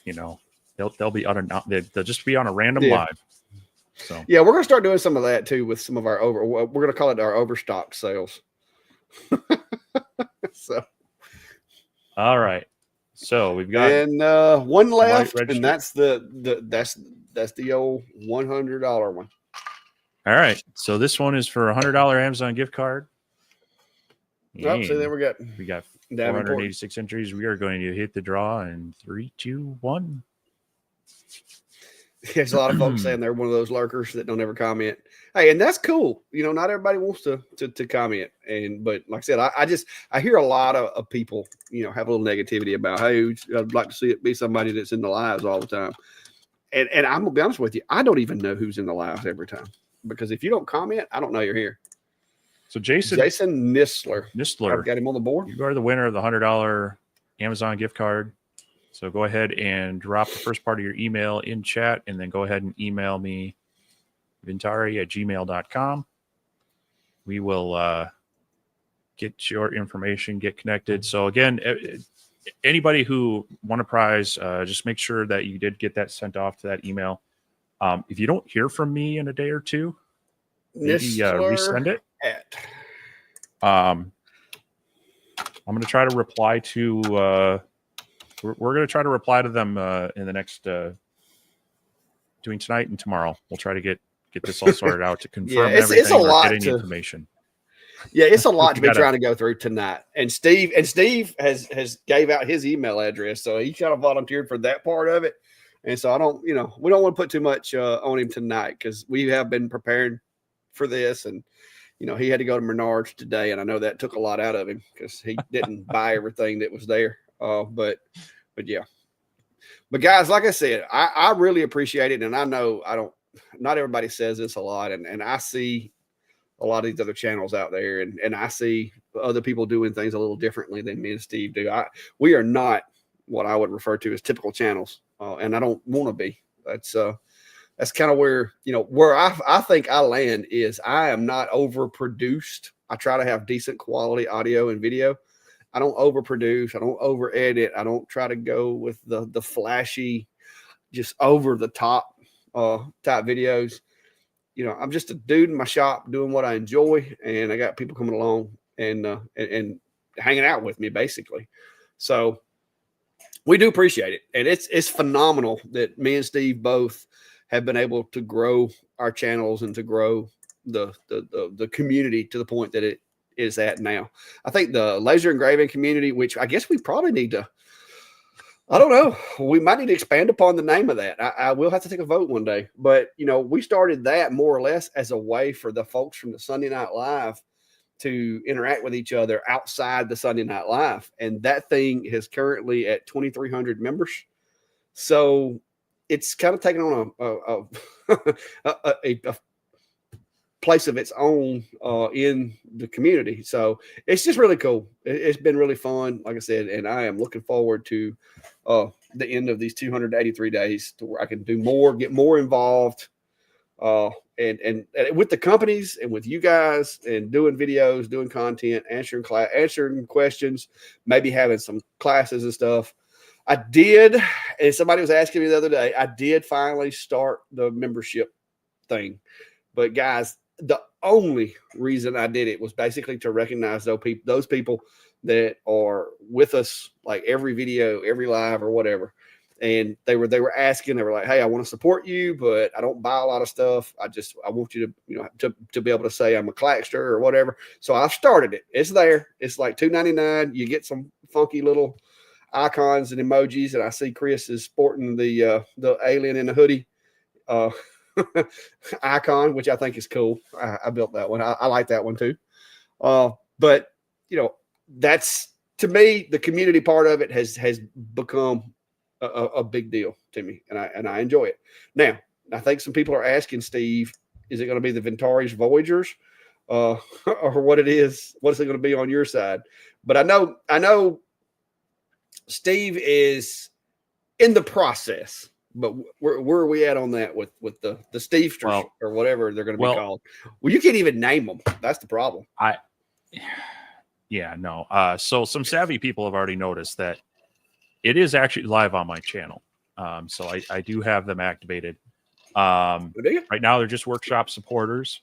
You know, they'll be they'll just be on a random live. So yeah, we're gonna start doing some of that too with some of our we're gonna call it our overstocked sales. So all right, so we've got one left, and that's the old $100 one. All right, so this one is for a $100 Amazon gift card. Oh, so then we got 486 entries. We are going to hit the draw in 3, 2, 1. There's a lot of folks saying they're one of those lurkers that don't ever comment. Hey, and that's cool. You know, not everybody wants to comment. But like I said, I hear a lot of people, you know, have a little negativity about, hey, I'd like to see it be somebody that's in the lives all the time. And I'm gonna be honest with you, I don't even know who's in the lives every time, because if you don't comment, I don't know you're here. So Jason Nistler. I've got him on the board. You are the winner of the $100 Amazon gift card. So go ahead and drop the first part of your email in chat, and then go ahead and email me, vintari@gmail.com. We will get your information, get connected. So again, anybody who won a prize, just make sure that you did get that sent off to that email. If you don't hear from me in a day or two, maybe resend it. I'm going to try to reply to we're going to try to reply to them in the next doing tonight and tomorrow. We'll try to get this all sorted out to confirm everything. It's a lot get any information. Yeah, it's a lot to be trying to go through tonight. And Steve has gave out his email address, so he kind of volunteered for that part of it. And so we don't want to put too much on him tonight, because we have been preparing for this, and he had to go to Menards today, and I know that took a lot out of him because he didn't buy everything that was there. But yeah. But guys, like I said, I really appreciate it, and I know not everybody says this a lot, and I see a lot of these other channels out there, and I see other people doing things a little differently than me and Steve do. We are not what I would refer to as typical channels, and I don't want to be. That's kind of where, where I think I land is I am not overproduced. I try to have decent quality audio and video. I don't overproduce. I don't over edit. I don't try to go with the flashy, just over the top type videos. I'm just a dude in my shop doing what I enjoy, and I got people coming along and hanging out with me basically. So we do appreciate it, and it's phenomenal that me and Steve both have been able to grow our channels and to grow the community to the point that it is at now. I think the laser engraving community, which I guess we probably need to, I don't know, we might need to expand upon the name of that. I will have to take a vote one day, but we started that more or less as a way for the folks from the Sunday Night Live to interact with each other outside the Sunday Night Live. And that thing is currently at 2,300 members. So it's kind of taken on a place of its own in the community. So it's just really cool. It's been really fun, like I said, and I am looking forward to the end of these 283 days to where I can do more, get more involved, and with the companies and with you guys, and doing videos, doing content, answering questions, maybe having some classes and stuff. I did, and somebody was asking me the other day, I did finally start the membership thing. But guys, the only reason I did it was basically to recognize those people that are with us, like every video, every live or whatever. And they were asking, they were like, hey, I want to support you, but I don't buy a lot of stuff. I want you to be able to say I'm a Clackster or whatever. So I've started it. It's there. It's like $2.99. You get some funky little icons and emojis, and I see Chris is sporting the alien in the hoodie icon, which I think is cool. I built that one. I like that one too. But that's, to me, the community part of it has become a big deal to me, and I enjoy it. Now, I think some people are asking Steve, is it going to be the Vintaris Voyagers, or what it is? What is it going to be on your side? But I know Steve is in the process, but where are we at on that with the Stevesters or whatever they're going to be called? Well, you can't even name them. That's the problem. So some savvy people have already noticed that it is actually live on my channel. So I do have them activated. Right now they're just workshop supporters.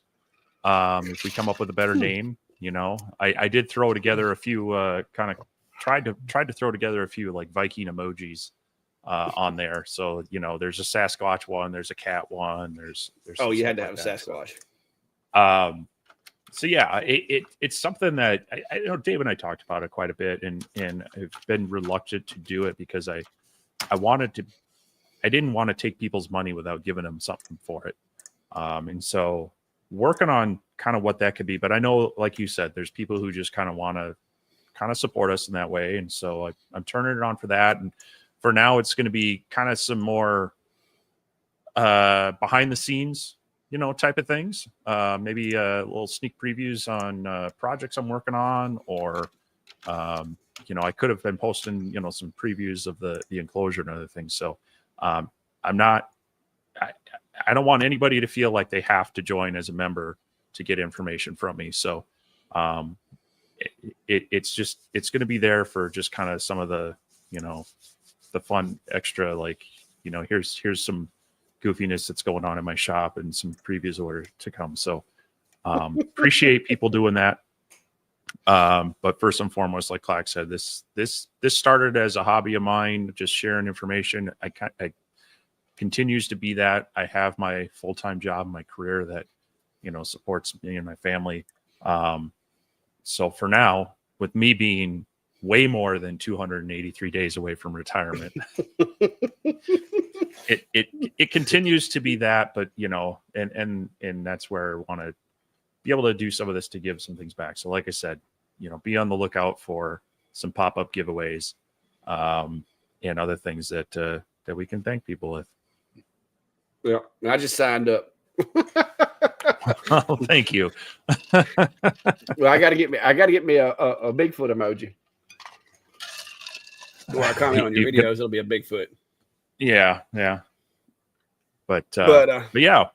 If we come up with a better name, I did throw together a few tried to throw together a few like Viking emojis on there. So there's a Sasquatch one, there's a cat one, there's you had to have a Sasquatch. So yeah, it's something that I know Dave and I talked about it quite a bit, and I've been reluctant to do it because I didn't want to take people's money without giving them something for it. And so working on kind of what that could be, but I know, like you said, there's people who just kind of want to support us in that way. And so I'm turning it on for that. And for now, it's going to be kind of some more behind the scenes, type of things. Maybe a little sneak previews on projects I'm working on, or, I could have been posting, some previews of the enclosure and other things. So I don't want anybody to feel like they have to join as a member to get information from me. So it's going to be there for just kind of some of the, the fun extra, like, here's some goofiness that's going on in my shop and some previous orders to come. So appreciate people doing that. But first and foremost, like Clark said, this started as a hobby of mine, just sharing information. I continues to be that. I have my full-time job, my career that, supports me and my family. So for now, with me being way more than 283 days away from retirement, it continues to be that, but and that's where I want to be able to do some of this to give some things back. So like I said, be on the lookout for some pop-up giveaways and other things that we can thank people with. Yeah, I just signed up. Oh, thank you. Well, I got to get me a Bigfoot emoji. When I comment on your videos, it'll be a Bigfoot. Yeah. But But yeah.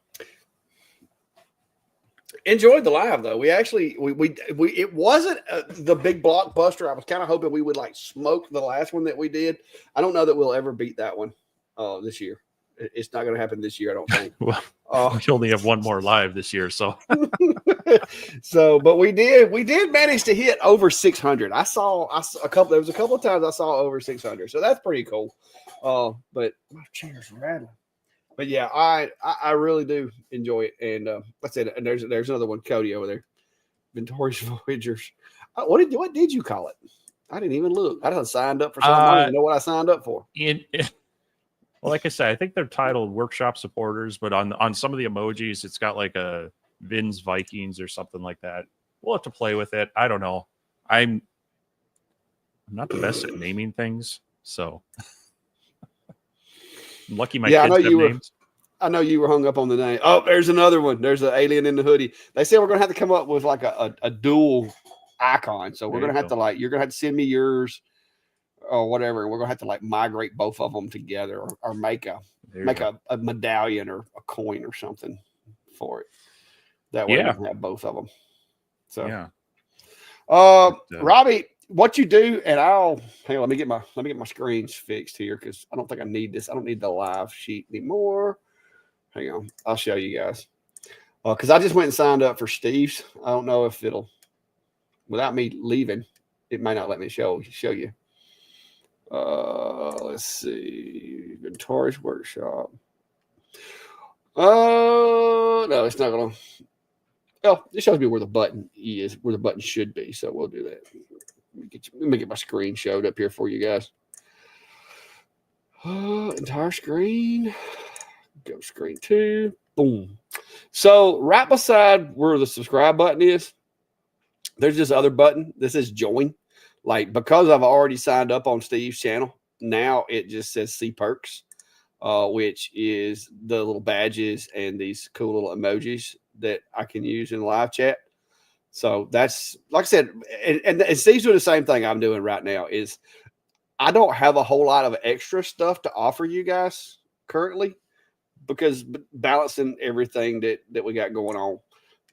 Enjoyed the live though. We actually it wasn't the big blockbuster. I was kind of hoping we would like smoke the last one that we did. I don't know that we'll ever beat that one this year. It's not going to happen this year, I don't think. Well, we only have one more live this year, so but we did manage to hit over 600. I saw a couple. There was a couple of times I saw over 600, so that's pretty cool. But my chair's rattling. But yeah, I really do enjoy it. And like I said, and there's another one, Cody over there, Ventori's Voyagers. What did you call it? I didn't even look. I done signed up for something. I don't even know what I signed up for. Well, like I said, I think they're titled Workshop Supporters, but on some of the emojis, it's got like a Vin's Vikings or something like that. We'll have to play with it. I don't know. I'm not the best at naming things, so I'm lucky my kids have names. I know you were hung up on the name. Oh, there's another one. There's an alien in the hoodie. They said we're gonna have to come up with like a dual icon. So we're gonna have to you're gonna have to send me yours or whatever. We're gonna have to like migrate both of them together or make a medallion or a coin or something for it. That way we can have both of them. So yeah. Robbie, what you do, and hang on, let me get my screens fixed here because I don't think I need this. I don't need the live sheet anymore. Hang on, I'll show you guys. Because I just went and signed up for Steve's. I don't know if it'll, without me leaving, it may not let me show you. Let's see, Ventori's Workshop. No, it's not gonna. Well, it shows me where the button is, where the button should be. So we'll do that. Let me get my screen showed up here for you guys. Entire screen. Go screen 2. Boom. So right beside where the subscribe button is, there's this other button. This is join. Like, because I've already signed up on Steve's channel, now it just says see perks, which is the little badges and these cool little emojis that I can use in live chat. So that's, like I said, and Steve's doing the same thing I'm doing right now. Is I don't have a whole lot of extra stuff to offer you guys currently because balancing everything that we got going on.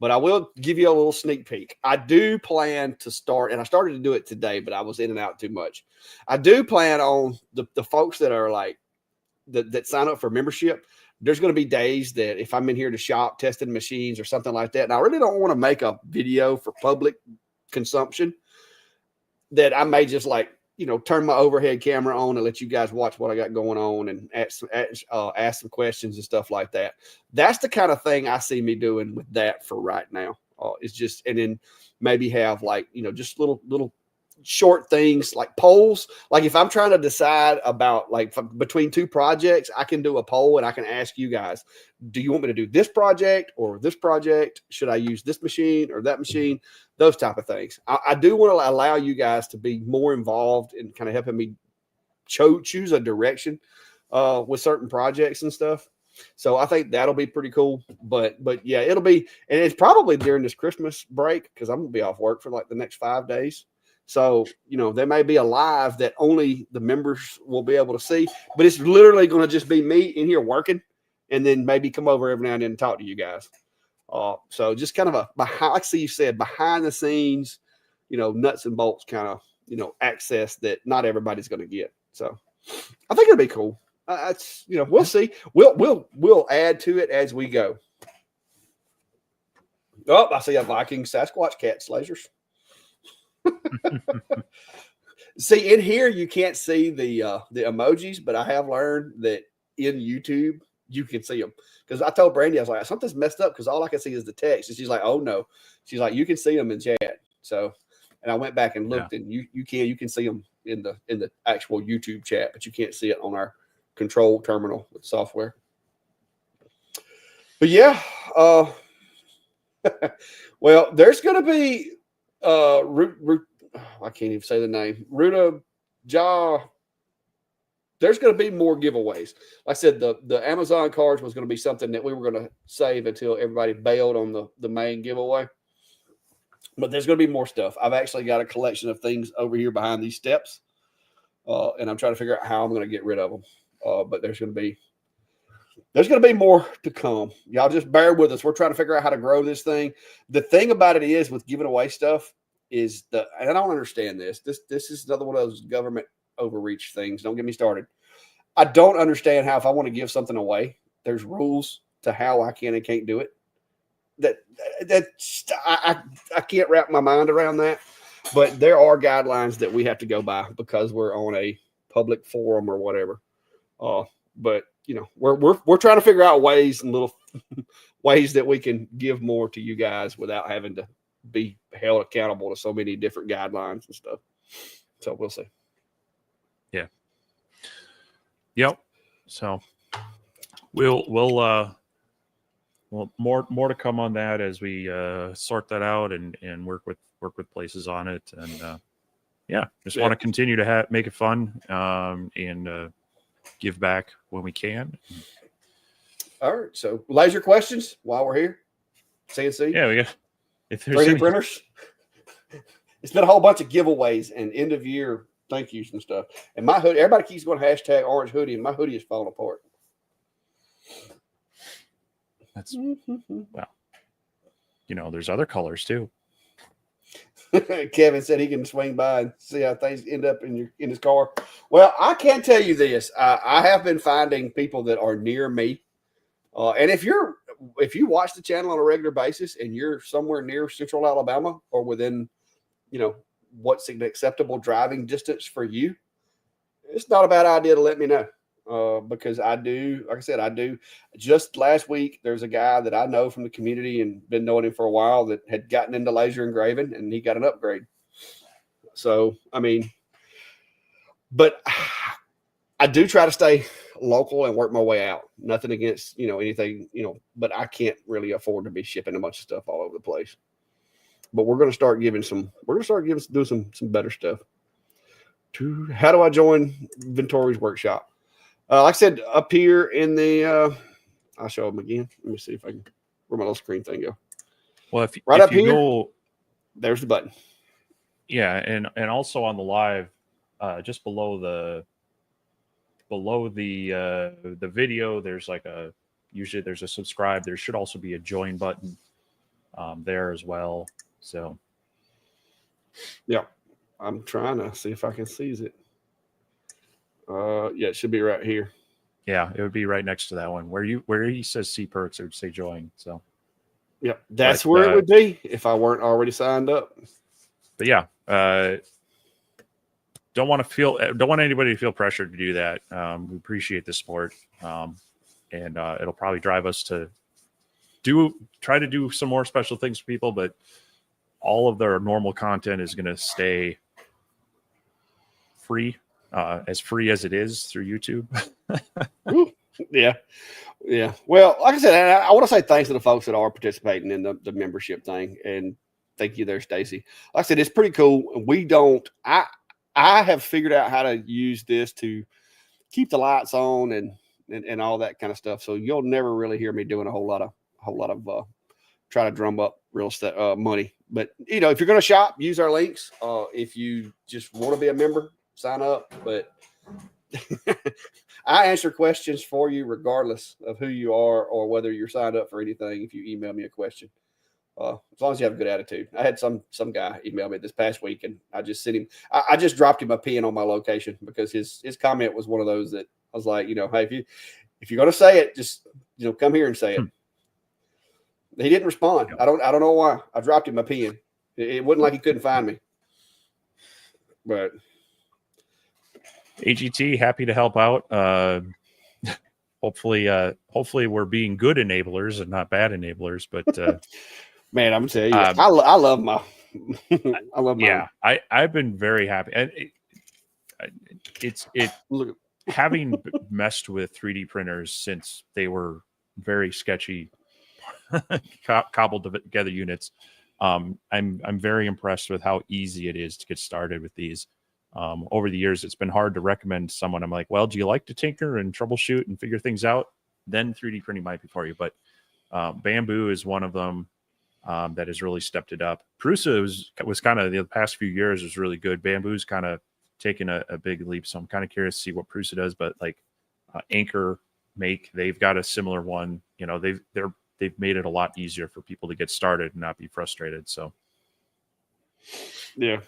But I will give you a little sneak peek. I do plan to start, and I started to do it today, but I was in and out too much. I do plan on the folks that are like, that sign up for membership. There's going to be days that if I'm in here to shop testing machines or something like that, and I really don't want to make a video for public consumption, that I may just like, turn my overhead camera on and let you guys watch what I got going on and ask some questions and stuff like that. That's the kind of thing I see me doing with that for right now. It's just, and then maybe have like, just little short things like polls. Like if I'm trying to decide about like between two projects, I can do a poll and I can ask you guys, do you want me to do this project or this project? Should I use this machine or that machine? Those type of things. I do want to allow you guys to be more involved in kind of helping me choose a direction with certain projects and stuff. So I think that'll be pretty cool. But yeah, it'll be, and it's probably during this Christmas break because I'm gonna be off work for like the next 5 days. So, there may be a live that only the members will be able to see, but it's literally going to just be me in here working and then maybe come over every now and then and talk to you guys. So just kind of like you said, behind the scenes, nuts and bolts kind of, access that not everybody's going to get. So I think it'll be cool. We'll see. We'll add to it as we go. Oh, I see a Viking Sasquatch cat lasers. See, in here you can't see the emojis, but I have learned that in YouTube you can see them. Because I told Brandy, I was like, something's messed up because all I can see is the text, and she's like, oh no, she's like, you can see them in chat. So, and I went back and looked, and you can see them in the actual YouTube chat, but you can't see it on our control terminal with software. But yeah, well, there's going to be I can't even say the name. Ruta Ja there's going to be more giveaways. Like I said, the Amazon cards was going to be something that we were going to save until everybody bailed on the main giveaway. But there's going to be more stuff. I've actually got a collection of things over here behind these steps, and I'm trying to figure out how I'm going to get rid of them. But there's going to be more to come. Y'all just bear with us. We're trying to figure out how to grow this thing. The thing about it is with giving away stuff is and I don't understand this. This is another one of those government overreach things. Don't get me started. I don't understand how if I want to give something away, there's rules to how I can and can't do it. I can't wrap my mind around that. But there are guidelines that we have to go by because we're on a public forum or whatever. But you know, we're trying to figure out ways and little ways that we can give more to you guys without having to be held accountable to so many different guidelines and stuff. So we'll see. Yeah. Yep. So we'll more to come on that as we sort that out and work with places on it. And just want to continue to make it fun and give back when we can. All right. So laser questions while we're here. CNC. Yeah, we got 3D printers. It's been a whole bunch of giveaways and end of year thank yous and stuff. And my hoodie, everybody keeps going #orange hoodie, and my hoodie is falling apart. That's well, you know, there's other colors too. Kevin said he can swing by and see how things end up in his car. Well, I can tell you this. I have been finding people that are near me. And if you watch the channel on a regular basis and you're somewhere near Central Alabama or within, you know, what's an acceptable driving distance for you, it's not a bad idea to let me know. Because I do, like I said, I do. Just last week, there's a guy that I know from the community and been knowing him for a while that had gotten into laser engraving and he got an upgrade. So, I mean, but I do try to stay local and work my way out. Nothing against, you know, anything, you know, but I can't really afford to be shipping a bunch of stuff all over the place. But we're going to start doing some better stuff. How do I join Ventori's workshop? Like I said, up here in the, I'll show them again. Let me see if I can, where my little screen thing go. Well, if up you here, go, there's the button. Yeah, and also on the live, just below the video, there's like usually there's a subscribe. There should also be a join button there as well. So, yeah, I'm trying to see if I can seize it. Yeah, it should be right here. Yeah, it would be right next to that one where he says see perks, it would say join. So, yep, that's where it would be if I weren't already signed up. But yeah, don't want anybody to feel pressured to do that. We appreciate the support, and it'll probably drive us to try to do some more special things for people. But all of their normal content is going to stay free. As free as it is through YouTube. Yeah. Well, like I said, I want to say thanks to the folks that are participating in the membership thing, and thank you there, Stacy. Like I said, it's pretty cool. I have figured out how to use this to keep the lights on and all that kind of stuff. So you'll never really hear me doing a whole lot of try to drum up real estate money. But you know, if you're going to shop, use our links. If you just want to be a member, sign up. But I answer questions for you regardless of who you are or whether you're signed up for anything. If you email me a question, as long as you have a good attitude. I had some guy email me this past week, and I just sent him. I just dropped him a pin on my location because his comment was one of those that I was like, you know, hey, if you're going to say it, just, you know, come here and say it. He didn't respond. I don't know why. I dropped him a pin. It wasn't like he couldn't find me, but. AGT, happy to help out. Hopefully we're being good enablers and not bad enablers. But man, I'm telling you, I love my. I love my. Yeah, I've been very happy, and look, having messed with 3D printers since they were very sketchy, cobbled together units. I'm very impressed with how easy it is to get started with these. over the years, it's been hard to recommend someone. I'm like, well, do you like to tinker and troubleshoot and figure things out? Then 3D printing might be for you. But Bamboo is one of them that has really stepped it up. Prusa was kind of, the past few years was really good. Bamboo's kind of taken a big leap. So I'm kind of curious to see what Prusa does. But like Anchor Make, they've got a similar one. You know, they've made it a lot easier for people to get started and not be frustrated. So yeah.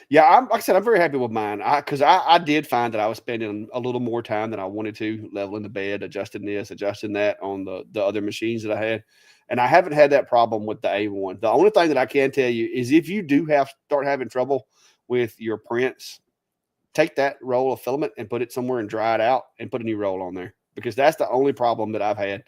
Yeah, like I said, I'm very happy with mine. Because I did find that I was spending a little more time than I wanted to, leveling the bed, adjusting this, adjusting that on the other machines that I had. And I haven't had that problem with the A1. The only thing that I can tell you is if you do start having trouble with your prints, take that roll of filament and put it somewhere and dry it out and put a new roll on there, because that's the only problem that I've had.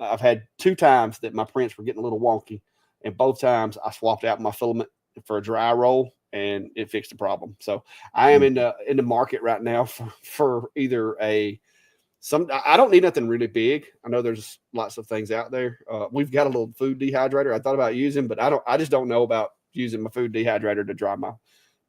I've had 2 times that my prints were getting a little wonky, and both times I swapped out my filament for a dry roll and it fixed the problem. So I am in the market right now for either I don't need nothing really big. I know there's lots of things out there. We've got a little food dehydrator I thought about using, but I just don't know about using my food dehydrator to dry my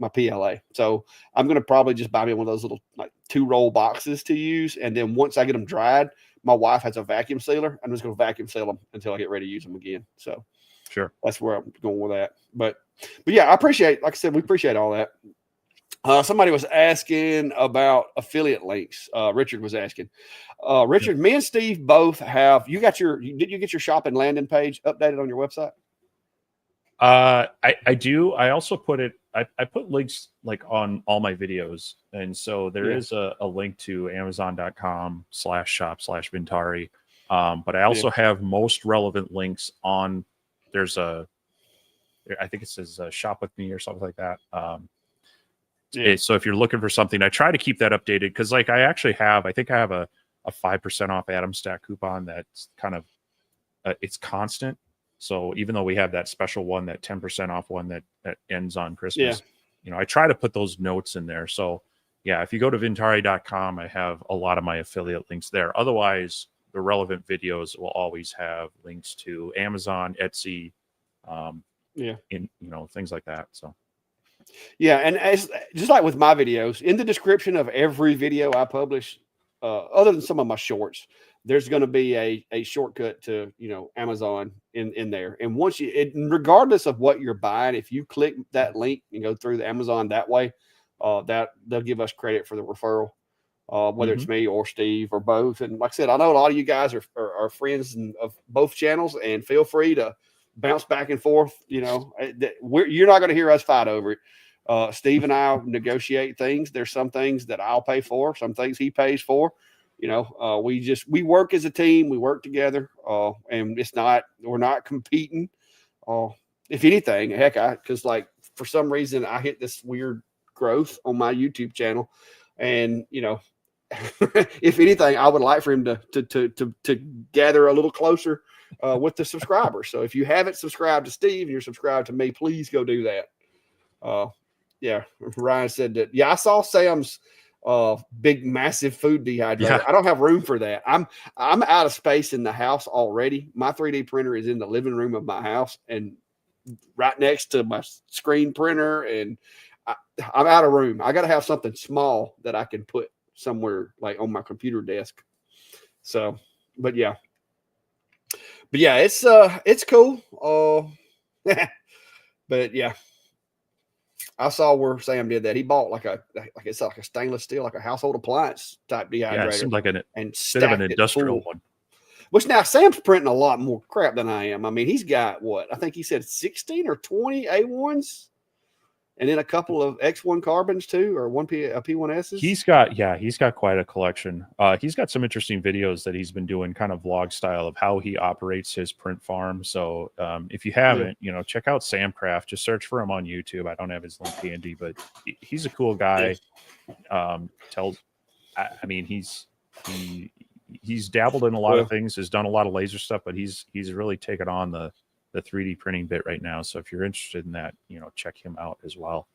PLA. So I'm going to probably just buy me one of those little like 2-roll boxes to use. And then once I get them dried, my wife has a vacuum sealer. I'm just going to vacuum seal them until I get ready to use them again. So sure, that's where I'm going with that. But yeah, I appreciate, like I said, we appreciate all that. Somebody was asking about affiliate links. Richard was asking. Richard, me and Steve both have. Did you get your shop and landing page updated on your website? I do. I also put it. I put links like on all my videos, and so there is a link to Amazon.com/shop/Vintari. But I also have most relevant links on. I think it says shop with me or something like that. So if you're looking for something, I try to keep that updated, because like I think I have a 5% off Atomstack coupon that's kind of it's constant. So even though we have that special one, that 10% off one that ends on Christmas, I try to put those notes in there. So yeah, if you go to Vintari.com, I have a lot of my affiliate links there. Otherwise, the relevant videos will always have links to Amazon, Etsy, things like that. So yeah, and just like with my videos, in the description of every video I publish, other than some of my shorts, there's going to be a shortcut to Amazon in there. And once regardless of what you're buying, if you click that link and go through the Amazon that way, that they'll give us credit for the referral, whether it's me or Steve or both. And like I said, I know a lot of you guys are friends of both channels, and feel free to bounce back and forth. You're not going to hear us fight over it. Steve and I negotiate things. There's some things that I'll pay for, some things he pays for. We work as a team. We work together, and we're not competing. If anything, heck, because like for some reason I hit this weird growth on my YouTube channel, and if anything, I would like for him to gather a little closer with the subscribers. So if you haven't subscribed to Steve and you're subscribed to me, please go do that. Ryan said that. Yeah, I saw Sam's big massive food dehydrator. Yeah. I don't have room for that. I'm out of space in the house already. My 3D printer is in the living room of my house and right next to my screen printer, and I'm out of room. I got to have something small that I can put somewhere like on my computer desk. So, but yeah, it's cool. But yeah, I saw where Sam did that. He bought like a stainless steel, like a household appliance type dehydrator. Yeah, it seemed like a bit of an industrial one. Which now Sam's printing a lot more crap than I am. I mean, he's got I think he said 16 or 20 A1s, and then a couple of X1 carbons too, or P1Ss. He's got quite a collection. He's got some interesting videos that he's been doing, kind of vlog style, of how he operates his print farm. So if you haven't, check out Sam Craft. Just search for him on YouTube. I don't have his link handy, but he's a cool guy. He's dabbled in a lot of things, has done a lot of laser stuff, but he's really taken on the 3D printing bit right now. So if you're interested in that, check him out as well.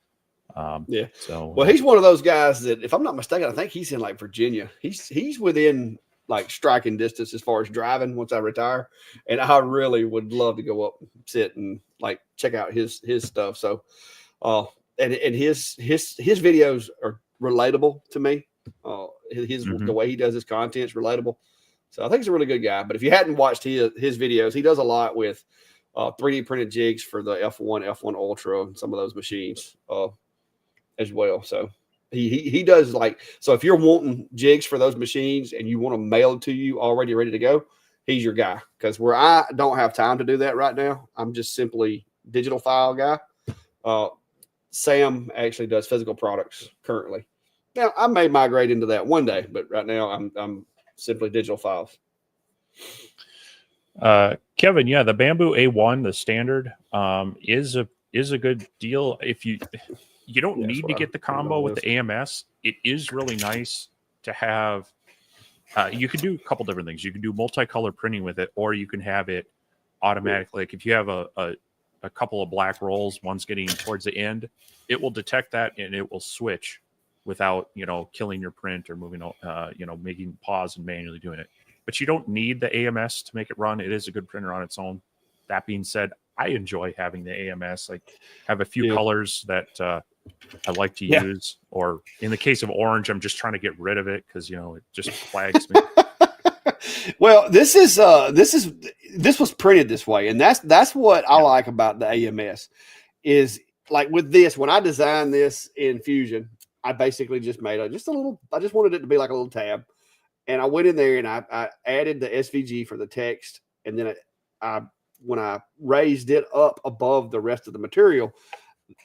He's one of those guys that, if I'm not mistaken, I think he's in like Virginia. He's within like striking distance as far as driving once I retire. And I really would love to go up and sit and like check out his stuff. So and his videos are relatable to me. The way he does his content is relatable. So I think he's a really good guy. But if you hadn't watched his videos, he does a lot with 3D printed jigs for the F1, F1 Ultra, and some of those machines as well. So he does so if you're wanting jigs for those machines and you want them mailed to you already ready to go, he's your guy. Because where I don't have time to do that right now, I'm just simply digital file guy. Sam actually does physical products currently. Now I may migrate into that one day, but right now I'm simply digital files. Kevin, yeah, the Bamboo A1, the standard, is a good deal. If you don't need to get the combo with the AMS, it is really nice to have. You can do a couple different things. You can do multicolor printing with it, or you can have it automatically. Like if you have a couple of black rolls, one's getting towards the end, it will detect that and it will switch without, killing your print or moving, making pause and manually doing it. But you don't need the AMS to make it run. It is a good printer on its own. That being said, I enjoy having the AMS. I have a few colors that I like to use, or in the case of orange, I'm just trying to get rid of it because it just flags me. Well, this was printed this way, and that's what I like about the AMS is like with this. When I designed this in Fusion, I basically just made I just wanted it to be like a little tab, and I went in there and I added the SVG for the text, and then when I raised it up above the rest of the material,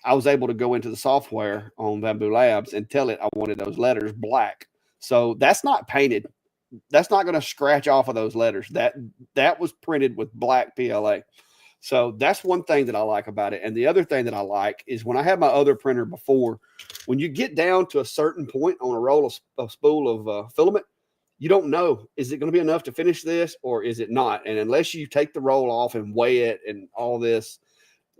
I was able to go into the software on Bamboo Labs and tell it I wanted those letters black. So that's not painted. That's not going to scratch off of those letters. That was printed with black PLA. So that's one thing that I like about it. And the other thing that I like is when I had my other printer before, when you get down to a certain point on a roll of spool of filament, you don't know, is it going to be enough to finish this or is it not? And unless you take the roll off and weigh it and all this,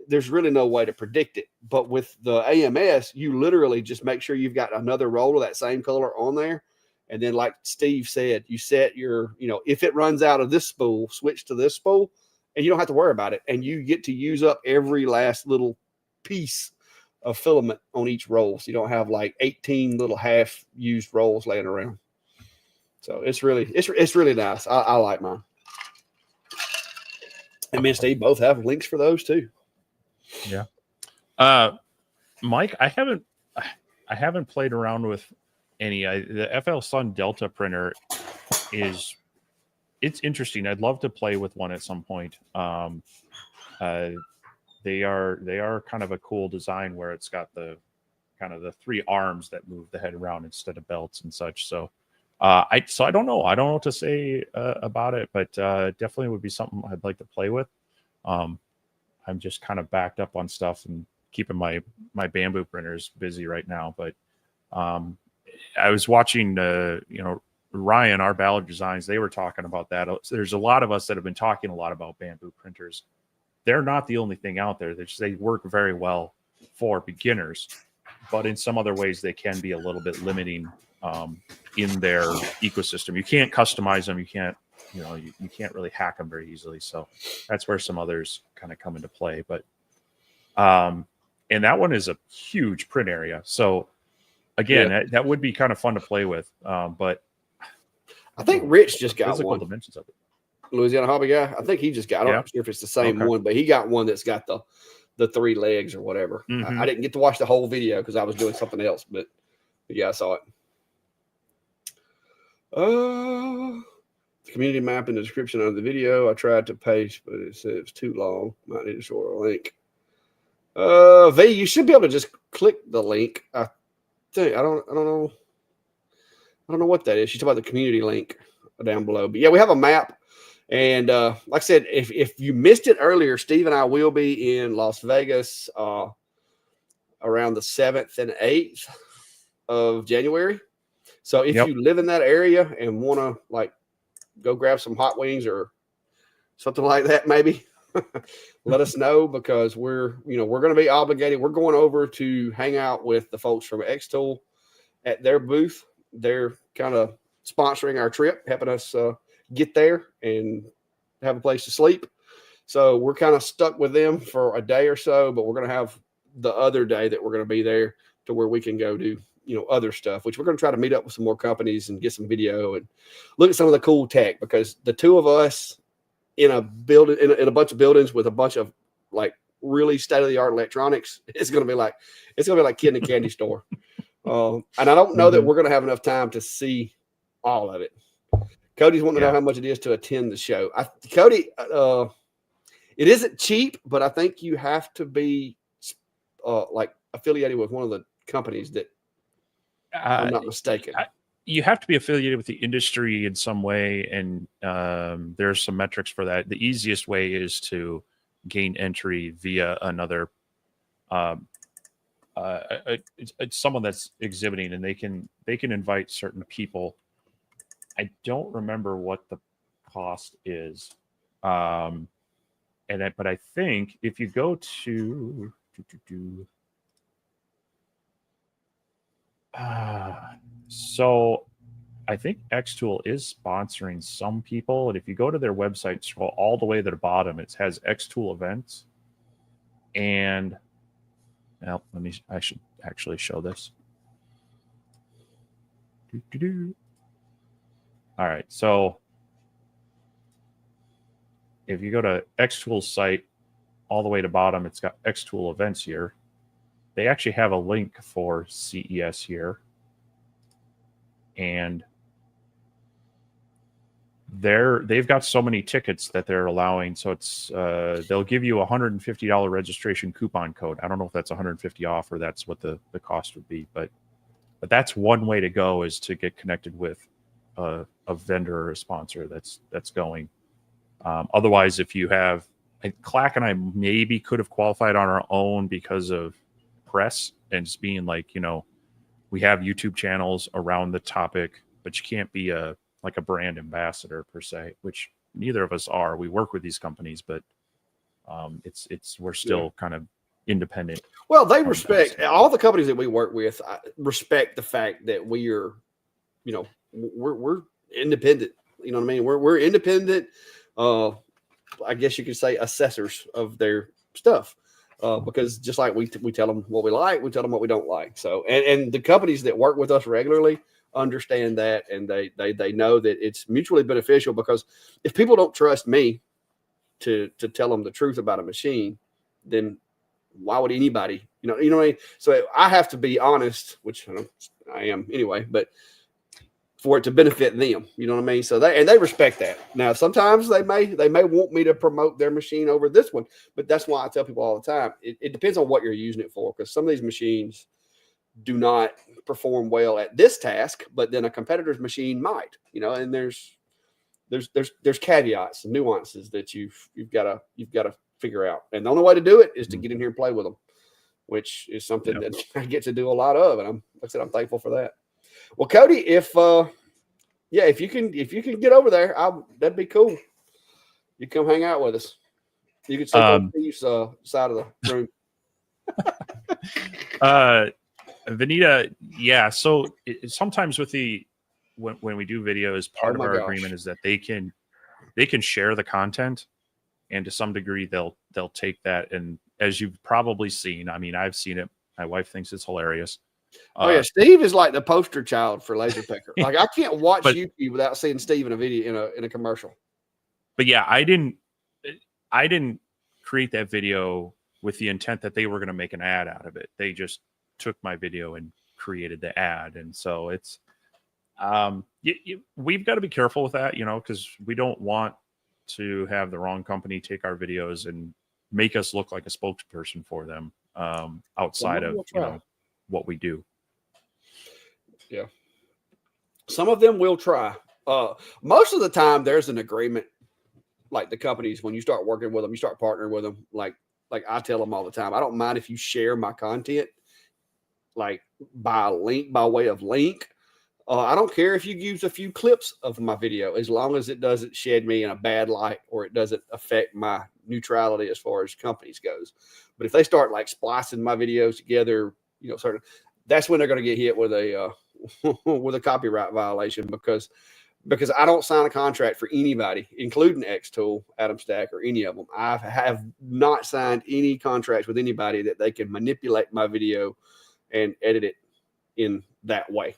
there's really no way to predict it. But with the AMS, you literally just make sure you've got another roll of that same color on there. And then like Steve said, you set your, if it runs out of this spool, switch to this spool, and you don't have to worry about it. And you get to use up every last little piece of filament on each roll. So you don't have like 18 little half used rolls laying around. So it's really nice. I like mine. And me and Steve both have links for those too. Yeah. Mike, I haven't played around with any. The FL Sun Delta printer it's interesting. I'd love to play with one at some point. They are kind of a cool design where it's got the kind of the three arms that move the head around instead of belts and such. So I don't know. I don't know what to say about it, but definitely would be something I'd like to play with. I'm just kind of backed up on stuff and keeping my Bamboo printers busy right now. But I was watching, Ryan, our Ballard Designs, they were talking about that. There's a lot of us that have been talking a lot about Bamboo printers. They're not the only thing out there. They work very well for beginners, but in some other ways they can be a little bit limiting in their ecosystem. You can't customize them. You can't, you can't really hack them very easily. So that's where some others kind of come into play. But and that one is a huge print area. So again, that would be kind of fun to play with. But I think Rich just got physical one. Dimensions of it. Louisiana Hobby guy. I think he just got. I don't know if it's the same one, but he got one that's got the three legs or whatever. Mm-hmm. I didn't get to watch the whole video because I was doing something else, but yeah, I saw it. The community map in the description of the video. I tried to paste, but it says it's too long. Might need a shorter link. V, you should be able to just click the link. I think I don't know what that is. She's talking about the community link down below. But yeah, we have a map. And like I said, if you missed it earlier, Steve and I will be in Las Vegas around the 7th and 8th of January. So if you live in that area and want to go grab some hot wings or something like that, maybe let us know, because we're going to be obligated. We're going over to hang out with the folks from xTool at their booth. They're kind of sponsoring our trip, helping us get there and have a place to sleep. So we're kind of stuck with them for a day or so, but we're going to have the other day that we're going to be there to where we can go do, other stuff, which we're going to try to meet up with some more companies and get some video and look at some of the cool tech, because the two of us in a building, in a bunch of buildings with a bunch of like really state of the art electronics, it's going to be like kid in a candy store. And I don't know that we're going to have enough time to see all of it. Cody's wanting to know how much it is to attend the show. Cody, it isn't cheap, but I think you have to be like affiliated with one of the companies that, if I'm not mistaken. You have to be affiliated with the industry in some way, and there's some metrics for that. The easiest way is to gain entry via another it's someone that's exhibiting, and they can invite certain people. I don't remember what the cost is, but I think if you go to so I think xTool is sponsoring some people, and if you go to their website, scroll all the way to the bottom, it has xTool events. And now I should actually show this. All right, so if you go to xTool's site, all the way to bottom, it's got xTool events here. They actually have a link for CES here, and they've got so many tickets that they're allowing. So it's they'll give you a $150 registration coupon code. I don't know if that's 150 off or that's what the cost would be, but that's one way to go, is to get connected with a vendor or a sponsor that's going. Otherwise, if you have, Clack and I maybe could have qualified on our own because of press and just being like, we have YouTube channels around the topic, but you can't be a brand ambassador per se, which neither of us are. We work with these companies, but we're still kind of independent. Well, they respect all the companies that we work with. Respect the fact that we are, we're independent. You know what I mean? We're independent. I guess you could say assessors of their stuff. Because just like we tell them what we like, we tell them what we don't like. So, and the companies that work with us regularly understand that, and they know that it's mutually beneficial, because if people don't trust me to tell them the truth about a machine, then why would anybody, you know what I mean? So I have to be honest, which I am anyway, but for it to benefit them, you know what I mean? So they respect that. Now, sometimes they may want me to promote their machine over this one, but that's why I tell people all the time, it depends on what you're using it for, because some of these machines do not perform well at this task, but then a competitor's machine might, and there's caveats and nuances that you've got to figure out. And the only way to do it is to get in here and play with them, which is something that I get to do a lot of. And I'm thankful for that. Well, Cody, if you can get over there, that'd be cool. You come hang out with us. You can sleep on Steve's side of the room. Vanita, yeah. So sometimes with when we do videos, part of our agreement is that they can share the content, and to some degree they'll take that. And as you've probably seen, I mean, I've seen it. My wife thinks it's hilarious. Oh yeah, Steve is like the poster child for LaserPecker. Like, I can't watch YouTube without seeing Steve in a video in a commercial. But yeah, I didn't create that video with the intent that they were going to make an ad out of it. They just took my video and created the ad, and so it's we've got to be careful with that, because we don't want to have the wrong company take our videos and make us look like a spokesperson for them outside of what we do. Yeah, some of them will try. Most of the time, there's an agreement. Like the companies, when you start working with them, you start partnering with them. Like I tell them all the time, I don't mind if you share my content, like by way of link. I don't care if you use a few clips of my video, as long as it doesn't shed me in a bad light or it doesn't affect my neutrality as far as companies goes. But if they start like splicing my videos together, that's when they're going to get hit with a with a copyright violation, because because I don't sign a contract for anybody, including xTool, Atomstack, or any of them. I have not signed any contracts with anybody that they can manipulate my video and edit it in that way.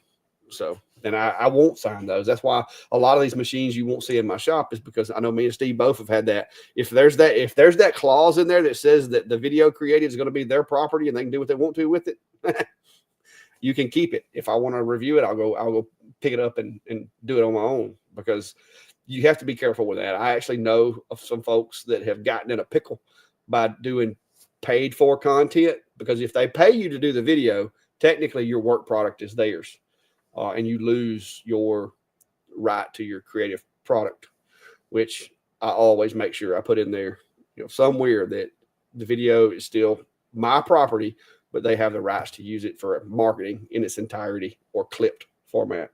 So then I won't sign those. That's why a lot of these machines you won't see in my shop is because I know me and Steve both have had that. If there's that clause in there that says that the video created is going to be their property and they can do what they want to with it, you can keep it. If I want to review it, I'll go pick it up and do it on my own, because you have to be careful with that. I actually know of some folks that have gotten in a pickle by doing paid for content, because if they pay you to do the video, technically your work product is theirs. And you lose your right to your creative product, which I always make sure I put in there, somewhere that the video is still my property, but they have the rights to use it for marketing in its entirety or clipped format.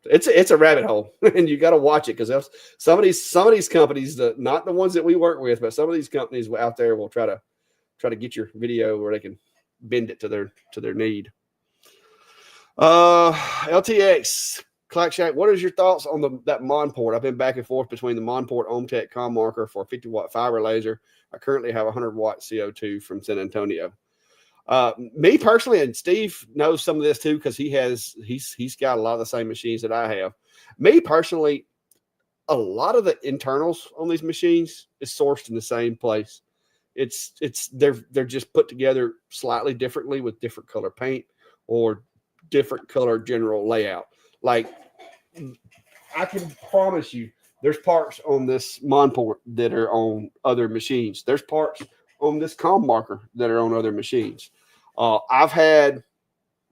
It's a rabbit hole, and you got to watch it, because some of these companies, not the ones that we work with, but some of these companies out there will try to get your video where they can bend it to their need. LTX Clackshack, what is your thoughts on that Mon port? I've been back and forth between the Mon port Ohmtech com marker for a 50-watt fiber laser. I currently have 100-watt CO2 from San Antonio. Me personally, and Steve knows some of this too, because he's got a lot of the same machines that I have. Me personally, a lot of the internals on these machines is sourced in the same place. They're just put together slightly differently with different color paint or different color general layout. Like, I can promise you there's parts on this Mon port that are on other machines. There's parts on this com marker that are on other machines. I've had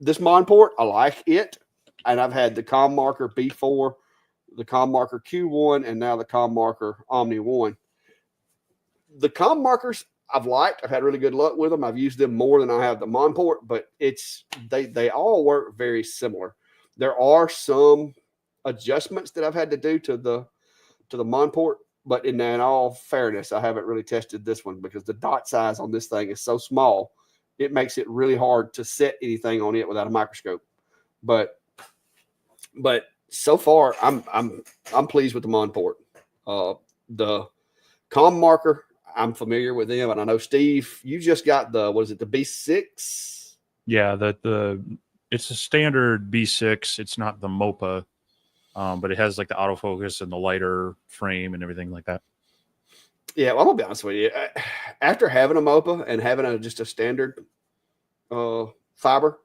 this Mon port, I like it, and I've had the com marker B4, the com marker Q1, and now the com marker Omni 1. The com markers I've liked. I've had really good luck with them. I've used them more than I have the Mon port, but they all work very similar. There are some adjustments that I've had to do to the Mon port, but in all fairness, I haven't really tested this one, because the dot size on this thing is so small, it makes it really hard to set anything on it without a microscope. But so far, I'm pleased with the Mon port. The com marker, I'm familiar with them, and I know Steve, you just got the B6? Yeah, it's a standard B6. It's not the MOPA, but it has like the autofocus and the lighter frame and everything like that. Yeah, well, I'm gonna be honest with you. After having a MOPA and having just a standard fiber,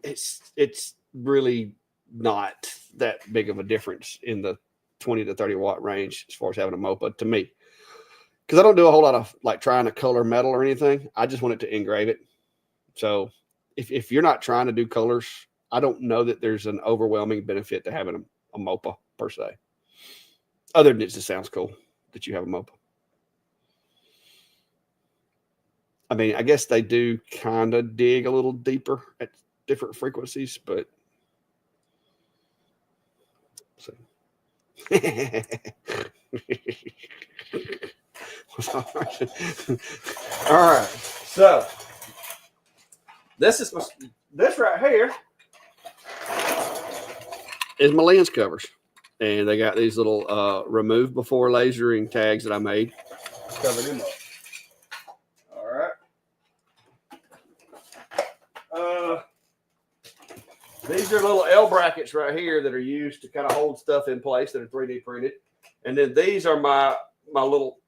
it's really not that big of a difference in the 20 to 30 watt range as far as having a MOPA to me. Because I don't do a whole lot of like trying to color metal or anything. I just want it to engrave it. So if you're not trying to do colors, I don't know that there's an overwhelming benefit to having a MOPA per se. Other than it just sounds cool that you have a MOPA. I mean, I guess they do kind of dig a little deeper at different frequencies, but so. All right, so this right here is my lens covers, and they got these little remove before lasering tags that I made. Cover them up. All right. These are little L brackets right here that are used to kind of hold stuff in place that are 3D printed, and then these are my little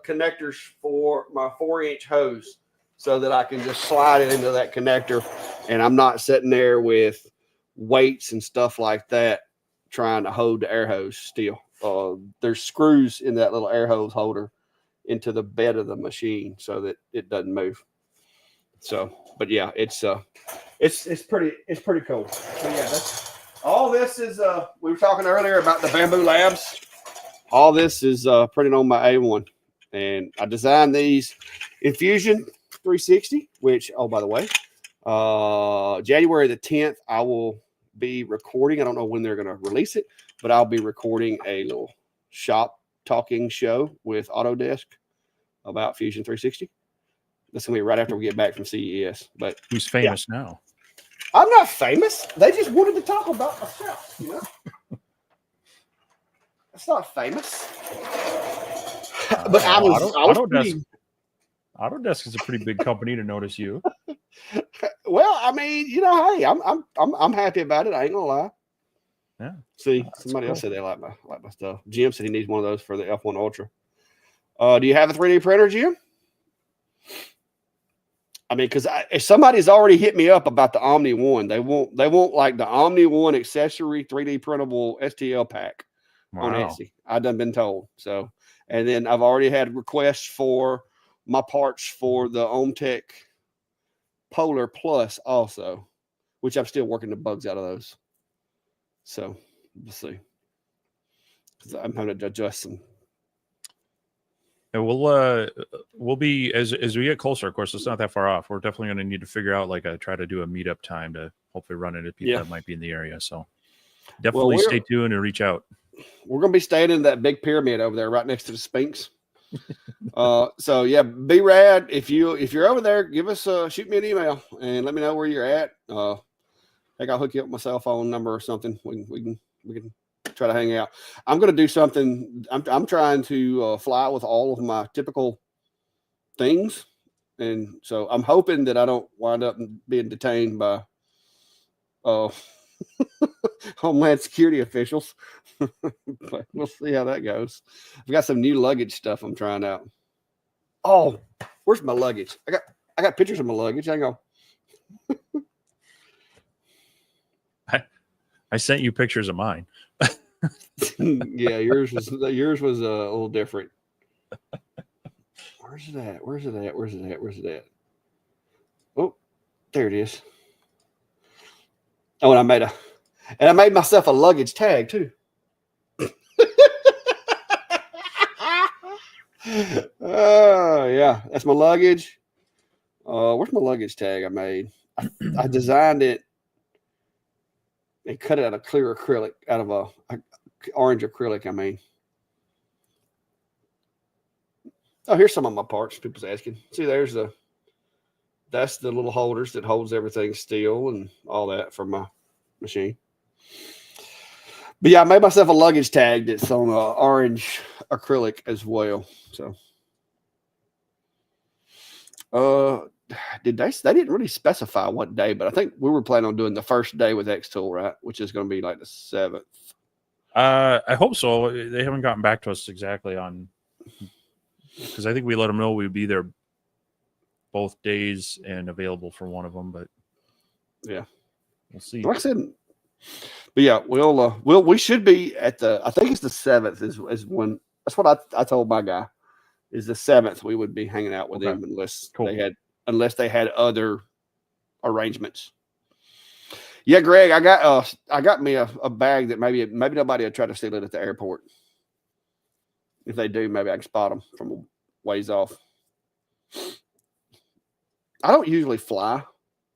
connectors for my 4-inch hose, so that I can just slide it into that connector, and I'm not sitting there with weights and stuff like that trying to hold the air hose still. There's screws in that little air hose holder into the bed of the machine so that it doesn't move. So, but yeah, it's pretty cool. So yeah, all this is we were talking earlier about the Bamboo Labs. All this is printed on my A1, and I designed these in Fusion 360, which, oh, by the way, January the 10th, I will be recording. I don't know when they're going to release it, but I'll be recording a little shop talking show with Autodesk about Fusion 360. That's going to be right after we get back from CES. But who's famous now? I'm not famous. They just wanted to talk about my shop, you know? It's not famous. But I was pretty... Autodesk is a pretty big company to notice you. Well, I mean, you know, hey, I'm happy about it. I ain't gonna lie. Yeah. See, somebody else said they like my stuff. Jim said he needs one of those for the F1 Ultra. Do you have a 3D printer, Jim? I mean, because if somebody's already hit me up about the Omni One, they want like the Omni One accessory 3D printable STL pack on Etsy. I done been told. So, and then I've already had requests for my parts for the Omtech Polar Plus also, which I'm still working the bugs out of those. So we'll see. I'm having to adjust some. And we'll be as we get closer. Of course, it's not that far off. We're definitely going to need to figure out try to do a meetup time to hopefully run into people that might be in the area. So definitely stay tuned and reach out. We're going to be staying in that big pyramid over there, right next to the Sphinx. So yeah, be rad. If you're over there, shoot me an email and let me know where you're at. I think I'll hook you up with my cell phone number or something. We can try to hang out. I'm going to do something. I'm trying to fly with all of my typical things, and so I'm hoping that I don't wind up being detained by Homeland Security officials. But we'll see how that goes. I've got some new luggage stuff I'm trying out. Oh, where's my luggage? I got pictures of my luggage. Hang on. I sent you pictures of mine. Yeah, yours was a little different. Where's it at? Oh, there it is. Oh, and I made myself a luggage tag too. Oh yeah, that's my luggage. Where's my luggage tag I made? I designed it and cut it out of clear acrylic, out of a orange acrylic. I mean, oh, here's some of my parts. People's asking. See, that's the little holders that holds everything still and all that for my machine. But yeah, I made myself a luggage tag that's on orange acrylic as well. So, they didn't really specify what day, but I think we were planning on doing the first day with xTool, right? Which is going to be like the 7th. I hope so. They haven't gotten back to us exactly on, because I think we let them know we'd be there both days and available for one of them, but yeah, we'll see. Like I said, but yeah, we should be at I think it's the 7th is when, that's what I told my guy, is the 7th we would be hanging out with them unless they had other arrangements. Yeah, Greg, I got me a bag that maybe nobody will try to steal it at the airport. If they do, maybe I can spot them from a ways off. I don't usually fly.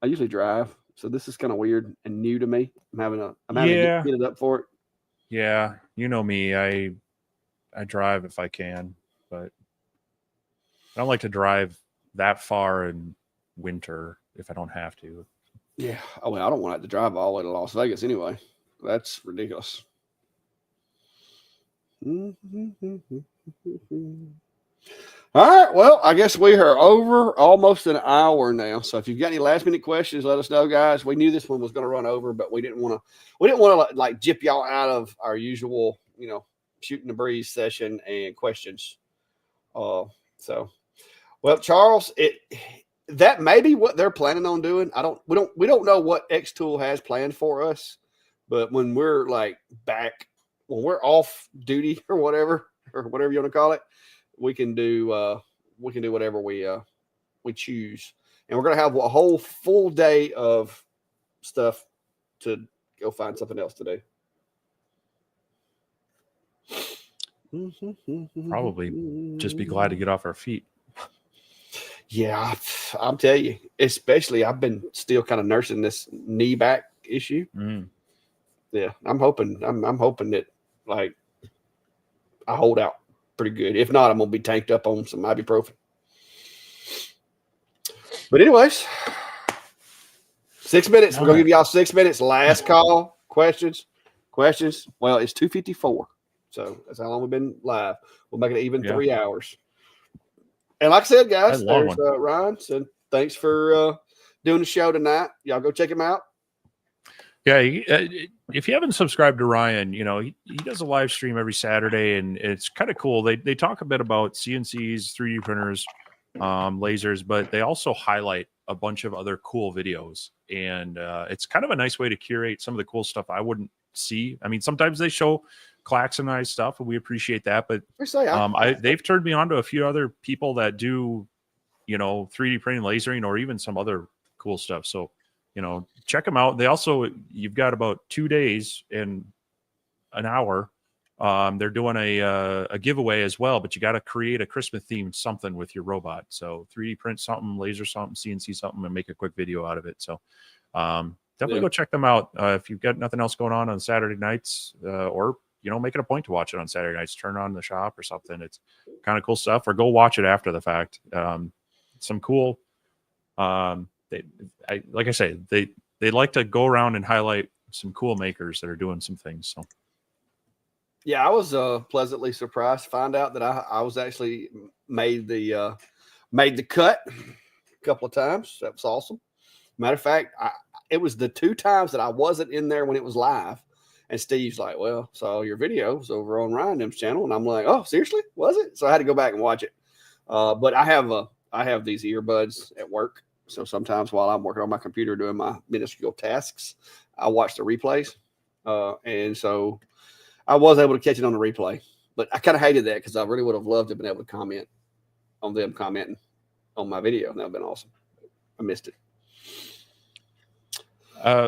I usually drive. So this is kind of weird and new to me. I'm having to get it up for it. Yeah, you know me. I drive if I can, but I don't like to drive that far in winter if I don't have to. Yeah. Oh, well, I don't want to have to drive all the way to Las Vegas anyway. That's ridiculous. All right. Well, I guess we are over almost an hour now. So if you've got any last minute questions, let us know, guys. We knew this one was going to run over, but we didn't want to like jip y'all out of our usual, shooting the breeze session and questions. Well, Charles, that may be what they're planning on doing. We don't know what xTool has planned for us, but when we're when we're off duty or whatever you want to call it, we can do whatever we choose, and we're gonna have a whole full day of stuff to go find something else to do. Probably just be glad to get off our feet. Yeah, I'll tell you, especially I've been still kind of nursing this knee back issue. Yeah, I'm hoping that I hold out pretty good. If not, I'm gonna be tanked up on some ibuprofen. But anyways, 6 minutes. We're gonna give y'all 6 minutes. Last call. Questions. Well, it's 2:54. So that's how long we've been live. We'll make it even Yeah. 3 hours. And like I said, guys, That's a long there's one. Ryan. So thanks for doing the show tonight. Y'all go check him out. Yeah, if you haven't subscribed to Ryan, he does a live stream every Saturday, and it's kind of cool. They talk a bit about CNCs, 3D printers, lasers, but they also highlight a bunch of other cool videos, and it's kind of a nice way to curate some of the cool stuff I wouldn't see. I mean, sometimes they show Claxonized stuff, and we appreciate that, but they've turned me on to a few other people that do, 3D printing, lasering, or even some other cool stuff. So, check them out. You've got about 2 days and an hour. They're doing a giveaway as well, but you got to create a Christmas themed something with your robot. So 3D print something, laser something, CNC something, and make a quick video out of it. So definitely go check them out. If you've got nothing else going on Saturday nights, or make it a point to watch it on Saturday nights, turn on the shop or something. It's kind of cool stuff, or go watch it after the fact. Some cool, like I say, they like to go around and highlight some cool makers that are doing some things. So yeah, I was pleasantly surprised to find out that I was actually made the cut a couple of times. That was awesome. Matter of fact, it was the 2 times that I wasn't in there when it was live. And Steve's like, well, saw your videos over on Ryan Dim's channel. And I'm like, oh, seriously? Was it? So I had to go back and watch it. But I have these earbuds at work. So sometimes while I'm working on my computer doing my minuscule tasks, I watch the replays. And so I was able to catch it on the replay. But I kind of hated that because I really would have loved to have been able to comment on them commenting on my video. That would have been awesome. I missed it.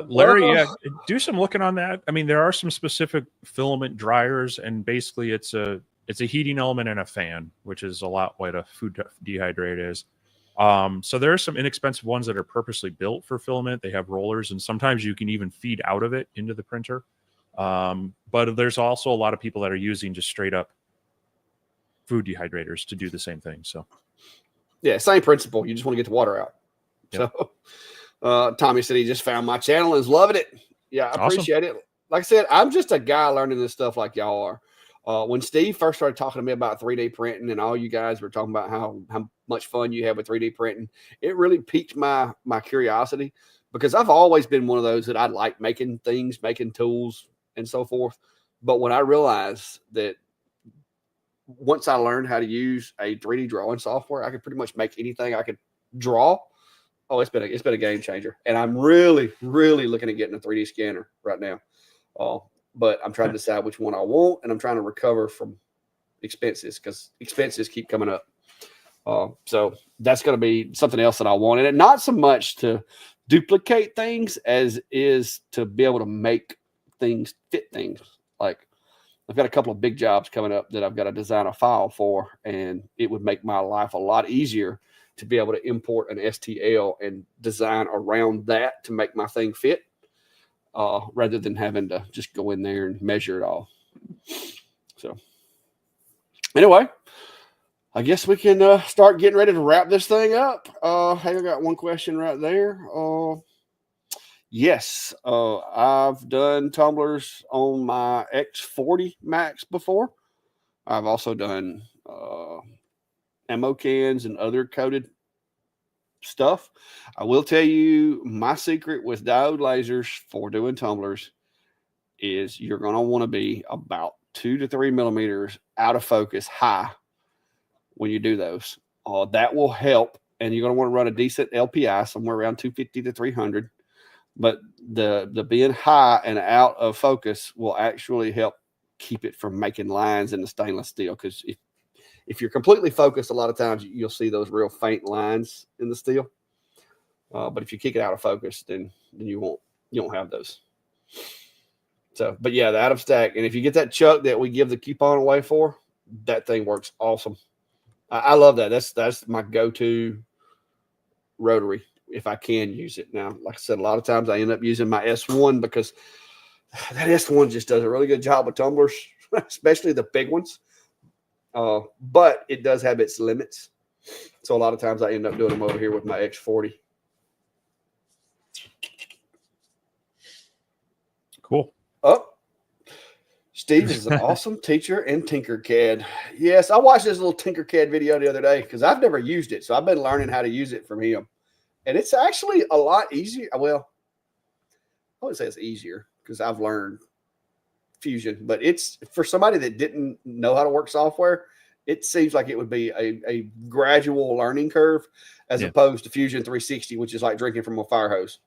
Larry, do some looking on that. I mean, there are some specific filament dryers, and basically it's a heating element and a fan, which is a lot what a food dehydrator is. So there are some inexpensive ones that are purposely built for filament. They have rollers, and sometimes you can even feed out of it into the printer. But there's also a lot of people that are using just straight up food dehydrators to do the same thing. So yeah, same principle. You just want to get the water out. Yep. So Tommy said he just found my channel and is loving it. Yeah, I appreciate it. Like I said, I'm just a guy learning this stuff like y'all are. When Steve first started talking to me about 3D printing, and all you guys were talking about how much fun you have with 3D printing, it really piqued my curiosity, because I've always been one of those that I like making things, making tools and so forth. But when I realized that once I learned how to use a 3D drawing software, I could pretty much make anything I could draw. Oh, it's been a game changer. And I'm really, really looking at getting a 3D scanner right now. But I'm trying to decide which one I want, and I'm trying to recover from expenses, because expenses keep coming up. So that's going to be something else that I wanted. And not so much to duplicate things as is to be able to make things fit things. Like, I've got a couple of big jobs coming up that I've got to design a file for, and it would make my life a lot easier to be able to import an STL and design around that to make my thing fit, rather than having to just go in there and measure it all. So anyway, I guess we can start getting ready to wrap this thing up. Hey, I got one question right there. Yes, I've done tumblers on my X40 Max before. I've also done ammo cans and other coated stuff. I will tell you, my secret with diode lasers for doing tumblers is you're going to want to be about 2 to 3 millimeters out of focus high when you do those. That will help, and you're going to want to run a decent LPI, somewhere around 250 to 300. But the being high and out of focus will actually help keep it from making lines in the stainless steel, because if you're completely focused, a lot of times you'll see those real faint lines in the steel. But if you kick it out of focus, then you won't have those. So, but yeah, the Atomstack, and if you get that chuck that we give the coupon away for, that thing works awesome. I love that. That's my go-to rotary if I can use it. Now, like I said, a lot of times I end up using my S1, because that S1 just does a really good job with tumblers, especially the big ones. But it does have its limits. So a lot of times I end up doing them over here with my X40. Cool. Oh, Steve is an awesome teacher in Tinkercad. Yes, I watched this little Tinkercad video the other day because I've never used it. So I've been learning how to use it from him. And it's actually a lot easier. Well, I wouldn't say it's easier because I've learned Fusion, but it's for somebody that didn't know how to work software, it seems like it would be a gradual learning curve as opposed to Fusion 360, which is like drinking from a fire hose.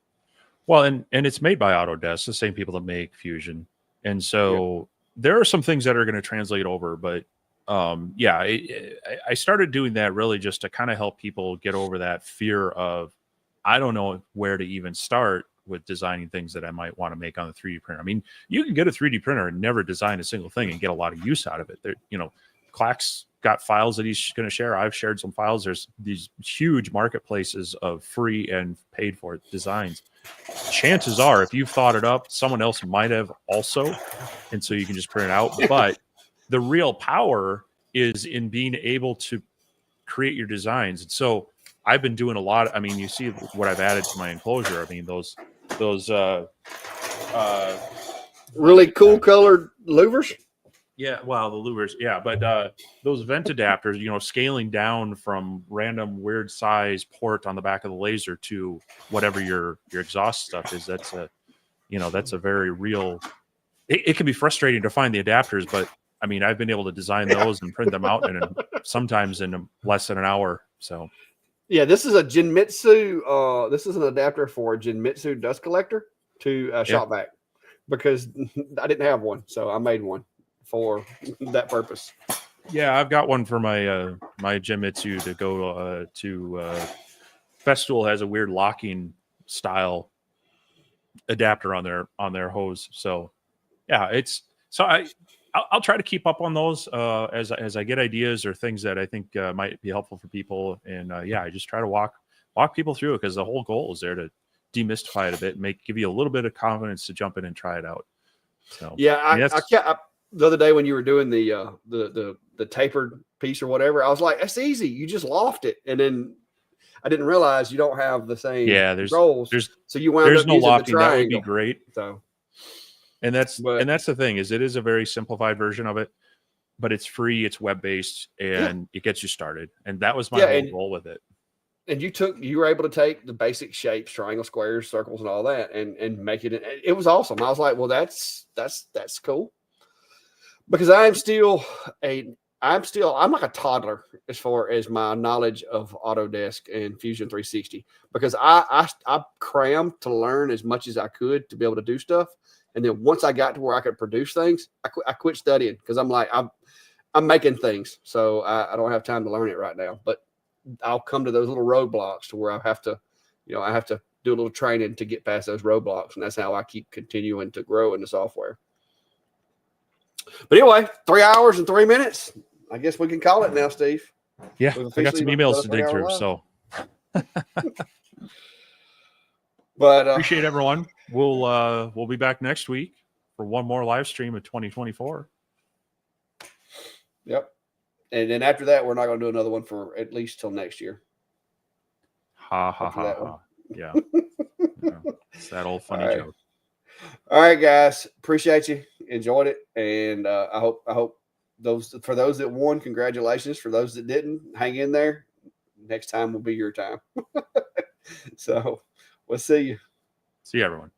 Well, and it's made by Autodesk, the same people that make Fusion. And so there are some things that are going to translate over, but I started doing that really just to kind of help people get over that fear of, I don't know where to even start with designing things that I might want to make on the 3D printer. I mean, you can get a 3D printer and never design a single thing and get a lot of use out of it. There, Clack's got files that he's going to share. I've shared some files. There's these huge marketplaces of free and paid for designs. Chances are, if you've thought it up, someone else might have also. And so you can just print it out. But the real power is in being able to create your designs. And so I've been doing a lot. I mean, you see what I've added to my enclosure. I mean, those really cool colored louvers. Yeah, well, the louvers, yeah, but those vent adapters, scaling down from random weird size port on the back of the laser to whatever your exhaust stuff is, that's a very real. It can be frustrating to find the adapters, but I mean, I've been able to design those and print them out, and sometimes in less than an hour. So, yeah, this is a Genmitsu. This is an adapter for a Genmitsu dust collector to Shopvac because I didn't have one, so I made one for that purpose. Yeah, I've got one for my my Genmitsu to go to Festool has a weird locking style adapter on their hose. So yeah, I'll try to keep up on those as I get ideas or things that I think might be helpful for people. And I just try to walk people through it because the whole goal is there to demystify it a bit and give you a little bit of confidence to jump in and try it out. So yeah, I the other day when you were doing the tapered piece or whatever, I was like, that's easy. You just loft it. And then I didn't realize you don't have the same rolls. So you wound up no using lofting. the triangle. That would be great. So, and that's the thing is it is a very simplified version of it, but it's free, it's web-based, and it gets you started. And that was my whole goal with it. And you were able to take the basic shapes, triangles, squares, circles, and all that, and make it. It was awesome. I was like, well, that's cool. Because I'm like a toddler as far as my knowledge of Autodesk and Fusion 360 because I crammed to learn as much as I could to be able to do stuff. And then once I got to where I could produce things, I quit studying because I'm like, I'm making things. So I don't have time to learn it right now, but I'll come to those little roadblocks to where I have to do a little training to get past those roadblocks. And that's how I keep continuing to grow in the software. But anyway, 3 hours and 3 minutes. I guess we can call it now, Steve. Yeah, I got some emails to dig through. So, but appreciate everyone. We'll be back next week for one more live stream of 2024. Yep, and then after that, we're not going to do another one for at least till next year. Ha ha ha ha! Yeah, it's that old funny joke. All right, guys, appreciate you. Enjoyed it, and I hope those that won, congratulations. For those that didn't, hang in there. Next time will be your time. So we'll see you. See you, everyone.